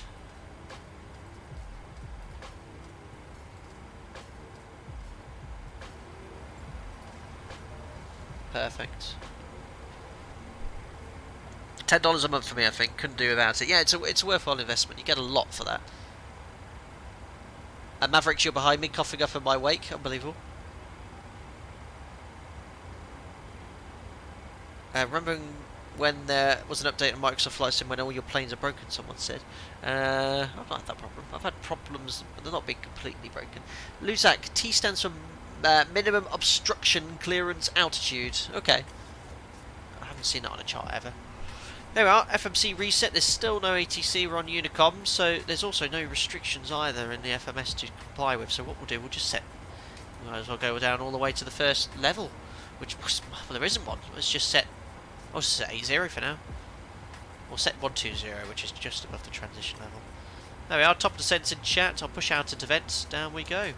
Perfect. $10 a month for me, I think. Couldn't do without it. Yeah, it's a worthwhile investment. You get a lot for that. And Mavericks, you're behind me, coughing up in my wake. Unbelievable. Remembering when there was an update on Microsoft Flight Sim when all your planes are broken, someone said. I've not had that problem. I've had problems, but they're not being completely broken. Luzak, T stands for minimum obstruction clearance altitude. Okay. I haven't seen that on a chart ever. There we are, FMC reset. There's still no ATC, we're on Unicom, so there's also no restrictions either in the FMS to comply with. So what we'll do, we'll just set, we might as well go down all the way to the first level, which, well, there isn't one. Let's just set, I'll just set 80 for now. We'll set 120, which is just above the transition level. There we are, top of the sentence in chat. I'll push out into vents, down we go.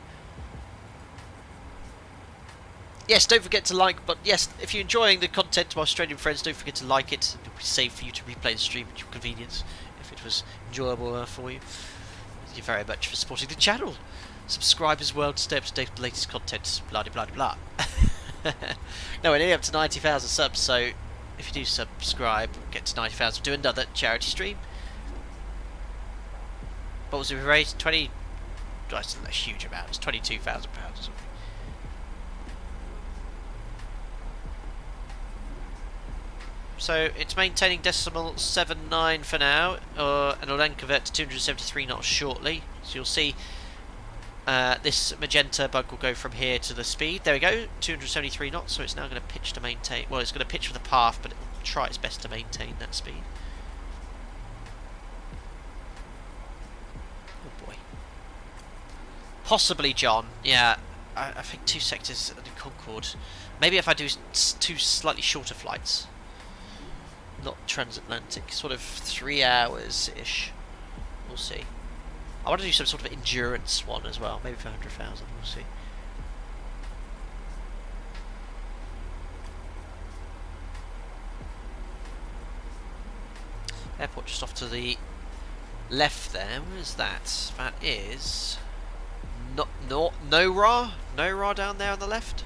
Yes, don't forget to like, but yes, if you're enjoying the content to my Australian friends, don't forget to like it. It'll be safe for you to replay the stream at your convenience, if it was enjoyable for you. Thank you very much for supporting the channel. Subscribe as well to stay up to date with the latest content, blah blah blah blah. No, we're nearly up to 90,000 subs, so if you do subscribe, get to 90,000, we'll do another charity stream. What was it we raised? 20, that's a huge amount, it's £22,000 or something. So it's maintaining decimal 79 for now, and it'll then convert to 273 knots shortly. So you'll see this magenta bug will go from here to the speed. There we go, 273 knots. So it's now going to pitch to maintain. Well, it's going to pitch for the path, but it will try its best to maintain that speed. Oh boy. Possibly John. Yeah, I think 2 sectors in Concorde. Maybe if I do 2 slightly shorter flights. Not transatlantic, sort of 3 hours-ish. We'll see. I want to do some sort of endurance one as well, maybe for 100,000, we'll see. Airport just off to the left there, where is that? That is... Nora? Nora down there on the left?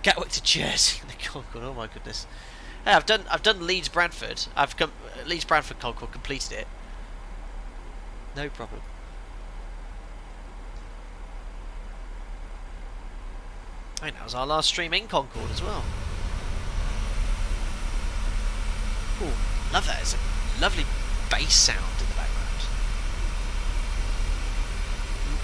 Gatwick to Jersey in the Concorde. Oh my goodness! Hey, I've done Leeds Bradford. Leeds Bradford Concorde, completed it. No problem. I think that was our last stream in Concorde as well. Oh, love that! It's a lovely bass sound in the background.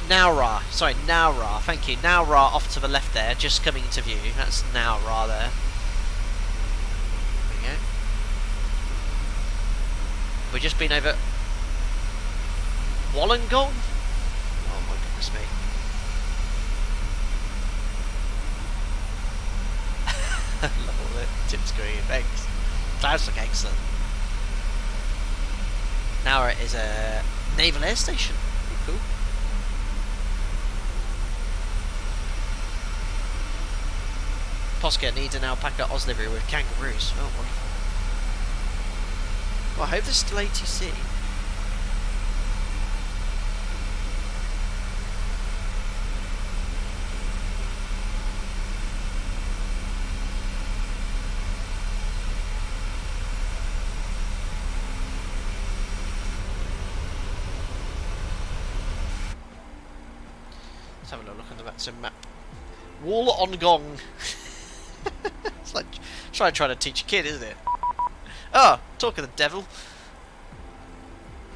Nowra, sorry, Nowra, thank you. Nowra off to the left there, just coming into view. That's Nowra there. There we go. We've just been over Wollongong? Oh my goodness me. I love all the tip screen, thanks. Clouds look excellent. Nowra is a naval air station. Pretty cool. Posca needs an alpaca Oz livery with kangaroos. Oh, wonderful. Well, I hope there's still ATC. Let's have a little look on the VATSIM map. Wollongong. It's like trying to teach a kid, isn't it? Oh, talk of the devil.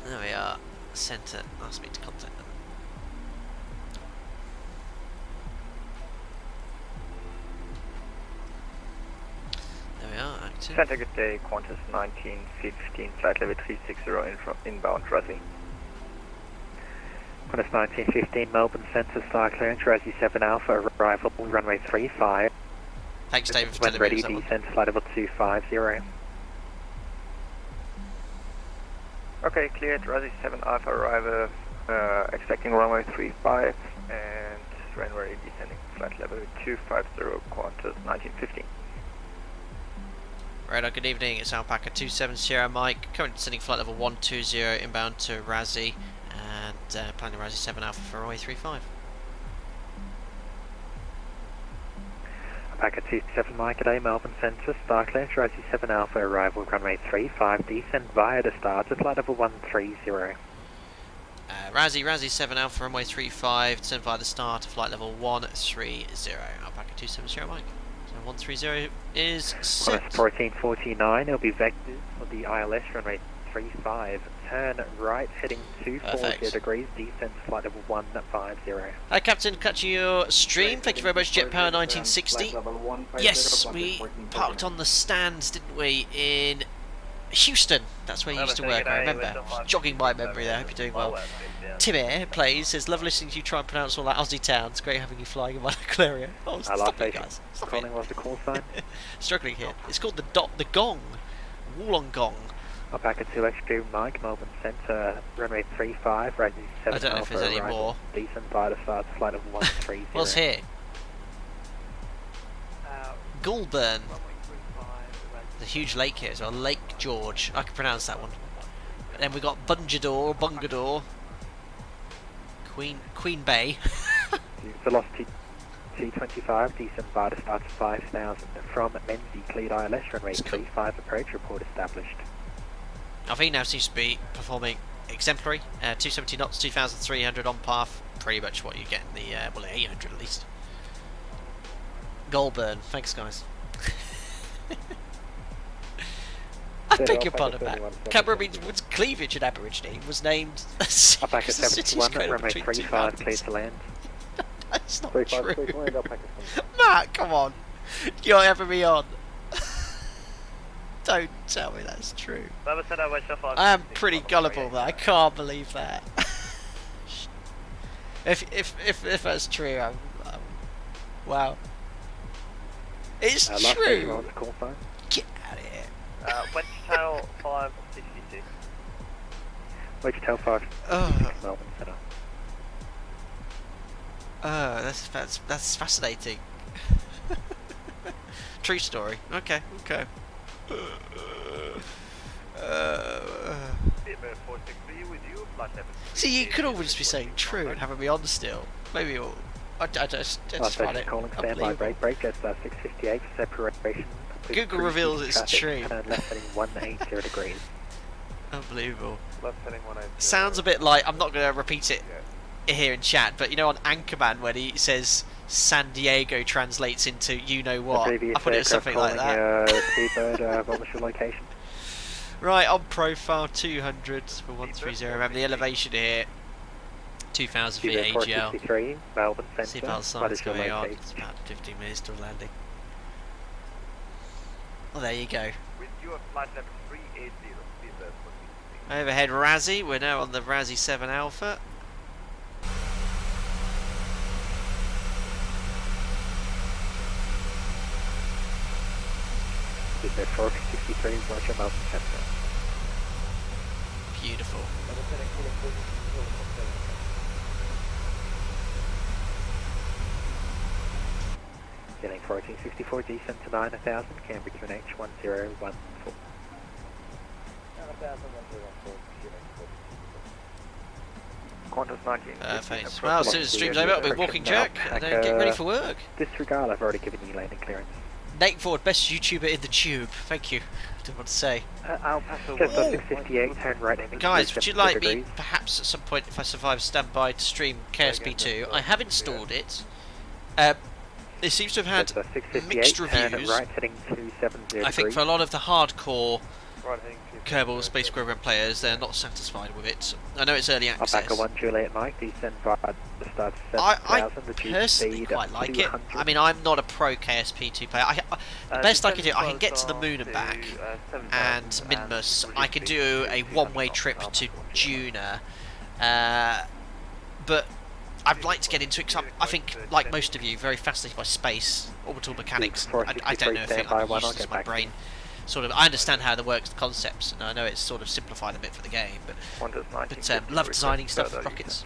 There we are. Centre. Ask me to contact them. There we are. Centre, good day, Qantas 1915, flight level 360 inbound Rugby. Qantas 1915 Melbourne Centre, star clearance, Rosie 7 Alpha, arrival, runway 35. Thanks, David, for telling ready, me. descent, flight level 250. Okay, cleared, Rosie 7 Alpha, arrival, expecting runway 35, and runway descending, flight level 250, Qantas 1915. Radar, good evening, it's Alpaca 27 Sierra Mike, currently descending flight level 120 inbound to Razzie, and planning Razzie 7 Alpha for runway 35. Alpaca 27 Mike, today, Melbourne Centre, star clearance, Razzie 7 Alpha, arrival, runway 35, descend via the star to flight level 130. Razzie 7 Alpha, runway 35, descend via the star to flight level 130, Alpaca 27 Sierra Mike. 130 is set. 1449, it'll be vectors for the ILS runway 35. Turn right, heading 240 degrees, descent flight level 150. Hi Captain, catching your stream. Thank you very much, Jet Power 1960. Yes, we parked on the stands, didn't we, in Houston. That's where you used to work, I remember. Jogging my memory there, hope you're doing well. Tim Air plays, says, love listening to you try and pronounce all that Aussie town. It's great having you flying in my local area. Oh, stop it, guys. Stop it. Was the call sign? Struggling here. It's called the Gong. Wollongong. Alpaca 2 Extreme Mike, Melbourne Centre, runway 35, Razzie 7 I don't know if there's any more. Descent via the start flight of 130. What's here? Goulburn. There's a huge lake here as well, Lake George. I can pronounce that one. And then we got Bungadore, Queen Bay. Velocity 225, descent via the start of 5000 from Menzies, cleared ILS, runway 35, approach report established. RV now seems to be performing exemplary. 270 knots, 2,300 on path. Pretty much what you get in the, well, 800 at least. Goulburn. Thanks, guys. I beg your pardon, Matt. Canberra means cleavage in Aborigine was named Alpaca 71, runway 35, clear to land. That's not true. Matt, come on. You're having me on. Don't tell me that's true. I am pretty gullible, though. I can't believe that. if that's true, I'm wow. It's true. Get out of here. Wedgetail 566. Wedgetail 566, Melbourne Centre. That's fascinating. True story. Okay. See, you could always be saying true and having me on still. Maybe you'll. I just find it unbelievable. Break, that's 658, separation. Google reveals it's true. Turn left heading 180 degrees. Unbelievable. Left heading 180. Sounds a bit like, I'm not going to repeat it here in chat, but you know on Anchorman when he says San Diego translates into you know what, I thought it was something like that. Speedbird, what was your location? Right, on profile 200 for 130, remember the elevation here, 2000 feet AGL. Melbourne Centre. Signs going on, it's about 15 minutes to landing. Well, there you go. Overhead Razzie, we're now on the Razzie 7 Alpha. Beautiful. Getting 1464, descent to 9000, Canberra QNH 1014. Qantas 19. Perfect. Well, as soon as the stream's over, I'll be walking jerk and then get ready for work. Disregard, I've already given you landing clearance. Nate Ford, best YouTuber in the tube. Thank you. I don't want to say. Just 658, turn right. Guys, would you like me, perhaps at some point, if I survive standby, to stream KSP2? I have installed it. It seems to have had mixed reviews. Right, heading 270 I think for a lot of the hardcore Kerbal Space Program players, they're not satisfied with it. I know it's early access. Alpaca 1 Juliet Mike, descend via the start to 7,000. I personally quite like it. I mean, I'm not a pro KSP2 player. The best I can do, I can get to the moon and back, and Minmus. I can do a one-way trip to Juna, but I'd like to get into it because I think, like most of you, very fascinated by space, orbital mechanics. I don't know if I'm useless, my brain sort of. I understand how it works, the concepts, and I know it's sort of simplified a bit for the game, but love designing stuff for rockets.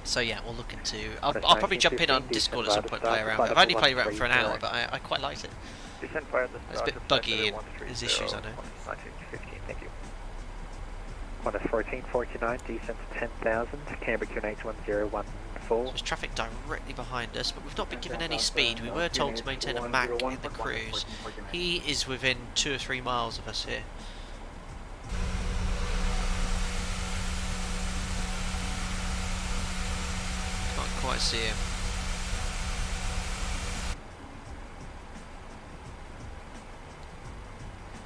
So yeah, we'll look into. I'll probably jump in on Discord at some point, play around. I've only played around for an hour, but I quite liked it. It's a bit buggy and there's issues, I know. Thank you. Qantas 1449, descent to 10,000, Canberra QNH 1014. There's traffic directly behind us, but we've not been given any speed. We were told to maintain a Mach in the cruise. He is within 2 or 3 miles of us here. Can't quite see him.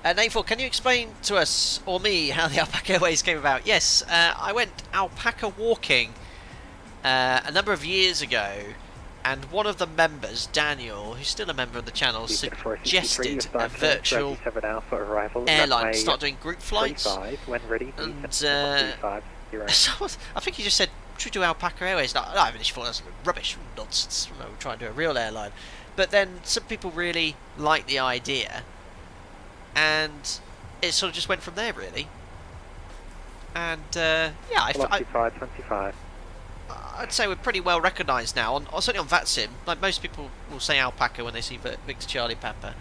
Nathan, can you explain to us, or me, how the Alpaca Airways came about? Yes, I went alpaca walking a number of years ago, and one of the members, Daniel, who's still a member of the channel, suggested a virtual airline start doing group flights. And so I think he just said, should we do Alpaca Airways? No, I initially thought that was rubbish, nonsense. No, we're trying to do a real airline. But then some people really liked the idea, and it sort of just went from there, really. And yeah, I'd say we're pretty well recognised now, certainly on VATSIM. Like most people will say Alpaca when they see Victor Charlie Papa.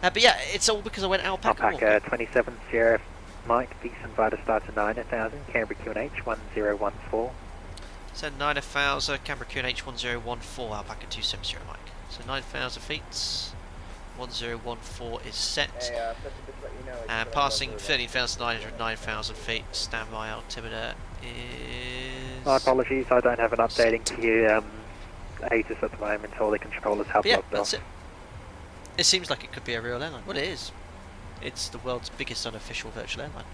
But yeah, it's all because I went Alpaca. Alpaca 27 Sierra Mike, decent Vita start to 9,000, Canberra QNH 1014. So 9,000, Canberra QNH 1014, Alpaca 27 Sierra Mike. So 9,000 feet. 1014 is set, and passing 13,900, 9,000 feet. Standby altimeter is. My apologies, I don't have an updating to you. ATIS at the moment. All the controllers have locked off. That's it. It seems like it could be a real airline. Well, it is. It's the world's biggest unofficial virtual airline.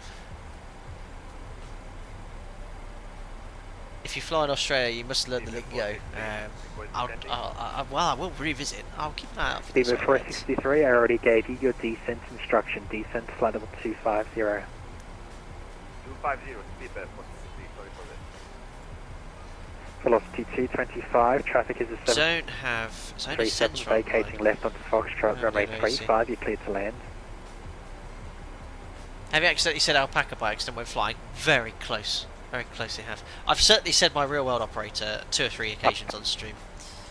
If you fly in Australia, you must learn the lingo. Well, I will revisit. I'll keep an eye out for this. Steamer 463, I already gave you your descent instruction. Descent flight level 250. 250, speed bed, 463, sorry for this. Velocity 225, traffic is a 7. Don't have. It's only 37, vacating left onto Foxtrot, runway 35, you're cleared to land. Have you accidentally said Alpaca by accident when flying? Very close. Very closely have. I've certainly said my real world operator 2 or 3 occasions on stream.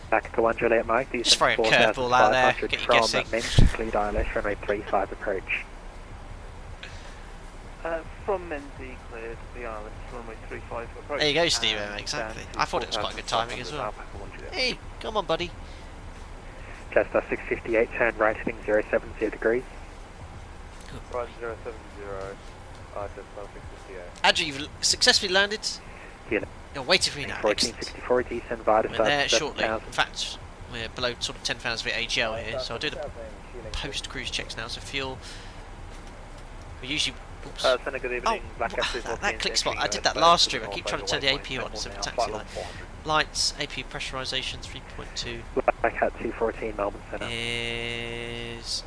Back to 1 Juliet Mike, just throw a curveball out there, get you guessing. Cleared ILS, runway 35 approach. From Menzies, cleared the ILS, runway 35 approach. There you go, Steve, exactly. I thought it was quite good timing as well. Hey, come on, buddy. Jetstar 658, turn right heading 070 degrees. Right 070, Jetstar 658. Andrew, you've successfully landed. Yeah. You're waiting for you now. 1464, descend Vita. We're there shortly. In fact, we're below sort of 10,000 feet AGL here, so I'll do the post-cruise checks now. So fuel. We usually. Oops. Good evening. That click spot. I did that last stream. I keep trying to turn the APU on instead of taxi light. Lights, APU pressurization 3.2. Black Hat 214, Melbourne Centre. Is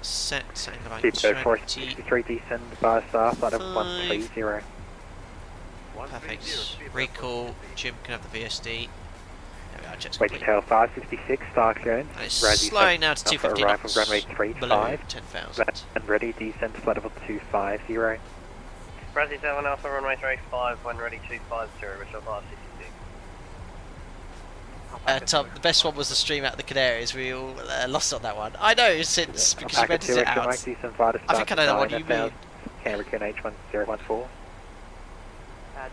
set. Setting about 463, descend Vita Star, flight of 130. Perfect. Recall. Jim can have the VSD. There we are. Jet's complete. Tail 556, star clearance. And it's slowing now to 250 knots. Runway 35. 10,000. And ready. Descend to flight level 250. Brazzy 7 Alpha, runway 35. When ready, 250. Richard R66. Tom, the best one was the stream out of the Canaries. We all lost on that one. I know, since because you rented it out. I think I know the one you mean. Canberra QNH 1014.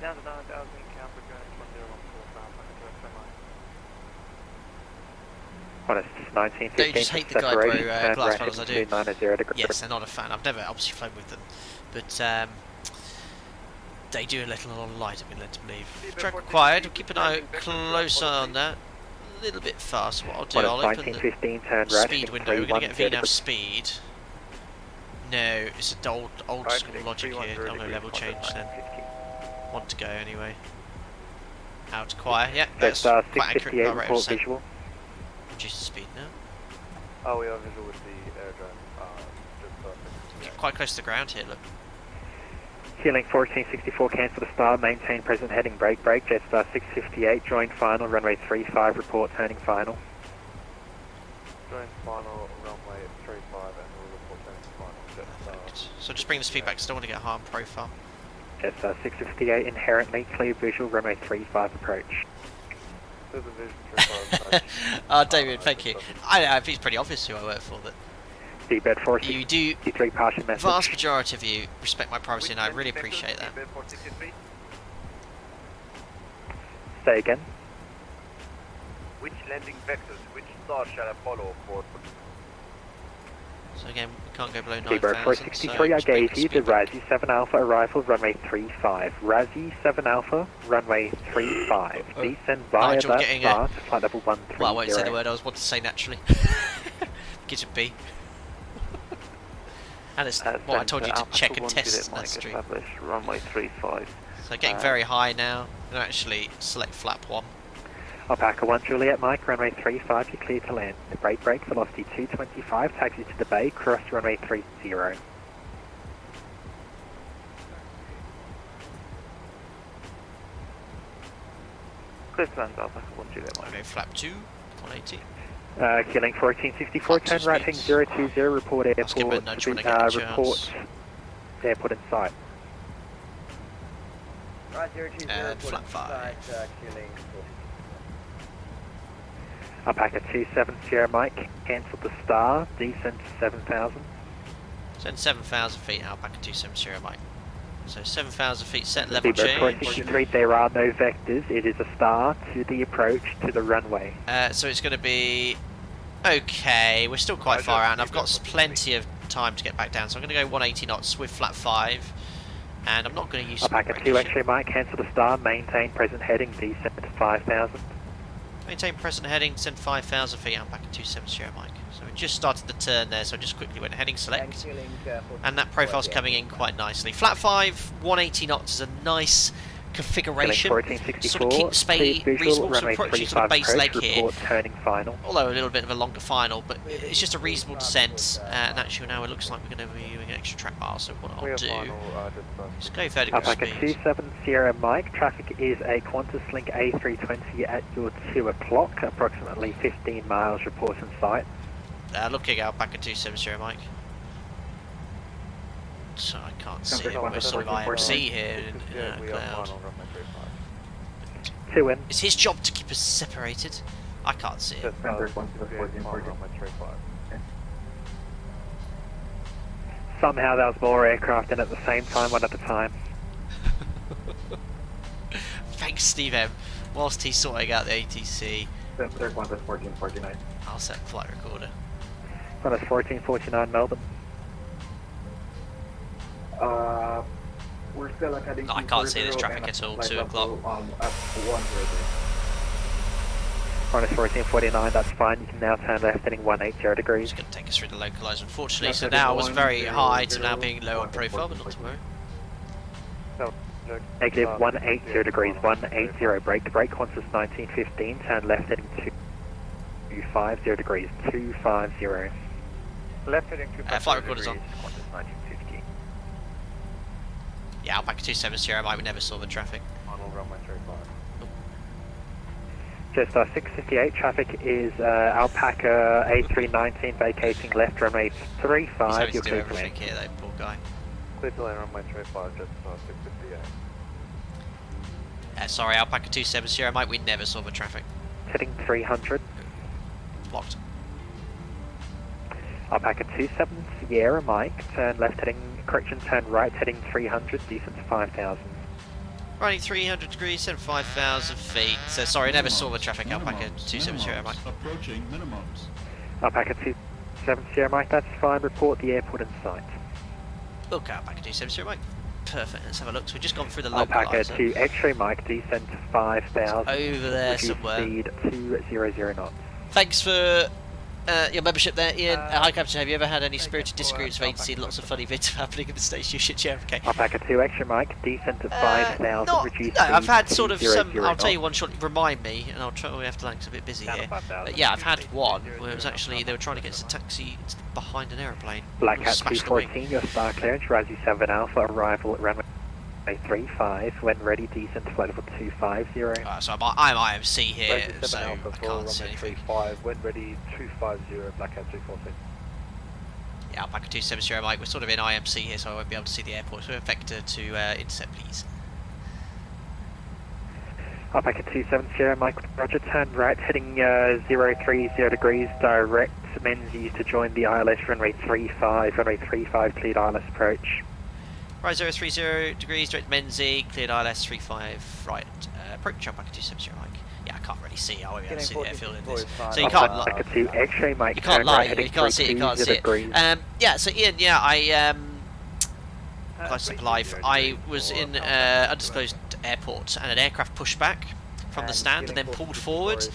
Down to 9,000, Canberra QNH 1014. 1915. Don't you just hate the guy, bro? Glass panels, I do. Yes, I'm not a fan. I've never obviously flown with them, but they do a little on light. I've been led to believe. Track required. We'll keep an eye close on that. A little bit fast. What I'll do, I'll open the speed window. We're going to get VNAV speed. No, it's an old school logic here. I'm going to level change then. Want to go anyway. Out to quiet. Yeah, that's quite accurate. Right, visual. Reduce the speed now. Oh, we are visual with the airdrome. Just perfect. Keep quite close to the ground here, look. Healing 1464, cancel the star, maintain present heading, break, Jetstar 658, join final, runway 35, report turning final. Join final, runway 35, and we'll report turning final. So just bring the speed back, because I don't want to get a harm profile. Jetstar 658, inherently clear visual, runway 35 approach. Damien, thank you. I think it's pretty obvious who I work for, that Seabed 463, you do, partial message. vast majority of you respect my privacy, and I really appreciate that. Say again. Which landing vectors, which star shall I follow for? So again, we can't go below 9,000. Seabird 463, I gave you the Razzie 7 Alpha arrival, runway 35. Razzie 7 Alpha, runway 35. Descend via Nigel that getting star to flight level 130. Well, I won't say the word I was wanting to say naturally. Gives a B. And it's what I told you to check and test that stream. Runway 35. So getting very high now. I'm going to actually select flap 1. Alpaca 1 Juliet Mike, runway 35, you're clear to land. Break, velocity 225, taxi to the bay, cross runway 30. Clear to land, Alpaca 1 Juliet Mike. Okay, flap 2, 180. Killing 1464, turn right heading 020, report airport, report airport in sight. Right, 020, flap 5. Alpaca 27 Sierra Mike, cancel the star, descend to 7,000. Send 7,000 feet, Alpaca 27 Sierra Mike. So 7,000 feet, set level Seabird change. 463, there are no vectors, it is a star to the approach to the runway. So it's going to be... Okay, we're still quite far out, and I've got plenty of time to get back down, so I'm going to go 180 knots with flat 5. And I'm not going to use... Alpaca 2 X-ray Mike, cancel the star, maintain present heading, descend to 5,000. Maintain present heading, send 5,000 feet, Alpaca 27 Sierra Mike. So we just started the turn there, so I just quickly went heading select. And that profile's coming in quite nicely. Flat 5, 180 knots is a nice configuration. Sort of keeps speed reasonable, so approaching to the base leg here. Although a little bit of a longer final, but it's just a reasonable descent. And actually now it looks like we're going to be doing an extra track bar, so what I'll do is go vertical Alpaca speed. 27 Sierra Mike, traffic is a Qantas Link A320 at your 2 o'clock, approximately 15 miles, report in sight. Looking at Alpaca 27 Sierra Mike. So I can't see it. We're sort of IMC here in a cloud. It's his job to keep us separated. I can't see it. Somehow there was more aircraft in at the same time, one at a time. Thanks, Steve M. Whilst he's sorting out the ATC, I'll set flight recorder. Qantas 1449 Melbourne. We're still heading. No, I can't see this traffic at all. 2 o'clock. Qantas 1449, that's fine. You can now turn left heading 180 degrees. It's going to take us through the localizer, unfortunately. So now it was very high to now being low on profile, but not to worry. Negative 180 degrees, 180. Brake to brake. Qantas 1915, turn left heading 250 degrees, 250. Left heading 250 flight recorder's on. Qantas 1915. Yeah, Alpaca 27 Sierra Mike, we never saw the traffic. Final runway 35. Jetstar 658, traffic is Alpaca A319 vacating left runway 35. He's having to do everything here though, poor guy. Clear to land runway 35, Jetstar 658. Sorry, Alpaca 27 Sierra Mike, we never saw the traffic. Heading 300. Blocked. Alpaca 27 Sierra Mike, turn left heading, correction, turn right heading 300, descent to 5,000. Running 300 degrees, send 5,000 feet. So sorry, never saw the traffic, Alpaca 27 Sierra Mike. Approaching minimums. Alpaca 27 Sierra Mike, that's fine, report the airport in sight. Look, Alpaca 27 Sierra Mike. Perfect, let's have a look. So we've just gone through the Alpaca localizer. 2 X-ray Mike, descent to 5,000. Over there reduce somewhere. Speed 200 knots. Thanks for your membership there, Ian. Hi, Captain. Have you ever had any spirited disagreements with agency? Lots of funny bits happening in the station. Yeah, okay. Alpaca 2 X-ray Mike, descent to 5,000. Reduce no, I've had sort of 200 some. I'll tell you knots. one shortly. Remind me, and I'll try. We have to like, it's a bit busy here. But yeah, I've had one where it was actually they were trying to get us a taxi behind an airplane. Black Hat Smashed the wing. 214, your star clearance, Razzie 7 Alpha, arrival at runway runway 35, when ready, descend to flight level 250. So I'm IMC here, so Alpha I for can't see runway anything. 35, when ready 250, Blackout 246. Yeah, Alpaca 270 Mike, we're sort of in IMC here, so I won't be able to see the airport. So vector to intercept, please. Alpaca 270 Mike, roger, turn right, heading 030 degrees, direct Menzies to join the ILS, runway 35, cleared ILS approach. Right, 030 degrees, direct Menzies, cleared ILS 35, right, approach Alpaca 270 Mike. Yeah, I can't really see, I won't be able to see the airfield in this. So you can't lie, you can't lie, you can't see it, you can't see it. Yeah, so Ian, yeah, close up live, I was in undisclosed airport and an aircraft pushed back from the stand and then pulled forward,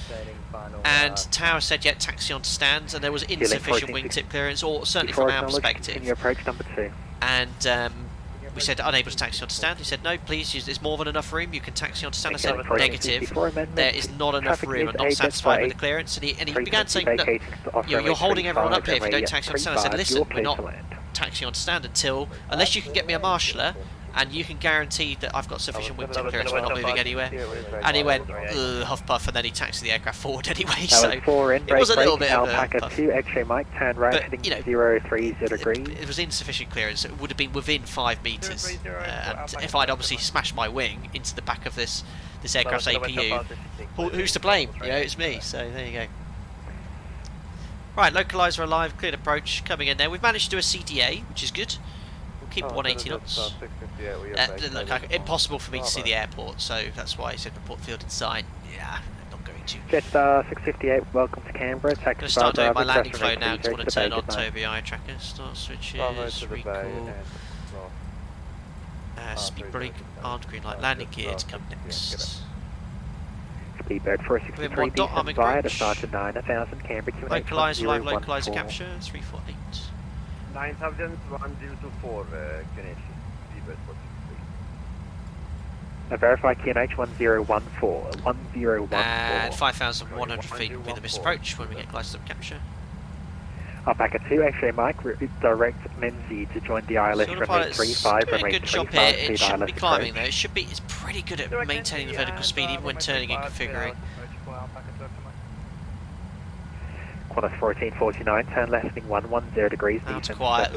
and tower said, yeah, taxi onto stand, and there was insufficient wingtip clearance, or certainly from our perspective. Approach number 2. And we said, unable to taxi onto stand. He said, no, please, there's more than enough room, you can taxi onto stand. I said, negative, there is not enough room, I'm not satisfied with the clearance. And he began saying, look, you're holding everyone up here if you don't taxi onto stand. I said, listen, we're not taxi onto stand unless you can get me a marshaller, and you can guarantee that I've got sufficient wingtip clearance, we're not moving anywhere. And he went, huff puff, and then he taxied the aircraft forward anyway, so it was a little bit of a Alpaca 2 X-ray Mike, turn right, heading 030 degrees. It was insufficient clearance, it would have been within 5 metres, and if I'd obviously smashed my wing into the back of this aircraft's APU, who's to blame? You know, it's me, so there you go. Right, localizer alive, cleared approach, coming in there. We've managed to do a CDA, which is good. Keep 180 knots. Look, impossible for me to see the airport, so that's why I said report field in sight. Yeah, I'm not going to. Jetstar 658, welcome to Canberra. I'm going to start doing my landing flow now because I want to turn on Toby eye tracker. Start switches, recall, speed brake, armed green light, landing gear to come next. Speedbird 463, descend via to start to 9000, Canberra QNH. Localizer live, localizer capture, 348. 9000-1024, QNH, Speedbird 463. Verify QNH 1014, 1014. And 5,100 feet will be the missed approach when we get glider capture. Alpaca 2, X-ray Mike, direct Menzies to join the ILS, runway 35, runway 35, good job here. It shouldn't be climbing though, it's pretty good at maintaining the vertical speed even when turning and configuring. Qantas 1449, turn left heading 110 degrees. That's quiet.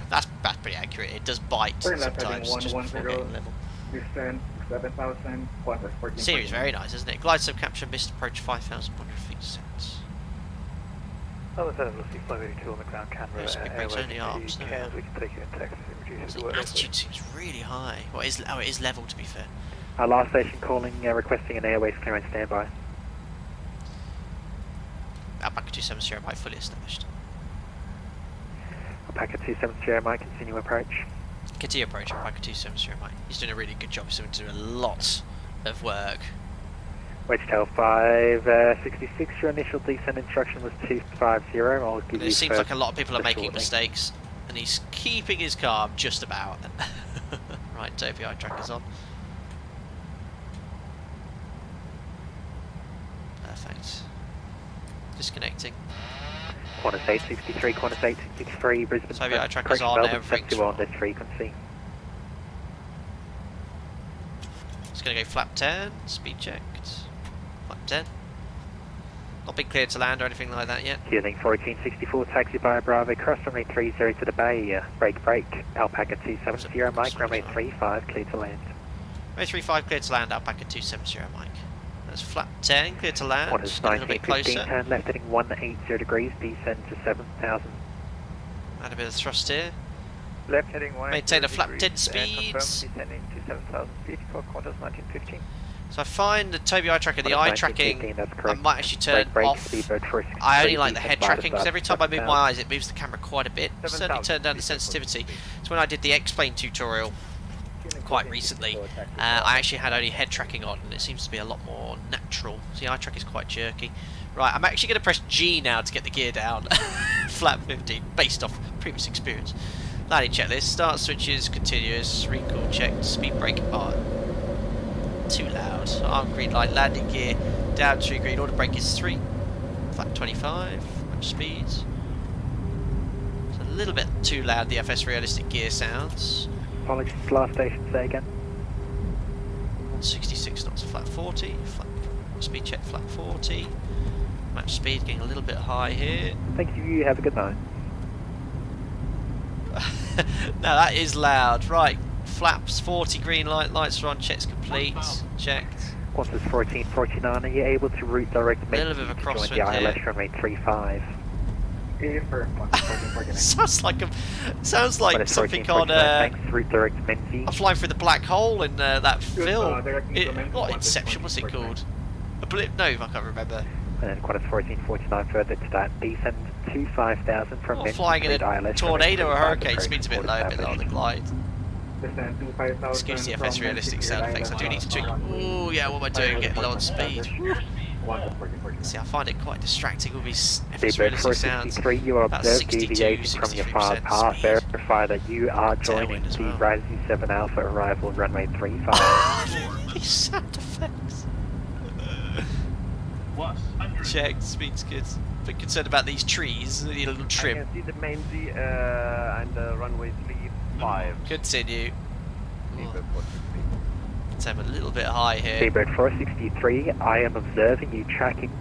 That's pretty accurate. It does bite sometimes just before getting level. Series very nice, isn't it? Glide sub capture, missed approach 5,100 feet set. Oh, there's a flight 82 on the ground, Canberra. Speed brakes only arms. We can take you in taxi. The altitude seems really high. Well, it is level to be fair. Our last station calling, requesting an airways clearance standby. Alpaca 270 Mike fully established. Alpaca 270 Mike, continue approach. Continue approach, Alpaca 270 Mike. He's doing a really good job, he's doing a lot of work. Wedgetail 566, your initial descent instruction was 250. I'll give you. It seems like a lot of people are making mistakes, and he's keeping his calm just about. Right, Toby eye tracker's on. Perfect. Disconnecting. Qantas 863, Qantas 863, Brisbane. Toby eye tracker's on, everything's on this frequency. It's going to go flap 10, speed checked. Flap 10. Not been cleared to land or anything like that yet. Healing 1464, taxi by Bravo, cross runway 30 to the bay, brake, Alpaca 270, Mike, runway 35, clear to land. Runway 35, clear to land, Alpaca 270, Mike. That's flap 10, clear to land, Qantas a little bit closer. Turn left heading 180 degrees, descend to 7,000. Add a bit of thrust here. Left heading 180 maintain a flap 10 confirmed, speeds. descending to 7,000 feet for Qantas 1915. So I find the Toby eye tracker, the eye tracking, I might actually turn off. I only like the head tracking because every time I move my eyes it moves the camera quite a bit. Certainly turned down the sensitivity. So when I did the X-Plane tutorial quite recently, I actually had only head tracking on and it seems to be a lot more natural. So the eye track is quite jerky. Right, I'm actually going to press G now to get the gear down. Flap 15, based off previous experience. Landing checklist, start switches, continuous, recall checked, speed brake on. Too loud. Arm green light, landing gear, down 3 green, order brake is 3. Flat 25, match speeds. It's a little bit too loud, the FS realistic gear sounds. Apologies, last station, say again. 66 knots, flat 40, flat speed check, flat 40, match speed getting a little bit high here. Thank you, have a good night. Now that is loud. Right, flaps 40, green light, lights are on, checks complete, checked. Qantas 1449, are you able to route direct a little bit of a crosswind the ILS here. runway 35? sounds like something on route direct Menzies. I'm flying through the black hole in that film. What Inception was it called? No, I can't remember. And then Qantas 1449 further to that, descend to 5,000 from Menzies. Flying in a ILS tornado or hurricane, speed's a bit low, a bit low on the glide. Excuse the FS realistic sound effects, I do need to tweak. Oh yeah, what am I doing? Getting low on speed. See, I find it quite distracting with these FS realistic sounds. You are observed deviating from your flight path. Verify that you are joining the Razzie 7 Alpha arrival runway 35. These sound effects. Checked, speed's good. A bit concerned about these trees, they need a little trim. I can see the Menzies and runway 35. Continue. Let's have a little bit high here. Seabird 463, I am observing you tracking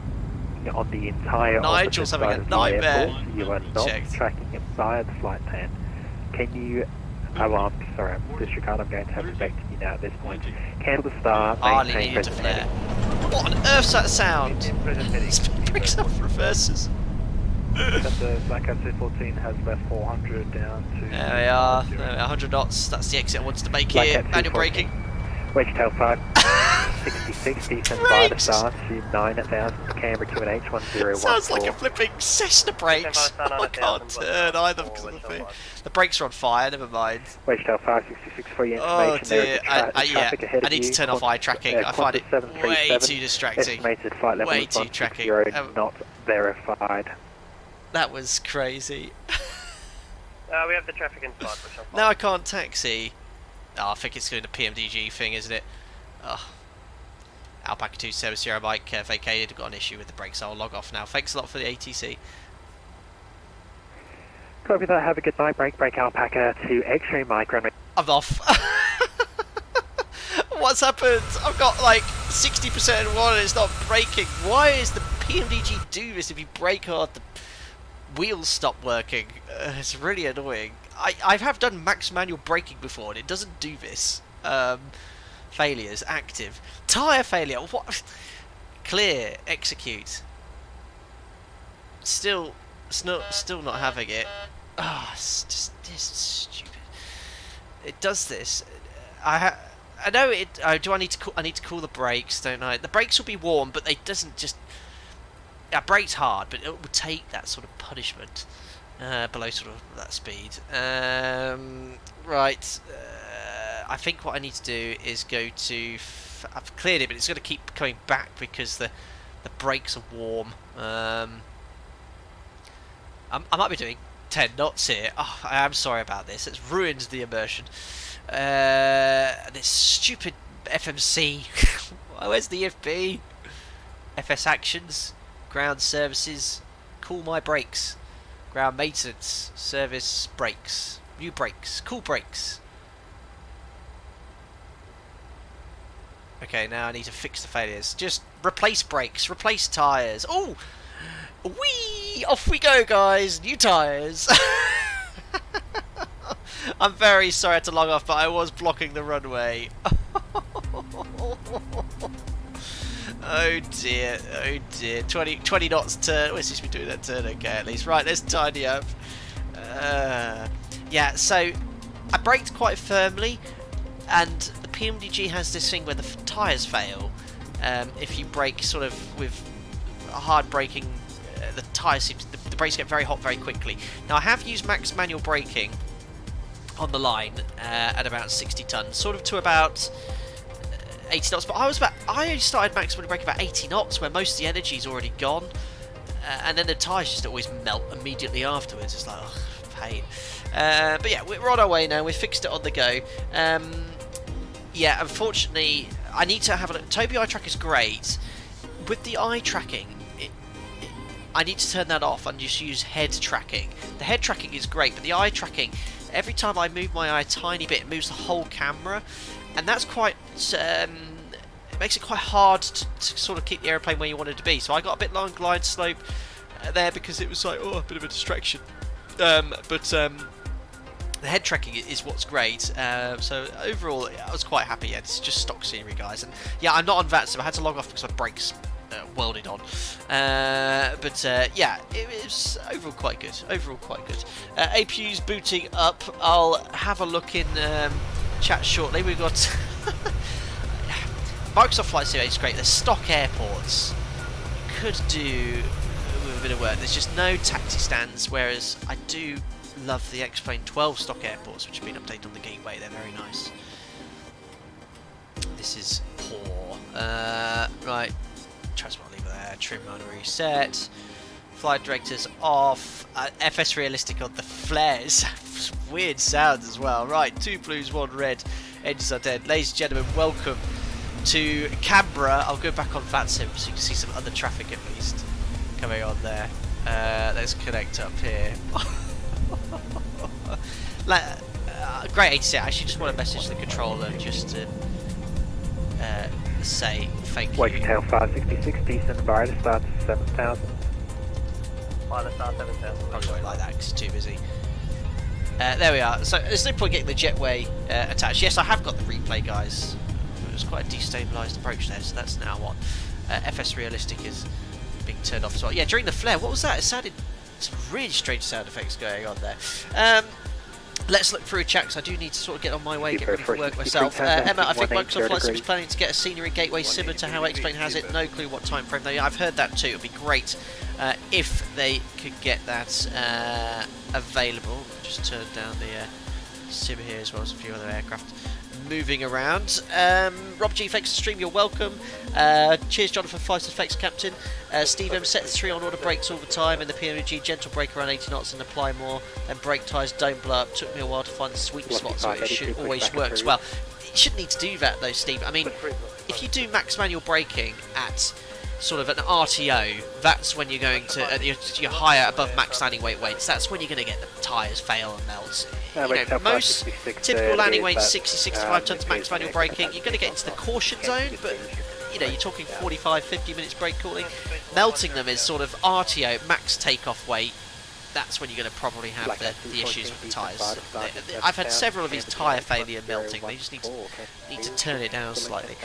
on the entire Nigel's having a nightmare. You are not tracking inside the flight plan. Can you... Oh, well, I'm sorry, I'm disregard. I'm going to have to back to you now at this point. Cancel the star, maintain present heading. What on earth's that sound? Speed breaks up reverses. The Black Cat 214 has left 400 down to... There we are, 100 knots, that's the exit I wanted to make here. Manual braking. Wedgetail 566, descend by the star to 9,000, Canberra to an H1014. Sounds like a flipping Cessna brakes. I can't turn either because of the brakes are on fire, never mind. Wedgetail 566 for your Oh information. dear, I need to turn off eye tracking. I find it way too distracting. Estimated flight level way too tracking. Not verified. That was crazy. We have the traffic in spot. Now I can't taxi. Oh, I think it's doing the PMDG thing, isn't it? Oh. Alpaca 27 Sierra Mike vacated. Got an issue with the brakes. I'll log off now. Thanks a lot for the ATC. Copy that. Have a good night. Break Alpaca to X-ray Mike runway. I'm off. What's happened? I've got like 60% in one and it's not braking. Why is the PMDG do this if you brake hard? The wheels stop working. It's really annoying. I have done max manual braking before and it doesn't do this. Failures active. Tyre failure. What? Clear. Execute. Still not having it. Ah, it's stupid. It does this. I know it. I need to cool the brakes, don't I? The brakes will be warm, but they doesn't just. Brakes hard, but it will take that sort of punishment below sort of that speed. Right. I think what I need to do is go to. I've cleared it, but it's going to keep coming back because the brakes are warm. I might be doing 10 knots here. Oh, I am sorry about this. It's ruined the immersion. This stupid FMC. Where's the FB? FS actions, ground services, cool my brakes, ground maintenance, service brakes, new brakes, cool brakes. Okay, now I need to fix the failures. Just replace brakes, replace tyres. Oh, whee! Off we go, guys. New tyres. I'm very sorry I had to log off, but I was blocking the runway. Oh dear, oh dear. 20 knots turn. We're supposed to be doing that turn okay at least. Right, let's tidy up. Yeah, so I braked quite firmly, and the PMDG has this thing where the tyres fail. If you brake sort of with hard braking, the tyres the brakes get very hot very quickly. Now I have used max manual braking on the line at about 60 tons, sort of to about 80 knots, but I started max manual braking about 80 knots where most of the energy's already gone, and then the tyres just always melt immediately afterwards. It's like, ugh, pain. But yeah, we're on our way now. We fixed it on the go. Yeah, unfortunately, I need to have a look. Toby eye track is great. With the eye tracking, I need to turn that off and just use head tracking. The head tracking is great, but the eye tracking, every time I move my eye a tiny bit, it moves the whole camera, and that's quite it makes it quite hard to sort of keep the aeroplane where you want it to be. So I got a bit low on glide slope there because it was like, oh, a bit of a distraction. The head tracking is what's great. So overall, I was quite happy. Yeah, it's just stock scenery, guys. And yeah, I'm not on VATSIM. I had to log off because my brakes welded on. Yeah, it was overall quite good. APU's booting up. I'll have a look in chat shortly. We've got Microsoft Flight Simulator is great. There's stock airports. Could do with a bit of work. There's just no taxi stands, whereas I do love the X-Plane 12 stock airports, which have been updated on the gateway. They're very nice. This is poor. Right, transport lever there. Trim on reset. Flight directors off. FS realistic on the flares. Weird sounds as well. Right, 2 blues, 1 red. Engines are dead. Ladies and gentlemen, welcome to Canberra. I'll go back on VATSIM so you can see some other traffic at least coming on there. Let's connect up here. Great 86. I actually just want to message the controller just to say thank you. Wake tail 566, decent bar to start 7,000. Pilot start 7,000. Probably won't like that because it's too busy. There we are. So there's no point getting the jetway attached. Yes, I have got the replay, guys. It was quite a destabilised approach there, so that's now on. FS realistic is being turned off as well. Yeah, during the flare, what was that? It sounded some really strange sound effects going on there. Let's look through a chat because I do need to sort of get on my way, get ready for work myself. Emma, I think Microsoft Flight Sim is planning to get a scenery gateway similar to how X-Plane has it. No clue what time frame though. I've heard that too. It would be great if they could get that available. Just turn down the sim here as well as a few other aircraft moving around. Rob G, thanks for the stream, you're welcome. Cheers Jonathan, Flight Effects Captain. Steve M, set 3 on order brakes all the time and the PMDG gentle brake around 80 knots and apply more, and brake tyres don't blow up. Took me a while to find the sweet spot, so it should always works well. You shouldn't need to do that though, Steve. I mean, if you do max manual braking at sort of an RTO, that's when you're going to you're higher above max landing weight weights. That's when you're going to get the tyres fail and melt. You know, most typical landing weights 60-65 tons max manual braking. You're going to get into the caution zone, but you know, you're talking 45-50 minutes brake cooling. Melting them is sort of RTO max takeoff weight. That's when you're going to probably have the issues with the tyres. I've had several of these tyre failure melting. They just need to turn it down slightly.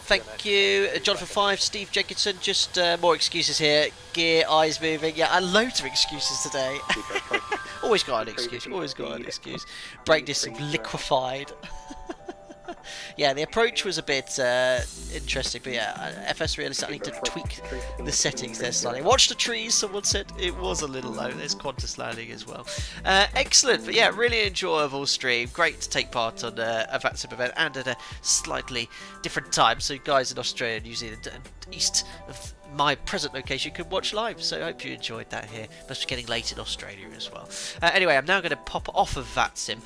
Thank you, Jonathan 5, Steve Jenkinson. Just more excuses here. Gear, eyes moving. Yeah, loads of excuses today. Always got an excuse. Always got an excuse. Brake disc liquefied. Yeah, the approach was a bit interesting, but yeah, FS realistic. I need to tweak the settings there slightly. Watch the trees, someone said. It was a little low. There's Qantas landing as well. Excellent, but yeah, really enjoyable stream. Great to take part on a VATSIM event and at a slightly different time, so you guys in Australia, New Zealand and east of my present location can watch live, so I hope you enjoyed that here. Must be getting late in Australia as well. Anyway, I'm now going to pop off of VATSIM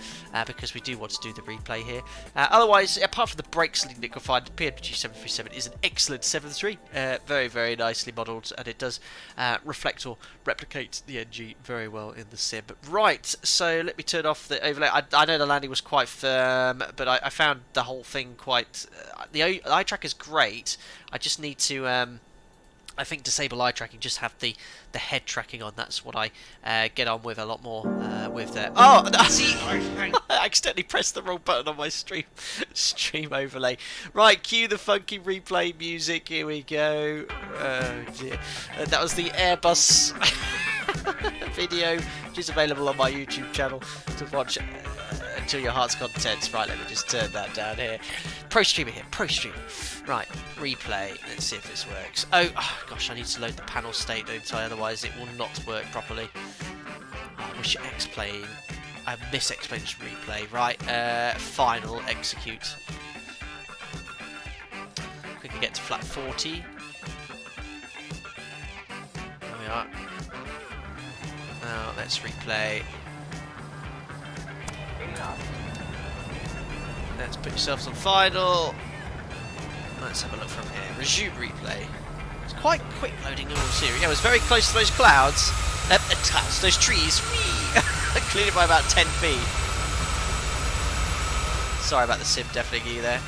because we do want to do the replay here. Otherwise, apart from the brakes liquefied, the PMDG 737 is an excellent 7.3. Very, very nicely modelled, and it does reflect or replicate the NG very well in the sim. Right, so let me turn off the overlay. I know the landing was quite firm, but I found the whole thing quite... the eye track is great. I just need to... I think disable eye tracking, just have the head tracking on. That's what I get on with a lot more with the... Oh, see, I accidentally pressed the wrong button on my stream overlay. Right, cue the funky replay music. Here we go. Oh dear. That was the Airbus video, which is available on my YouTube channel to watch until your heart's content. Right, let me just turn that down here. Pro streamer here, pro streamer. Right, replay. Let's see if this works. Oh gosh, I need to load the panel state, don't I? Otherwise it will not work properly. Oh, I wish X-Plane. I miss X-Plane's replay. Right, final, execute. We can get to flat 40. There we are. Now let's replay. Let's put yourselves on final. Let's have a look from here. Resume replay. It's quite quick loading the whole series. Yeah, I was very close to those clouds. Those trees. Cleared it by about 10 feet. Sorry about the sim deafening you there.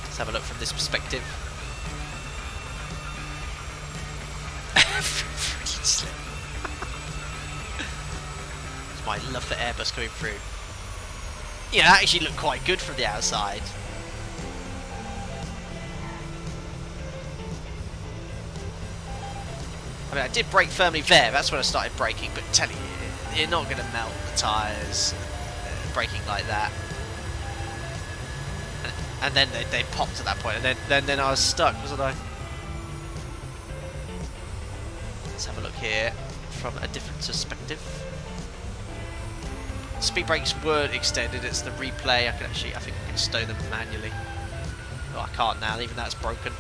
Let's have a look from this perspective. Freaking slip. It's my love for Airbus coming through. Yeah, that actually looked quite good from the outside. I mean, I did brake firmly there. That's when I started braking. But telling you, you're not going to melt the tyres braking like that. And then they popped at that point, and then I was stuck, wasn't I? Let's have a look here from a different perspective. Speed brakes weren't extended. It's the replay. I think I can stow them manually. Oh, I can't now. Even that's broken.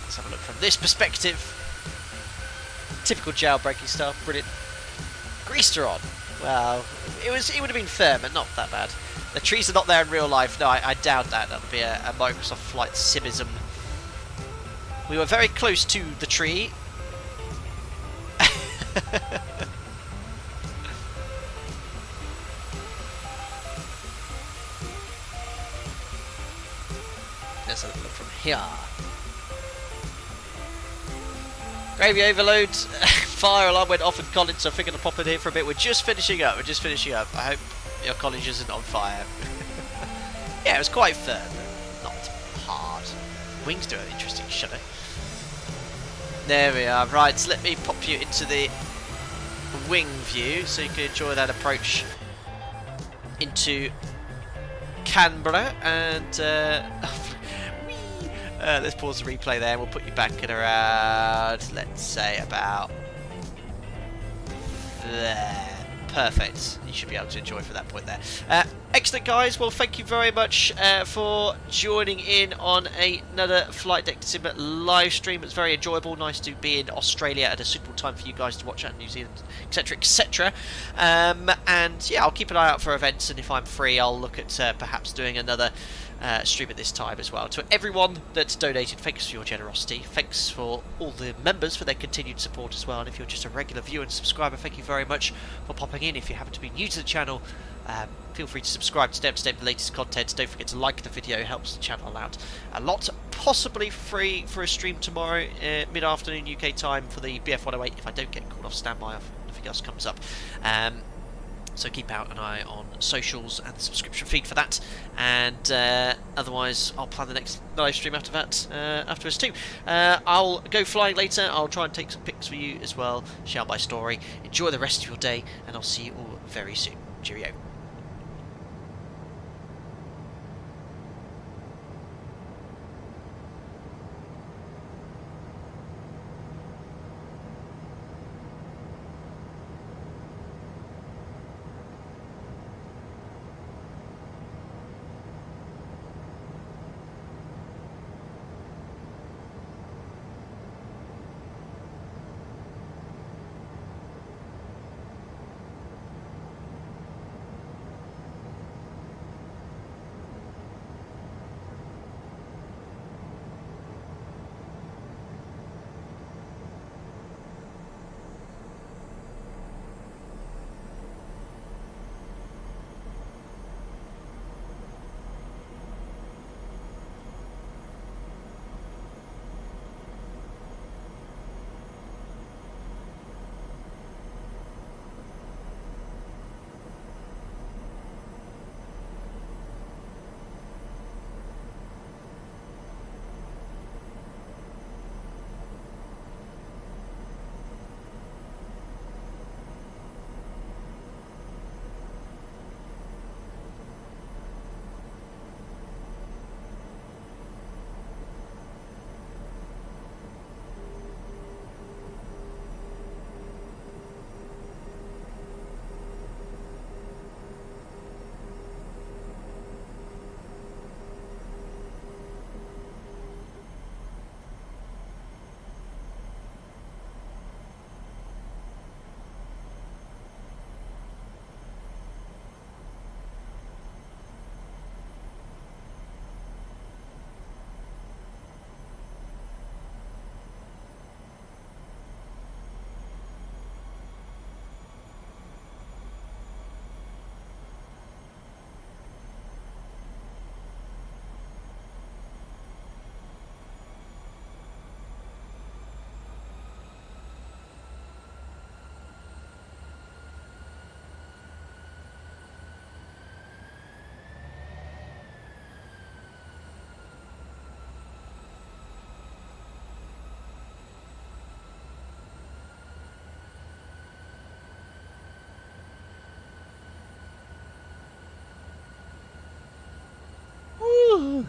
Let's have a look from this perspective. Typical jailbreaking stuff. Brilliant. Greaser on. Well, it would have been fair, but not that bad. The trees are not there in real life. No, I doubt that. That would be a Microsoft Flight Simism. We were very close to the tree. Let's have a look from here. Gravy overload. Fire alarm went off in college, so I figured I'd pop in here for a bit. We're just finishing up. I hope your college isn't on fire. Yeah, it was quite firm, but not hard. Wings do an interesting shudder. There we are. Right, so let me pop you into the wing view so you can enjoy that approach into Canberra. And let's pause the replay there and we'll put you back at around, let's say, about there. Perfect. You should be able to enjoy from that point there. Excellent, guys. Well, thank you very much for joining in on another Flight Deck Sim live stream. It's very enjoyable. Nice to be in Australia at a suitable time for you guys to watch out in New Zealand, etc., etc. And yeah, I'll keep an eye out for events, and if I'm free, I'll look at perhaps doing another stream at this time as well. To everyone that's donated, thanks for your generosity. Thanks for all the members for their continued support as well. And if you're just a regular viewer and subscriber, thank you very much for popping in. If you happen to be new to the channel, feel free to subscribe to stay up to date with the latest content. Don't forget to like the video, it helps the channel out a lot. Possibly free for a stream tomorrow, mid-afternoon UK time, for the BF 108 if I don't get called off standby, if nothing else comes up. So keep out an eye on socials and the subscription feed for that. And otherwise, I'll plan the next live stream after that, afterwards too. I'll go flying later. I'll try and take some pics for you as well. Share my story. Enjoy the rest of your day, and I'll see you all very soon. Cheerio.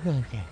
911,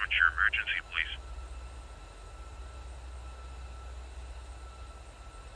what's your emergency, please?